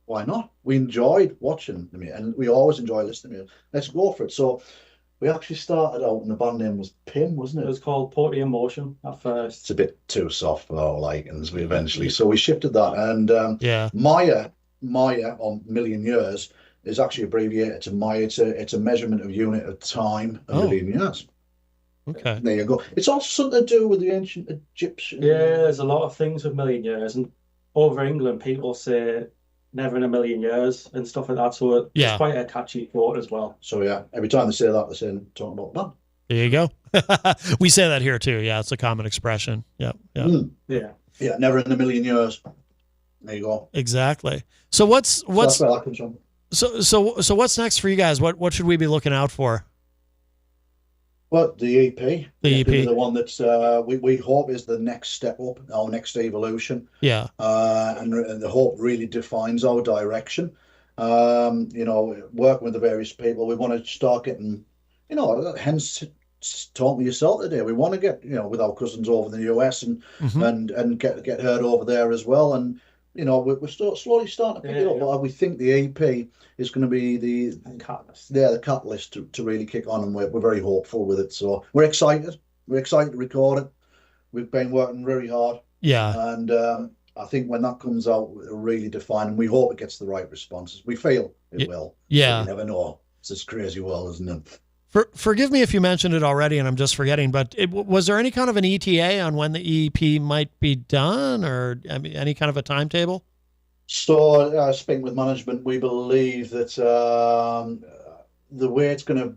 why not? We enjoyed watching them, and we always enjoy listening to them. Let's go for it. So we actually started out, and the band name was Pim, wasn't it? It was called Poetry in Motion at first. It's a bit too soft for our likings. We eventually, so we shifted that, and Maya or Million Years is actually abbreviated to Maya. It's a measurement of unit of time, a million years. Okay. There you go. It's also something to do with the ancient Egyptian. Yeah, there's a lot of things with million years, and over England people say never in a million years and stuff like that. So it's quite a catchy quote as well. So yeah, every time they say that, they're saying talking about band. There you go. We say that here too. Yeah, it's a common expression. Yeah. Yeah, never in a million years. There you go. Exactly. So what's that's where that comes from. So what's next for you guys? What should we be looking out for? Well, the EP. The EP. The one that's we hope is the next step up, our next evolution. Yeah. And the hope really defines our direction. Working with the various people, we want to start getting, hence talking to yourself today. We want to get, with our cousins over in the US and get heard over there as well. And we're slowly starting to pick it up. But we think the EP is going to be the catalyst. Yeah, the catalyst to really kick on, and we're very hopeful with it. So we're excited. We're excited to record it. We've been working very hard. Yeah. And I think when that comes out, it'll really define, and we hope it gets the right responses. We feel it will. Yeah. But you never know. It's this crazy world, isn't it? Forgive me if you mentioned it already and I'm just forgetting, but was there any kind of an ETA on when the EP might be done, or any kind of a timetable? So, speaking with management, we believe that the way it's going to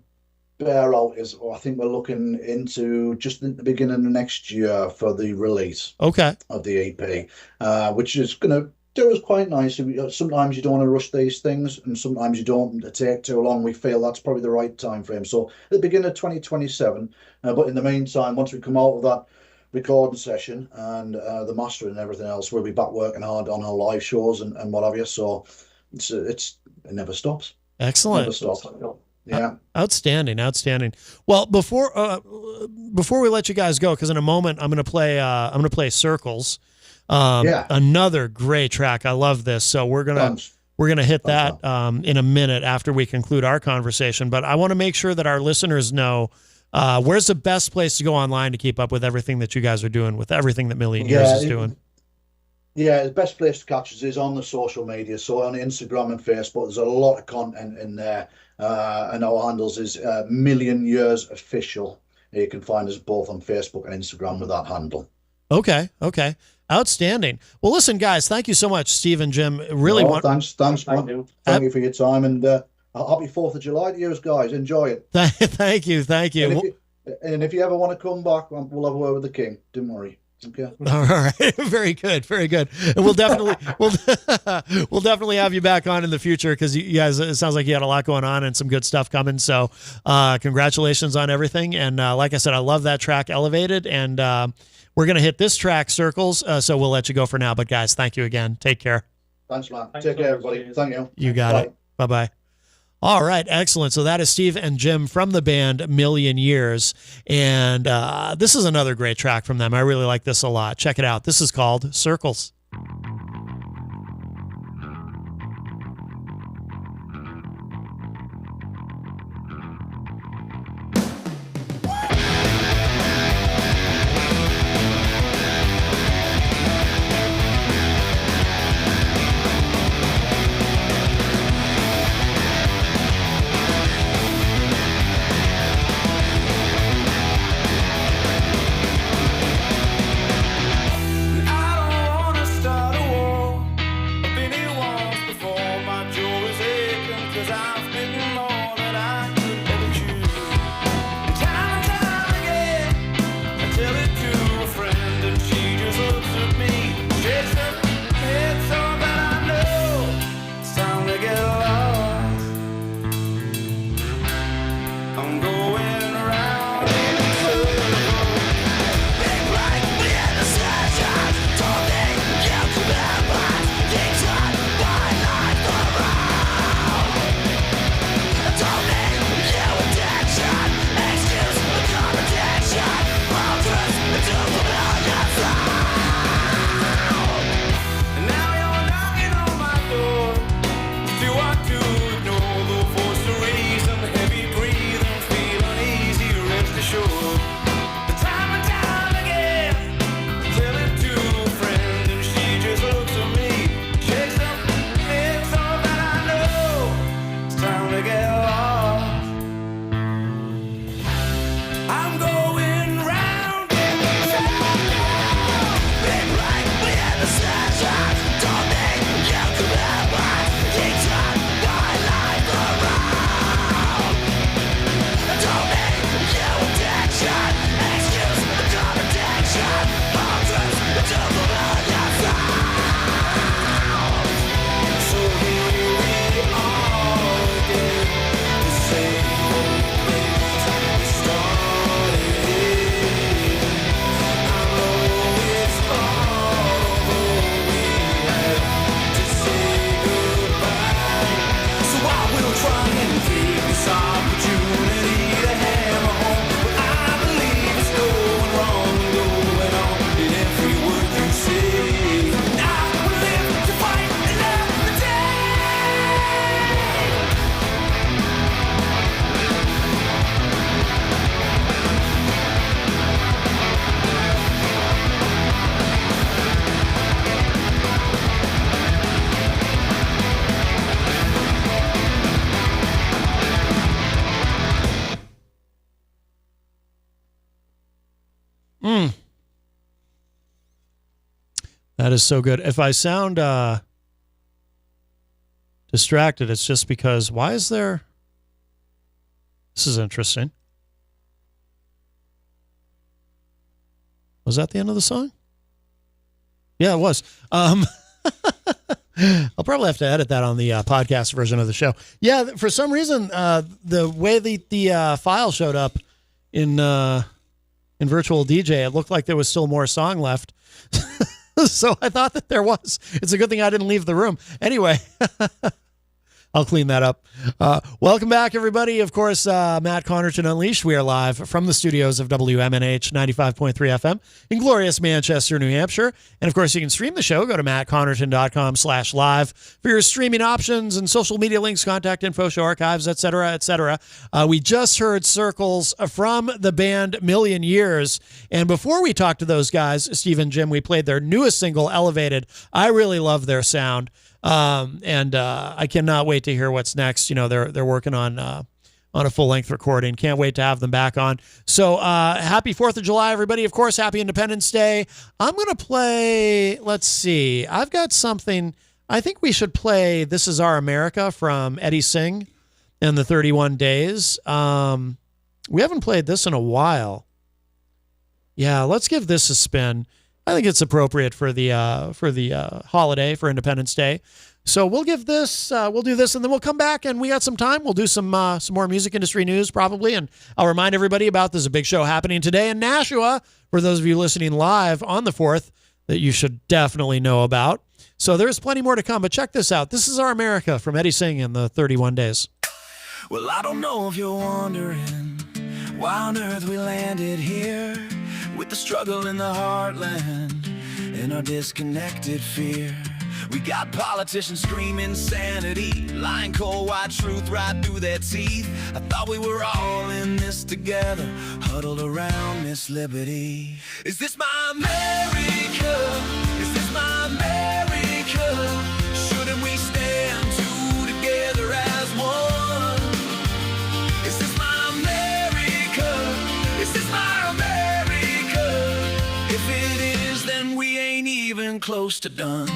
bear out is, I think we're looking into just in the beginning of next year for the release of the EP, which is going to do us quite nice. Sometimes you don't want to rush these things, and sometimes you don't want to take too long. We feel that's probably the right time frame. So at the beginning of 2027, but in the meantime, once we come out of that recording session and the mastering and everything else, we'll be back working hard on our live shows and what have you. So it never stops. Excellent. Never stops. Yeah. Outstanding. Well, before we let you guys go, because in a moment I'm gonna play Circles. Another great track. I love this. So we're gonna hit that in a minute after we conclude our conversation. But I want to make sure that our listeners know where's the best place to go online to keep up with everything that you guys are doing, with everything that Million Years is doing. Yeah, the best place to catch us is on the social media. So on Instagram and Facebook, there's a lot of content in there. And our handles is Million Years Official. You can find us both on Facebook and Instagram with that handle. Okay. Outstanding. Well, listen, guys, thank you so much, Steve and Jim. Really thanks, man. Thank you for your time, and happy 4th of July to you guys. Enjoy it. Thank you. And if you ever want to come back, we'll have a word with the king. Don't worry. Okay. All right. Very good. And we'll definitely have you back on in the future, because you guys, it sounds like you had a lot going on and some good stuff coming. So congratulations on everything. And like I said, I love that track, Elevated. And we're going to hit this track, Circles. So we'll let you go for now. But guys, thank you again. Take care. Thanks, man. Take care, everybody. Thank you. You got it. Bye-bye. All right, excellent. So that is Steve and Jim from the band Million Years. And this is another great track from them. I really like this a lot. Check it out. This is called Circles. That is so good. If I sound distracted, it's just because why is there This is interesting. Was that the end of the song? Yeah, it was. I'll probably have to edit that on the podcast version of the show. Yeah, for some reason, the way the file showed up in Virtual DJ, it looked like there was still more song left. So I thought that there was. It's a good thing I didn't leave the room. Anyway, I'll clean that up. Welcome back, everybody. Of course, Matt Connarton Unleashed. We are live from the studios of WMNH 95.3 FM in glorious Manchester, New Hampshire. And, of course, you can stream the show. Go to mattconnerton.com/live for your streaming options and social media links, contact info, show archives, etc., etc. We just heard Circles from the band Million Years. And before we talked to those guys, Steve and Jim, we played their newest single, Elevated. I really love their sound. And I cannot wait to hear what's next. You know, they're working on a full-length recording. Can't wait to have them back on. So happy 4th of July, everybody. Of course, happy Independence Day. I'm going to play, let's see. I've got something. I think we should play This Is Our America from Eddie Singh and the 31 Days. We haven't played this in a while. Yeah, let's give this a spin. I think it's appropriate for the holiday, for Independence Day. So we'll give this, we'll do this, and then we'll come back, and we got some time. We'll do some more music industry news probably, and I'll remind everybody about there's a big show happening today in Nashua for those of you listening live on the 4th that you should definitely know about. So there's plenty more to come, but check this out. This is Our America from Eddie Singh and the 31 Days. Well, I don't know if you're wondering why on earth we landed here, with the struggle in the heartland and our disconnected fear. We got politicians screaming insanity, lying cold white truth right through their teeth. I thought we were all in this together, huddled around Miss Liberty. Is this my America? Is this my America? Shouldn't we stand two together as one? Is this my America? Is this my America? If it is, then we ain't even close to done.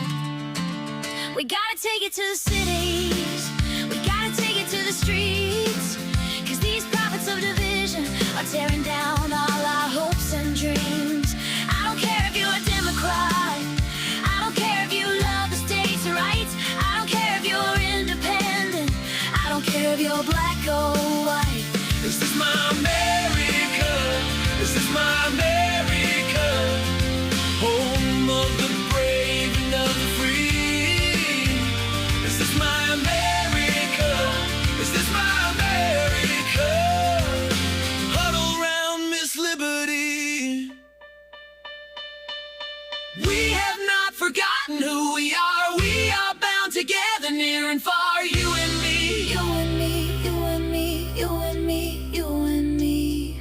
We gotta take it to the cities, we gotta take it to the streets, 'cause these prophets of division are tearing down all our hopes and dreams. I don't care if you're a Democrat, I don't care if you love the states' rights, I don't care if you're independent, I don't care if you're black or white. Is this my America? Is this my America? Home of the brave and of the free. Is this my America? Is this my America? Huddle round Miss Liberty. We have not forgotten who we are. We are bound together near and far. You and me. You and me, you and me, you and me, you and me.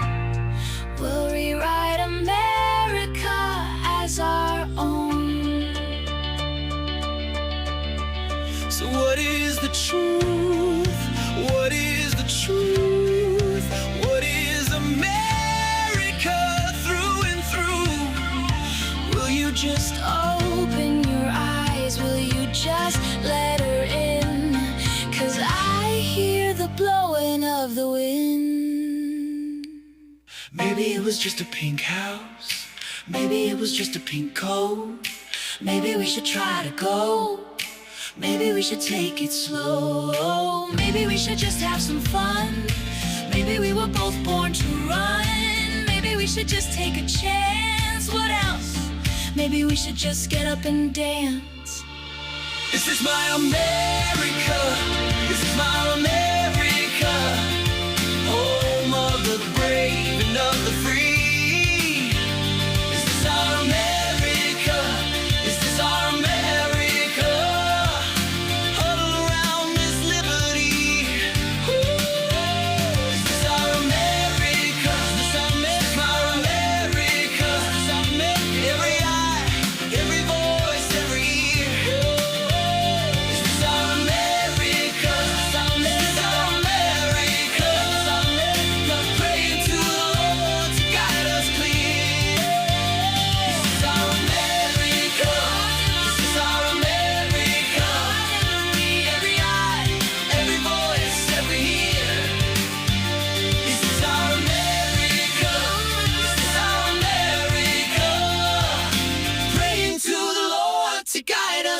We'll rewrite America as our own. So what is the truth? What is the truth? What is America through and through? Will you just Open your eyes, will you just let her in? 'Cause I hear the blowing of the wind. Maybe it was just a pink house. Maybe it was just a pink coat. Maybe we should try to go. Maybe we should take it slow. Maybe we should just have some fun. Maybe we were both born to run. Maybe we should just take a chance. What else? Maybe we should just get up and dance. Is this my America? Is this my America? Home of the brave and of the free. Is this our America? Is this our America? Huddle around Miss Liberty. Is this our America? Is this our America? Is this our America? Every eye, every voice, every ear. Is this our America? Is this our America?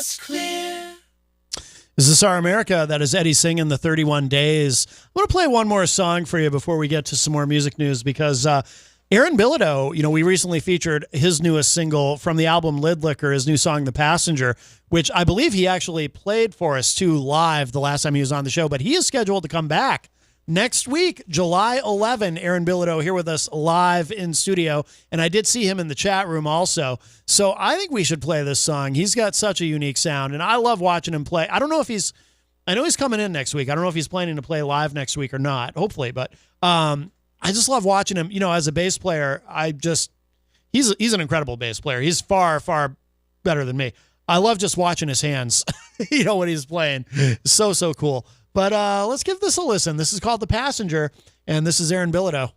just clear. Is This Our America? That is Eddie singing the 31 Days. I'm going to play one more song for you before we get to some more music news because Aaron Bilodeau, we recently featured his newest single from the album Lid Liquor, his new song, The Passenger, which I believe he actually played for us too live the last time he was on the show, but he is scheduled to come back next week, July 11, Aaron Bilodeau here with us live in studio, and I did see him in the chat room also. So I think we should play this song. He's got such a unique sound, and I love watching him play. I know he's coming in next week. I don't know if he's planning to play live next week or not, hopefully, but I just love watching him. As a bass player, he's an incredible bass player. He's far, far better than me. I love just watching his hands, when he's playing. So cool. But let's give this a listen. This is called The Passenger, and this is Aaron Bilodeau.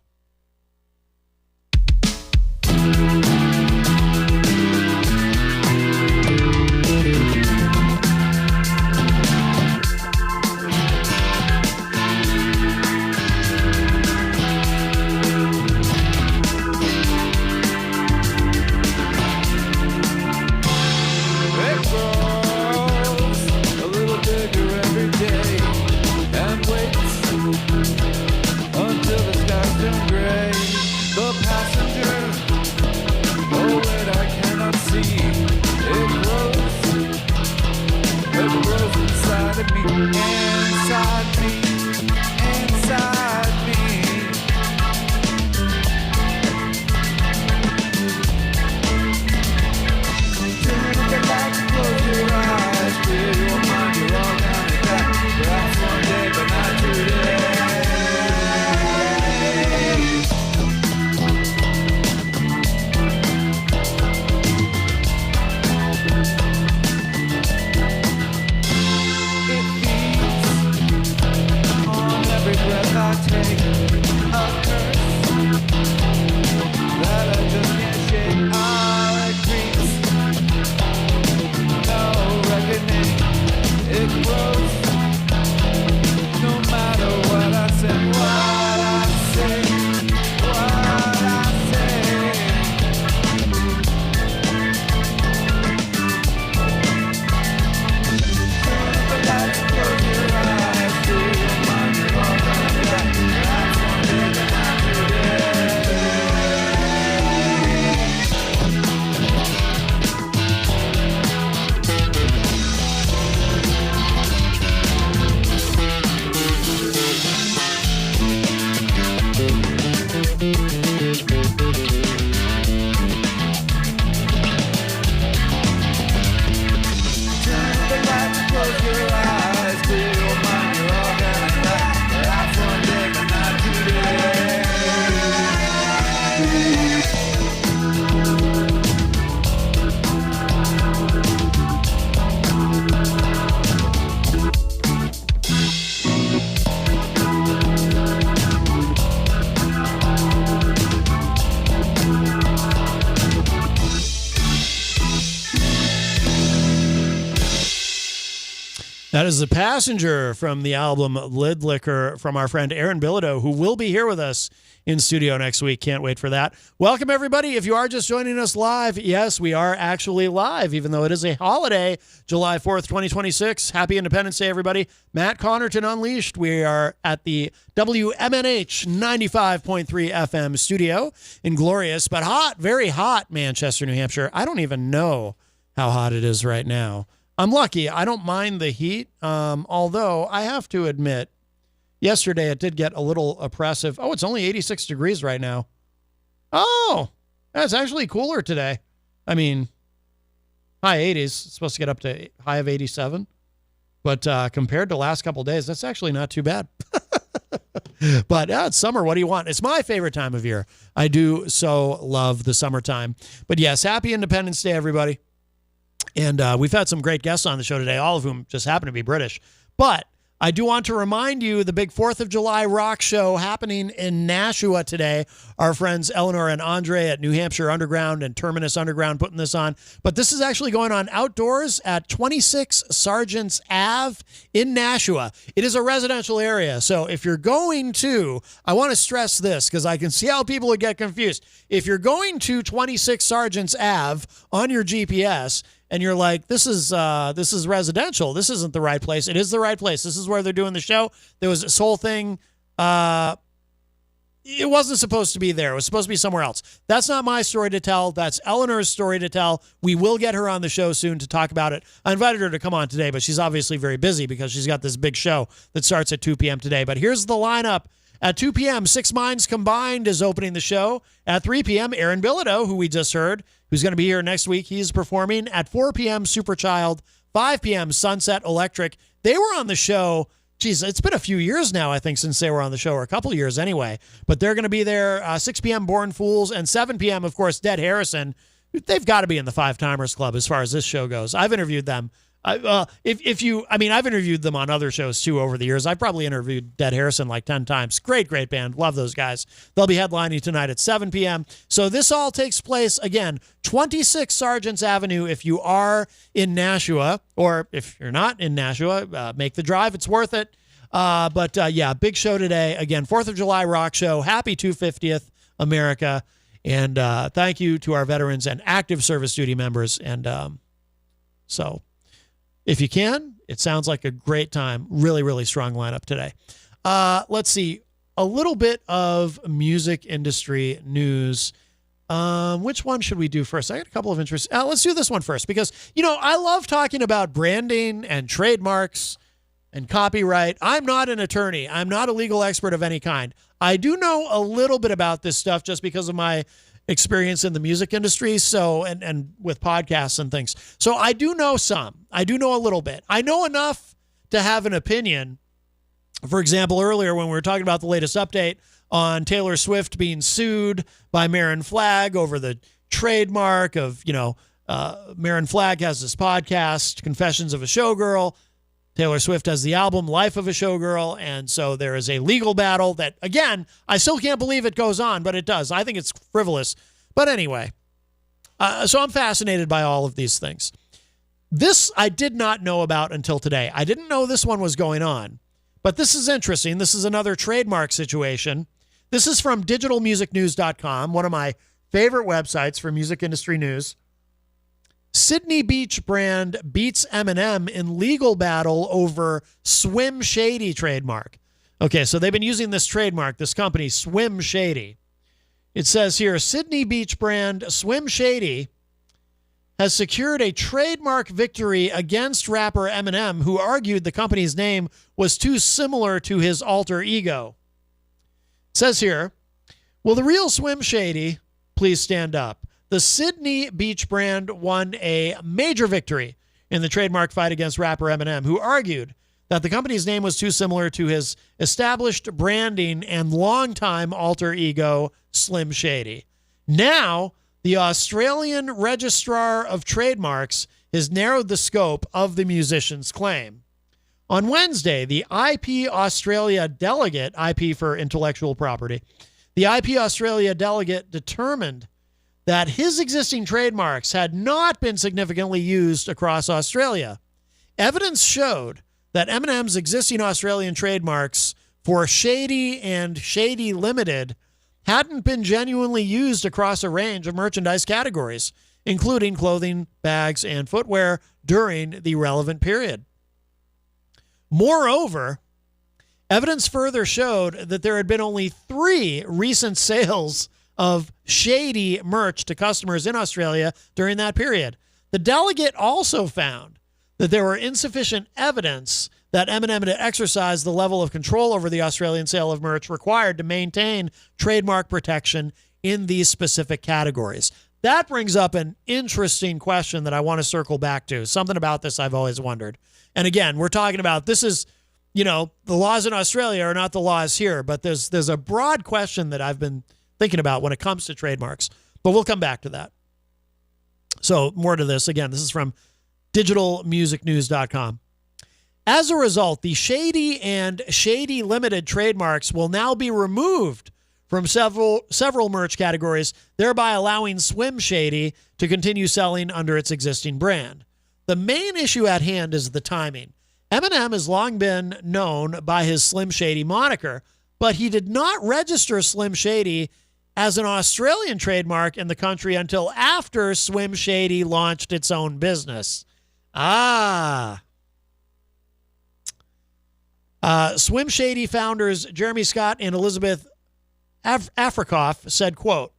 That is The Passenger from the album Lid Liquor from our friend Aaron Bilodeau, who will be here with us in studio next week. Can't wait for that. Welcome, everybody. If you are just joining us live, yes, we are actually live, even though it is a holiday, July 4th, 2026. Happy Independence Day, everybody. Matt Connarton Unleashed. We are at the WMNH 95.3 FM studio in glorious, but hot, very hot Manchester, New Hampshire. I don't even know how hot it is right now. I'm lucky. I don't mind the heat, although I have to admit, yesterday it did get a little oppressive. Oh, it's only 86 degrees right now. Oh, that's actually cooler today. I mean, high 80s. It's supposed to get up to high of 87. But compared to last couple of days, that's actually not too bad. But it's summer. What do you want? It's my favorite time of year. I do so love the summertime. But yes, happy Independence Day, everybody. And we've had some great guests on the show today, all of whom just happen to be British. But I do want to remind you the big 4th of July rock show happening in Nashua today. Our friends Eleanor and Andre at New Hampshire Underground and Terminus Underground putting this on. But this is actually going on outdoors at 26 Sergeants Ave in Nashua. It is a residential area. So if you're going to, I want to stress this because I can see how people would get confused. If you're going to 26 Sergeants Ave on your GPS, and you're like, this is residential. This isn't the right place. It is the right place. This is where they're doing the show. There was this whole thing. It wasn't supposed to be there. It was supposed to be somewhere else. That's not my story to tell. That's Eleanor's story to tell. We will get her on the show soon to talk about it. I invited her to come on today, but she's obviously very busy because she's got this big show that starts at 2 p.m. today. But here's the lineup. At 2 p.m., Six Minds Combined is opening the show. At 3 p.m., Aaron Bilodeau, who we just heard, who's going to be here next week, he's performing. At 4 p.m., Superchild. 5 p.m., Sunset Electric. They were on the show. Geez, it's been a few years now, I think, since they were on the show, or a couple of years anyway. But they're going to be there 6 p.m., Born Fools, and 7 p.m., of course, Dead Harrison. They've got to be in the Five Timers Club as far as this show goes. I've interviewed them. I've interviewed them on other shows, too, over the years. I've probably interviewed Dead Harrison like 10 times. Great band. Love those guys. They'll be headlining tonight at 7 p.m. So this all takes place, again, 26 Sargents Avenue if you are in Nashua, or if you're not in Nashua, make the drive. It's worth it. Big show today. Again, 4th of July rock show. Happy 250th, America. And thank you to our veterans and active service duty members. And so if you can, it sounds like a great time. Really, really strong lineup today. Let's see. A little bit of music industry news. Which one should we do first? I got a couple of interests. Let's do this one first because, I love talking about branding and trademarks and copyright. I'm not an attorney. I'm not a legal expert of any kind. I do know a little bit about this stuff just because of my experience in the music industry, and with podcasts and things. So I do know some. I do know a little bit. I know enough to have an opinion. For example, earlier when we were talking about the latest update on Taylor Swift being sued by Marin Flag over the trademark of, Marin Flag has this podcast, Confessions of a Showgirl. Taylor Swift has the album Life of a Showgirl, and so there is a legal battle that, again, I still can't believe it goes on, but it does. I think it's frivolous. But anyway, so I'm fascinated by all of these things. This I did not know about until today. I didn't know this one was going on, but this is interesting. This is another trademark situation. This is from digitalmusicnews.com, one of my favorite websites for music industry news. Sydney Beach brand beats M&M in legal battle over Swim Shady trademark. Okay, so they've been using this trademark, this company, Swim Shady. It says here, Sydney Beach brand Swim Shady has secured a trademark victory against rapper Eminem, who argued the company's name was too similar to his alter ego. It says here, will the real Swim Shady please stand up? The Sydney Beach brand won a major victory in the trademark fight against rapper Eminem, who argued that the company's name was too similar to his established branding and longtime alter ego, Slim Shady. Now, the Australian Registrar of Trademarks has narrowed the scope of the musician's claim. On Wednesday, the IP Australia delegate, IP for intellectual property, the IP Australia delegate determined that his existing trademarks had not been significantly used across Australia. Evidence showed that Eminem's existing Australian trademarks for Shady and Shady Limited hadn't been genuinely used across a range of merchandise categories, including clothing, bags, and footwear during the relevant period. Moreover, evidence further showed that there had been only 3 recent sales of Shady merch to customers in Australia during that period. The delegate also found that there were insufficient evidence that Eminem had exercised the level of control over the Australian sale of merch required to maintain trademark protection in these specific categories. That brings up an interesting question that I want to circle back to. Something about this I've always wondered. And again, we're talking about this is, the laws in Australia are not the laws here, but there's a broad question that I've been thinking about when it comes to trademarks, but we'll come back to that. So more to this. Again, this is from digitalmusicnews.com. As a result, the Shady and Shady Limited trademarks will now be removed from several merch categories, thereby allowing Swim Shady to continue selling under its existing brand. The main issue at hand is the timing. Eminem has long been known by his Slim Shady moniker, but he did not register Slim Shady as an Australian trademark in the country until after Swim Shady launched its own business. Swim Shady founders Jeremy Scott and Elizabeth Afrikoff said, quote,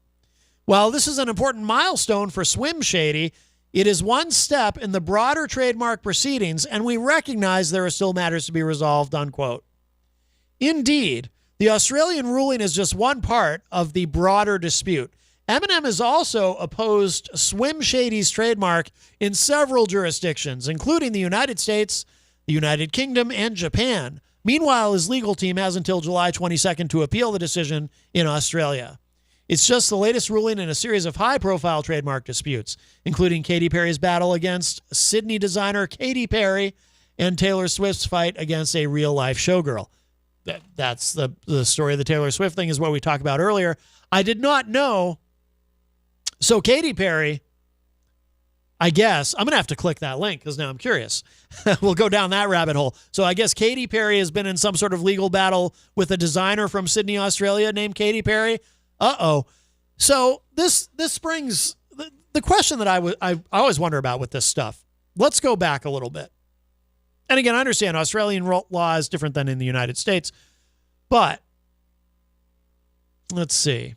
"While this is an important milestone for Swim Shady, it is one step in the broader trademark proceedings, and we recognize there are still matters to be resolved," unquote. Indeed, the Australian ruling is just one part of the broader dispute. M&M has also opposed Swim Shady's trademark in several jurisdictions, including the United States, the United Kingdom, and Japan. Meanwhile, his legal team has until July 22nd to appeal the decision in Australia. It's just the latest ruling in a series of high-profile trademark disputes, including Katy Perry's battle against Sydney designer Katy Perry and Taylor Swift's fight against a real-life showgirl. That's the story of the Taylor Swift thing, is what we talked about earlier. I did not know. So Katy Perry, I guess, I'm going to have to click that link because now I'm curious. We'll go down that rabbit hole. So I guess Katy Perry has been in some sort of legal battle with a designer from Sydney, Australia named Katy Perry. Uh-oh. So this brings the question that I always wonder about with this stuff. Let's go back a little bit. And again, I understand Australian law is different than in the United States, but let's see.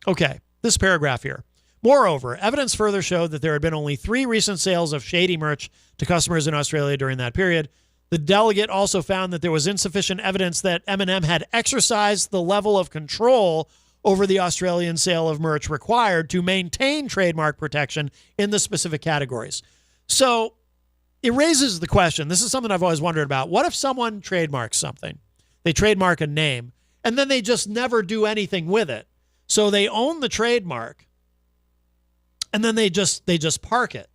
Okay, this paragraph here. Moreover, evidence further showed that there had been only 3 recent sales of shady merch to customers in Australia during that period. The delegate also found that there was insufficient evidence that M&M had exercised the level of control over the Australian sale of merch required to maintain trademark protection in the specific categories. So it raises the question, this is something I've always wondered about. What if someone trademarks something? They trademark a name, and then they just never do anything with it. So they own the trademark, and then they just park it.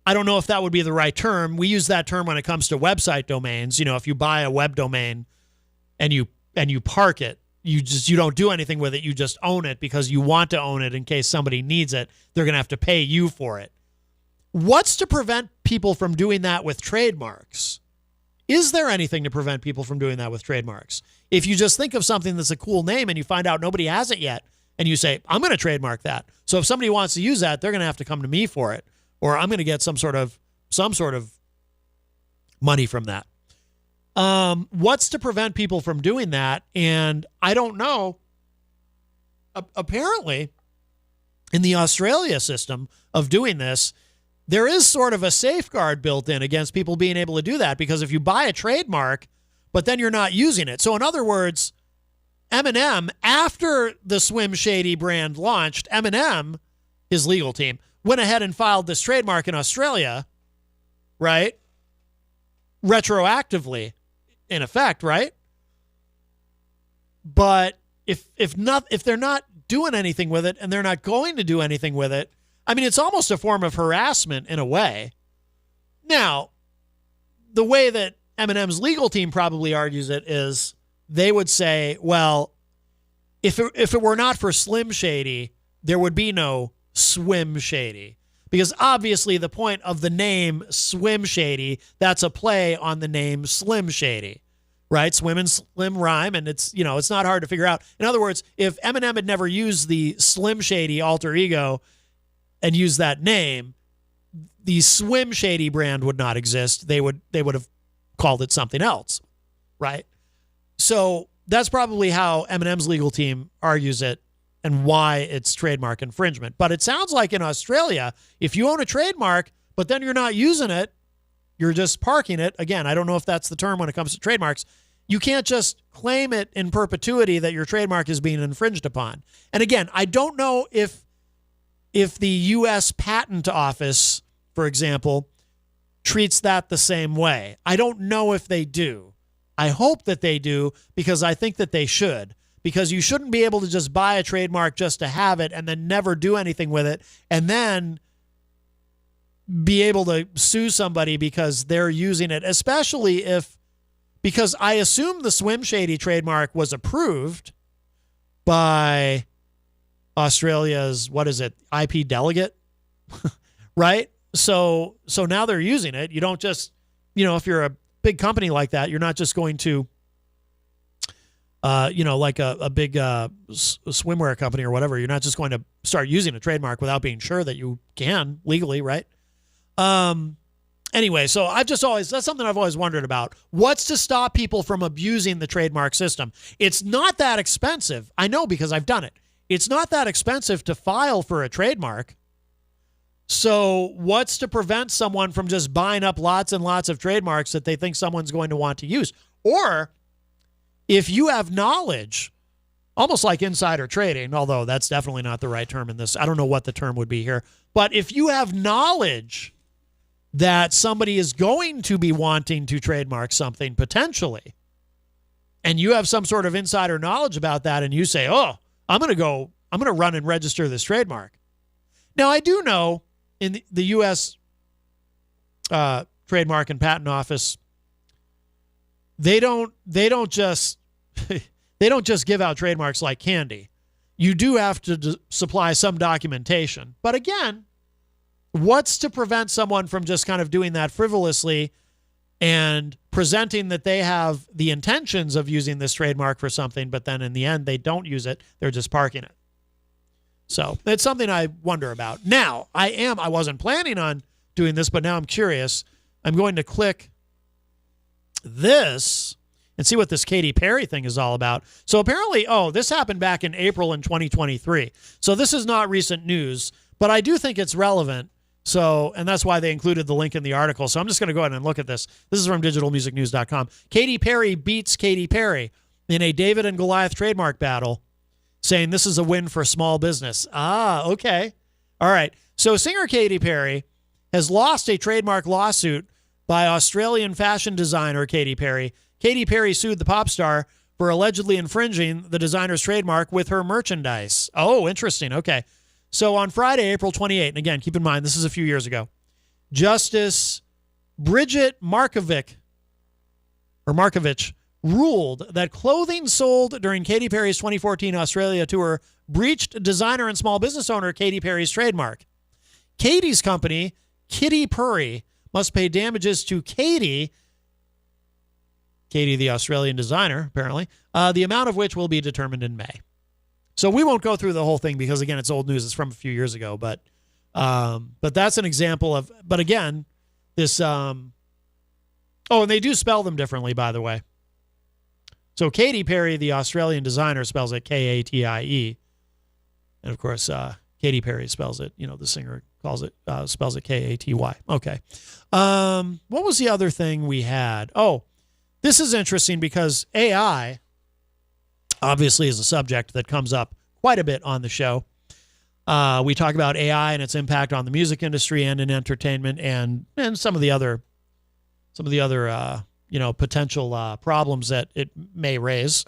I don't know if that would be the right term. We use that term when it comes to website domains. You know, if you buy a web domain and you park it, you don't do anything with it. You just own it because you want to own it in case somebody needs it. They're going to have to pay you for it. What's to prevent people from doing that with trademarks? Is there anything to prevent people from doing that with trademarks? If you just think of something that's a cool name and you find out nobody has it yet, and you say, I'm going to trademark that. So if somebody wants to use that, they're going to have to come to me for it, or I'm going to get some sort of money from that. What's to prevent people from doing that? And I don't know. Apparently, in the Australia system of doing this, there is sort of a safeguard built in against people being able to do that, because if you buy a trademark, but then you're not using it. So in other words, M&M, after the Swim Shady brand launched, M&M, his legal team, went ahead and filed this trademark in Australia, right? Retroactively, in effect, right? But if they're not doing anything with it, and they're not going to do anything with it, I mean, it's almost a form of harassment in a way. Now, the way that M&M's legal team probably argues it is they would say, well, if it were not for Slim Shady, there would be no Swim Shady. Because obviously the point of the name Swim Shady, that's a play on the name Slim Shady, right? Swim and Slim rhyme, and it's not hard to figure out. In other words, if M&M had never used the Slim Shady alter ego and used that name, the Swim Shady brand would not exist. They would have called it something else, right? So that's probably how M&M's legal team argues it and why it's trademark infringement. But it sounds like in Australia, if you own a trademark, but then you're not using it, you're just parking it. Again, I don't know if that's the term when it comes to trademarks. You can't just claim it in perpetuity that your trademark is being infringed upon. And again, I don't know if the U.S. Patent Office, for example, treats that the same way. I don't know if they do. I hope that they do, because I think that they should. Because you shouldn't be able to just buy a trademark just to have it and then never do anything with it, and then be able to sue somebody because they're using it, especially because I assume the Swim Shady trademark was approved by Australia's, IP delegate, right? So now they're using it. You don't just, if you're a big company like that, you're not just going to like a big swimwear company or whatever. You're not just going to start using a trademark without being sure that you can legally, right? Anyway, so that's something I've always wondered about. What's to stop people from abusing the trademark system? It's not that expensive. I know because I've done it. It's not that expensive to file for a trademark. So what's to prevent someone from just buying up lots and lots of trademarks that they think someone's going to want to use? Or if you have knowledge, almost like insider trading, although that's definitely not the right term in this. I don't know what the term would be here. But if you have knowledge that somebody is going to be wanting to trademark something potentially, and you have some sort of insider knowledge about that, and you say, oh, I'm going to run and register this trademark. Now, I do know in the U.S. Trademark and Patent Office, they don't just give out trademarks like candy. You do have to supply some documentation. But again, what's to prevent someone from just kind of doing that frivolously and presenting that they have the intentions of using this trademark for something, but then in the end they don't use it, they're just parking it. So it's something I wonder about. Now, I wasn't planning on doing this, but now I'm curious. I'm going to click this and see what this Katy Perry thing is all about. So apparently, this happened back in April in 2023. So this is not recent news, but I do think it's relevant. So, and that's why they included the link in the article. So I'm just going to go ahead and look at this. This is from digitalmusicnews.com. Katy Perry beats Katy Perry in a David and Goliath trademark battle, saying this is a win for small business. Okay. All right. So singer Katy Perry has lost a trademark lawsuit by Australian fashion designer Katy Perry. Katy Perry sued the pop star for allegedly infringing the designer's trademark with her merchandise. Oh, interesting. Okay. So on Friday, April 28th, and again, keep in mind, this is a few years ago, Justice Bridget Markovich ruled that clothing sold during Katy Perry's 2014 Australia tour breached designer and small business owner Katy Perry's trademark. Katy's company, Kitty Purry, must pay damages to Katy, the Australian designer, apparently, the amount of which will be determined in May. So we won't go through the whole thing because, again, it's old news. It's from a few years ago. But that's an example of, but again, this, and they do spell them differently, by the way. So Katy Perry, the Australian designer, spells it Katie. And, of course, Katy Perry spells it, the singer spells it Katy. Okay. What was the other thing we had? Oh, this is interesting because AI obviously is a subject that comes up quite a bit on the show. We talk about AI and its impact on the music industry and in entertainment and some of the other potential problems that it may raise.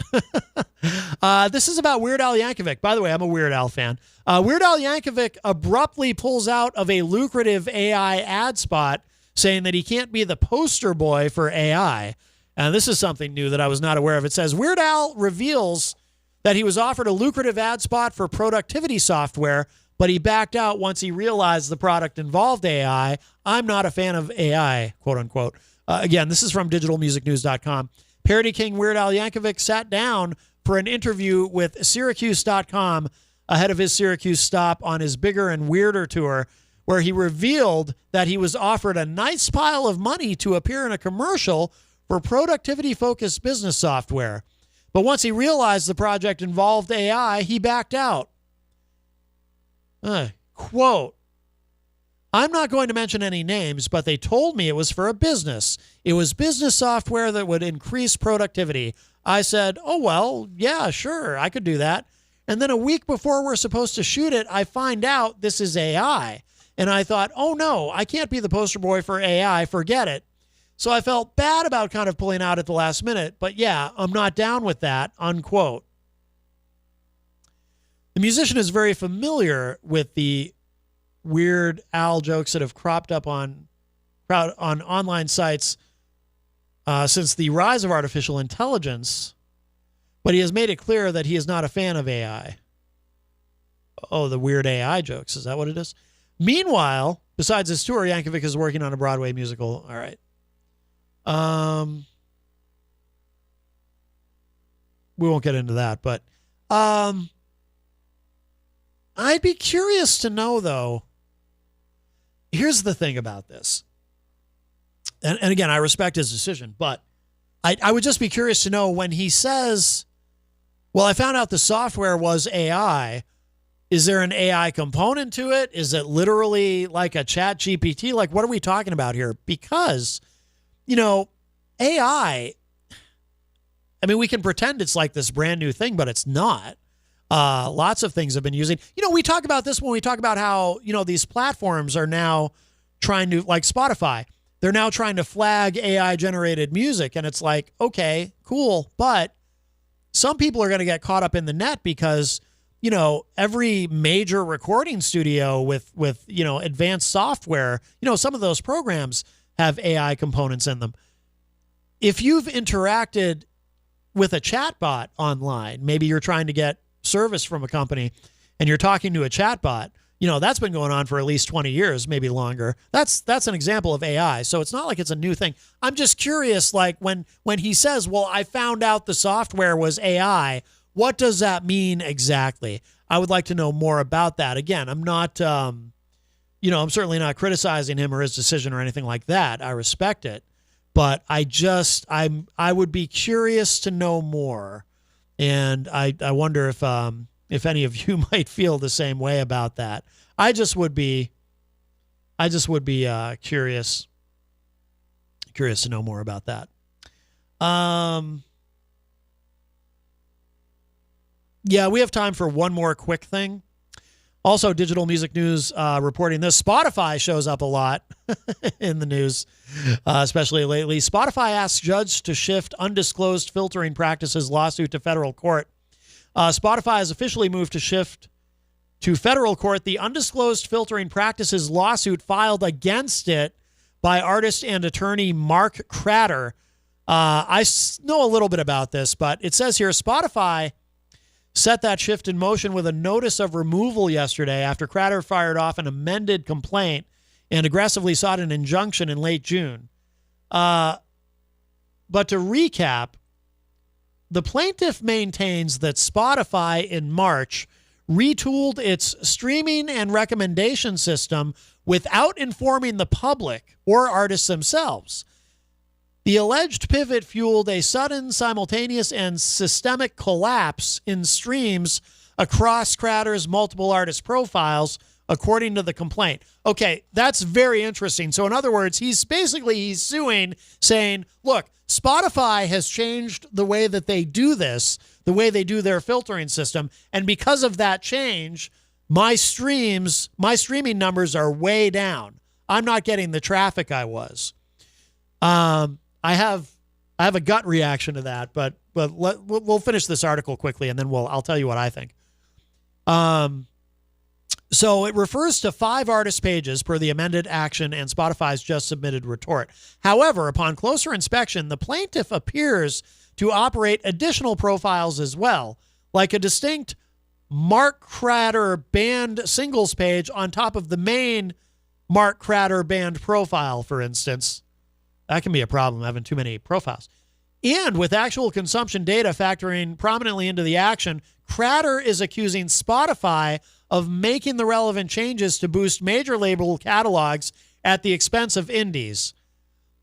This is about Weird Al Yankovic. By the way, I'm a Weird Al fan. Weird Al Yankovic abruptly pulls out of a lucrative AI ad spot saying that he can't be the poster boy for AI. And this is something new that I was not aware of. It says, Weird Al reveals that he was offered a lucrative ad spot for productivity software, but he backed out once he realized the product involved AI. I'm not a fan of AI, quote unquote. Again, this is from digitalmusicnews.com. Parody king Weird Al Yankovic sat down for an interview with Syracuse.com ahead of his Syracuse stop on his bigger and weirder tour, where he revealed that he was offered a nice pile of money to appear in a commercial for productivity-focused business software. But once he realized the project involved AI, he backed out. Quote, I'm not going to mention any names, but they told me it was for a business. It was business software that would increase productivity. I said, oh, well, yeah, sure, I could do that. And then a week before we're supposed to shoot it, I find out this is AI. And I thought, oh, no, I can't be the poster boy for AI. Forget it. So I felt bad about kind of pulling out at the last minute. But yeah, I'm not down with that, unquote. The musician is very familiar with the Weird Al jokes that have cropped up on online sites since the rise of artificial intelligence, but he has made it clear that he is not a fan of AI. Oh, the weird AI jokes. Is that what it is? Meanwhile, besides his tour, Yankovic is working on a Broadway musical. All right. won't get into that, but I'd be curious to know, though. Here's the thing about this. And again, I respect his decision, but I would just be curious to know when he says, well, I found out the software was AI. Is there an AI component to it? Is it literally like a chat GPT? Like, what are we talking about here? Because, AI, I mean, we can pretend it's like this brand new thing, but it's not. Lots of things have been using. We talk about this when we talk about how, these platforms are now trying to, like Spotify, they're now trying to flag AI-generated music. And it's like, okay, cool. But some people are going to get caught up in the net because, every major recording studio with advanced software, some of those programs have AI components in them. If you've interacted with a chatbot online, maybe you're trying to get service from a company and you're talking to a chatbot, that's been going on for at least 20 years, maybe longer. That's an example of AI. So it's not like it's a new thing. I'm just curious, like when he says, well, I found out the software was AI, what does that mean exactly? I would like to know more about that. Again, I'm not, I'm certainly not criticizing him or his decision or anything like that. I respect it. But I would be curious to know more. And I wonder if any of you might feel the same way about that. I just would be curious to know more about that. Yeah, we have time for one more quick thing. Also, Digital Music News reporting this. Spotify shows up a lot in the news, especially lately. Spotify asks judge to shift undisclosed filtering practices lawsuit to federal court. Spotify has officially moved to shift to federal court the undisclosed filtering practices lawsuit filed against it by artist and attorney Mark Cratter. I know a little bit about this, but it says here Spotify set that shift in motion with a notice of removal yesterday after Cratter fired off an amended complaint and aggressively sought an injunction in late June. But to recap, the plaintiff maintains that Spotify in March retooled its streaming and recommendation system without informing the public or artists themselves. The alleged pivot fueled a sudden, simultaneous, and systemic collapse in streams across Cratter's multiple artist profiles, according to the complaint. Okay, that's very interesting. So in other words, he's suing, saying, look, Spotify has changed the way that they do this, the way they do their filtering system, and because of that change, my streaming numbers are way down. I'm not getting the traffic I was. I have a gut reaction to that, but we'll finish this article quickly and then I'll tell you what I think. So it refers to 5 artist pages per the amended action and Spotify's just submitted retort. However, upon closer inspection, the plaintiff appears to operate additional profiles as well, like a distinct Mark Cratter band singles page on top of the main Mark Cratter band profile, for instance. That can be a problem, having too many profiles. And with actual consumption data factoring prominently into the action, Cratter is accusing Spotify of making the relevant changes to boost major label catalogs at the expense of indies.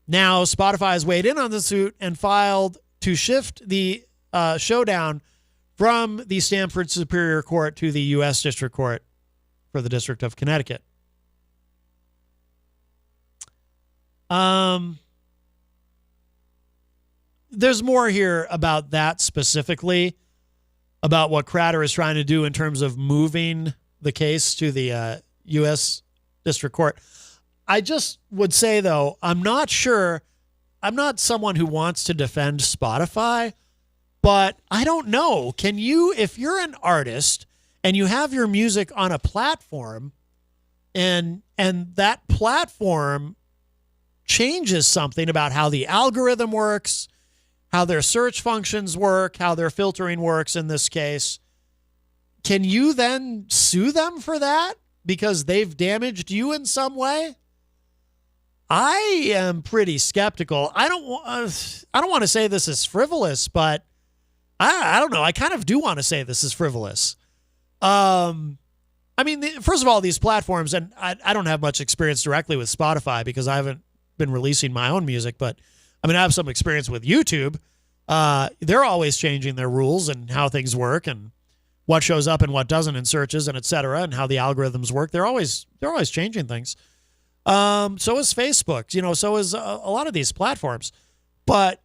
Now, Spotify has weighed in on the suit and filed to shift the showdown from the Stamford Superior Court to the U.S. District Court for the District of Connecticut. There's more here about that specifically, about what Cratter is trying to do in terms of moving the case to the U.S. District Court. I just would say, though, I'm not sure. I'm not someone who wants to defend Spotify, but I don't know. Can you, if you're an artist and you have your music on a platform and that platform changes something about how the algorithm works, how their search functions work, how their filtering works in this case, can you then sue them for that because they've damaged you in some way? I am pretty skeptical. I don't want to say this is frivolous, but I don't know. I kind of do want to say this is frivolous. I mean, first of all, these platforms, and I don't have much experience directly with Spotify because I haven't been releasing my own music, but I mean, I have some experience with YouTube. They're always changing their rules and how things work and what shows up and what doesn't in searches and et cetera, and how the algorithms work. They're always changing things. So is Facebook, so is a lot of these platforms. But,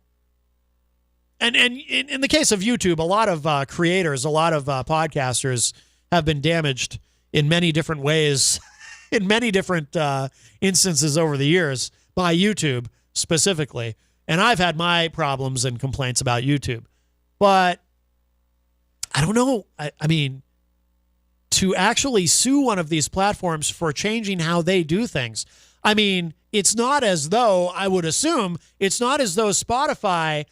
and in the case of YouTube, a lot of creators, a lot of podcasters have been damaged in many different ways, in many different instances over the years by YouTube specifically. And I've had my problems and complaints about YouTube. But I don't know. I mean, to actually sue one of these platforms for changing how they do things, I mean, it's not as though, I would assume, it's not as though Spotify,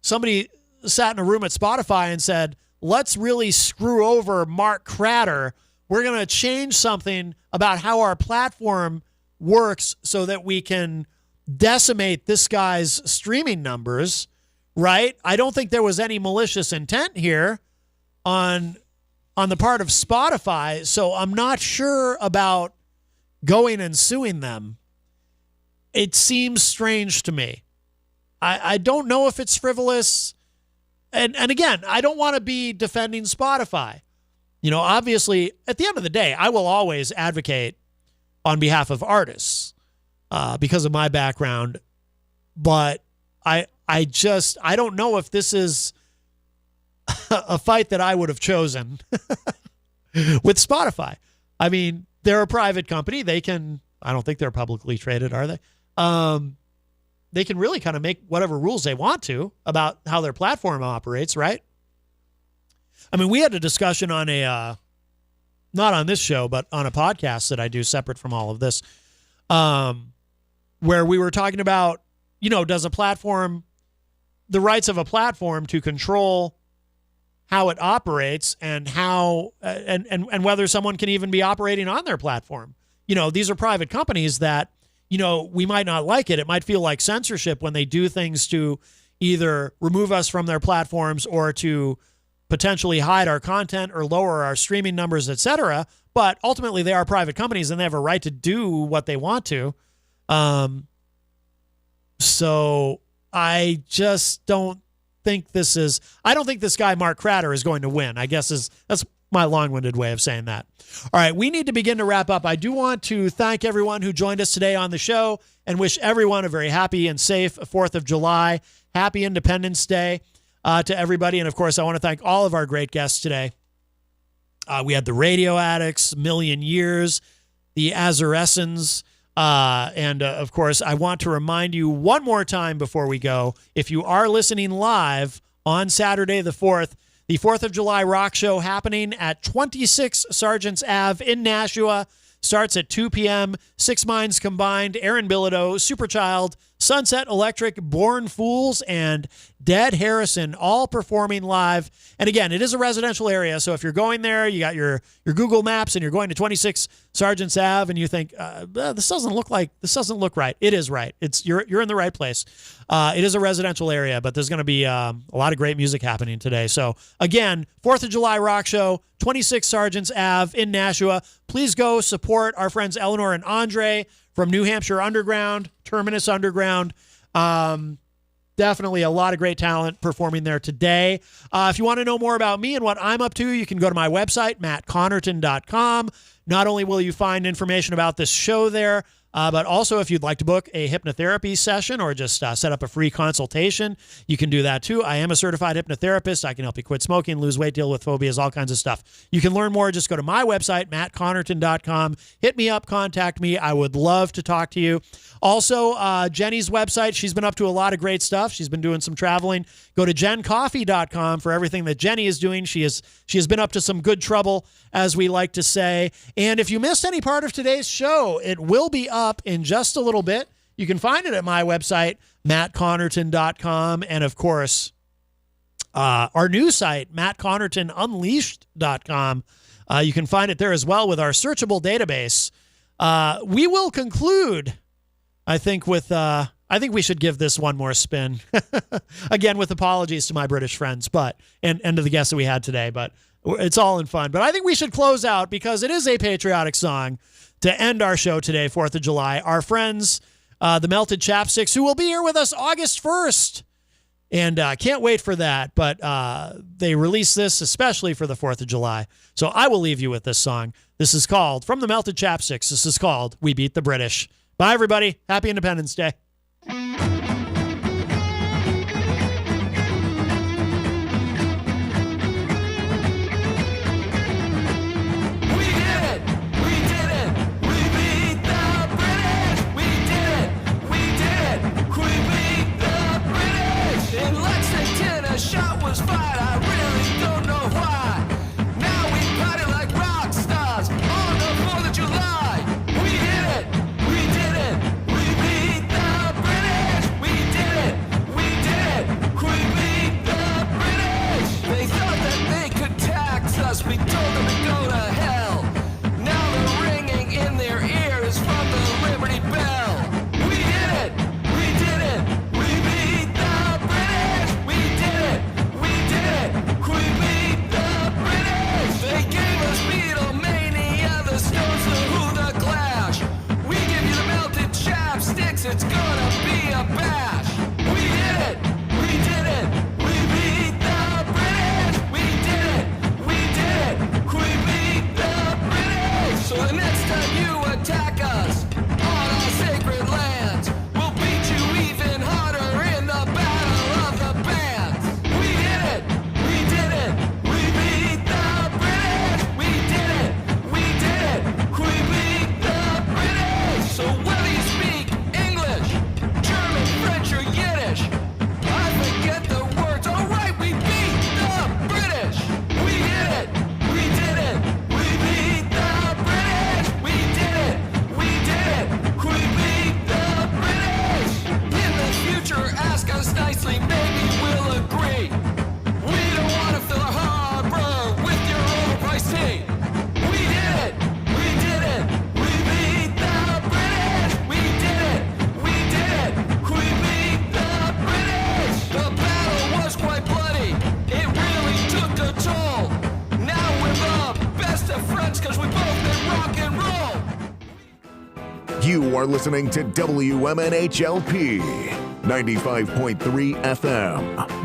somebody sat in a room at Spotify and said, let's really screw over Mark Cratter. We're going to change something about how our platform works so that we can decimate this guy's streaming numbers, right? I don't think there was any malicious intent here on the part of Spotify, so I'm not sure about going and suing them. It seems strange to me. I don't know if it's frivolous. And again, I don't want to be defending Spotify. Obviously, at the end of the day, I will always advocate on behalf of artists because of my background. But I don't know if this is a fight that I would have chosen with Spotify. I mean, they're a private company. I don't think they're publicly traded, are they? They can really kind of make whatever rules they want to about how their platform operates, right? I mean, we had a discussion on not on this show, but on a podcast that I do separate from all of this, where we were talking about, does the rights of a platform to control how it operates and how and whether someone can even be operating on their platform. These are private companies that, we might not like it. It might feel like censorship when they do things to either remove us from their platforms or to potentially hide our content or lower our streaming numbers, etc. But ultimately, they are private companies and they have a right to do what they want to. So I just don't think I don't think this guy, Mark Cratter, is going to win, I guess that's my long-winded way of saying that. All right, we need to begin to wrap up. I do want to thank everyone who joined us today on the show and wish everyone a very happy and safe 4th of July. Happy Independence Day to everybody. And, of course, I want to thank all of our great guests today. We had the Radio Addicts, Million Years, the Azarescens, and, of course, I want to remind you one more time before we go, if you are listening live on Saturday the 4th, the 4th of July rock show happening at 26 Sergeants Ave in Nashua starts at 2 p.m. Six Minds Combined, Aaron Bilodeau, Superchild, Sunset Electric, Born Fools, and Dead Harrison all performing live. And again, it is a residential area, so if you're going there, you got your Google Maps and you're going to 26 Sergeants Ave and you think, this doesn't look right. It is right. You're in the right place. It is a residential area, but there's going to be a lot of great music happening today. So again, 4th of July rock show, 26 Sergeants Ave in Nashua. Please go support our friends Eleanor and Andre from New Hampshire Underground, Terminus Underground. Definitely a lot of great talent performing there today. If you want to know more about me and what I'm up to, you can go to my website, mattconnarton.com. Not only will you find information about this show there, but also if you'd like to book a hypnotherapy session or just set up a free consultation, you can do that too. I am a certified hypnotherapist. I can help you quit smoking, lose weight, deal with phobias, all kinds of stuff. You can learn more. Just go to my website, mattconnarton.com. Hit me up, contact me. I would love to talk to you. Also, Jenny's website, she's been up to a lot of great stuff. She's been doing some traveling. Go to jencoffee.com for everything that Jenny is doing. She has been up to some good trouble, as we like to say. And if you missed any part of today's show, it will be up in just a little bit. You can find it at my website, mattconnarton.com. And of course, our new site, mattconnartonunleashed.com. You can find it there as well with our searchable database. We will conclude, I think, with I think we should give this one more spin. Again, with apologies to my British friends, and to the guests that we had today, but it's all in fun. But I think we should close out because it is a patriotic song to end our show today, 4th of July. Our friends, the Melted Chapsticks, who will be here with us August 1st. And can't wait for that. But they released this especially for the 4th of July. So I will leave you with this song. This is called, from the Melted Chapsticks, this is called We Beat the British. Bye, everybody. Happy Independence Day. Shot was fired, I really don't know why. Now we party like rock stars on the 4th of July. We did it, we did it, we beat the British. We did it, we beat the British. They thought that they could tax us, we told them to go to hell. Now the ringing in their ears from the Liberty Bell. We did it, we did it, we beat the British. We did it, we beat the British. They gave us Beatlemania, the Stones, the Who, the Clash. We give you the Melted Chapsticks, it's gonna be a bash. We did it, we did it, we beat the British. We did it, we beat the British. So the next time you attack us on our sacred lands, we'll beat you even harder in the battle of the bands. We did it, we did it, we beat the British. We did it, we beat the British. So whether you speak English, German, French, or Yiddish, I forget the words. All right, we beat the British. We did it, we did it, we beat the British. We did it, we beat the British. In the future, ask us nicely, maybe we'll agree. We don't want to fill a harbor with your overpriced tea. We did it, we did it, we beat the British. We did it, we beat the British. The battle was quite bloody, it really took a toll. Now we're the best of friends cause we both did rock and roll. You are listening to WMNHLP 95.3 FM.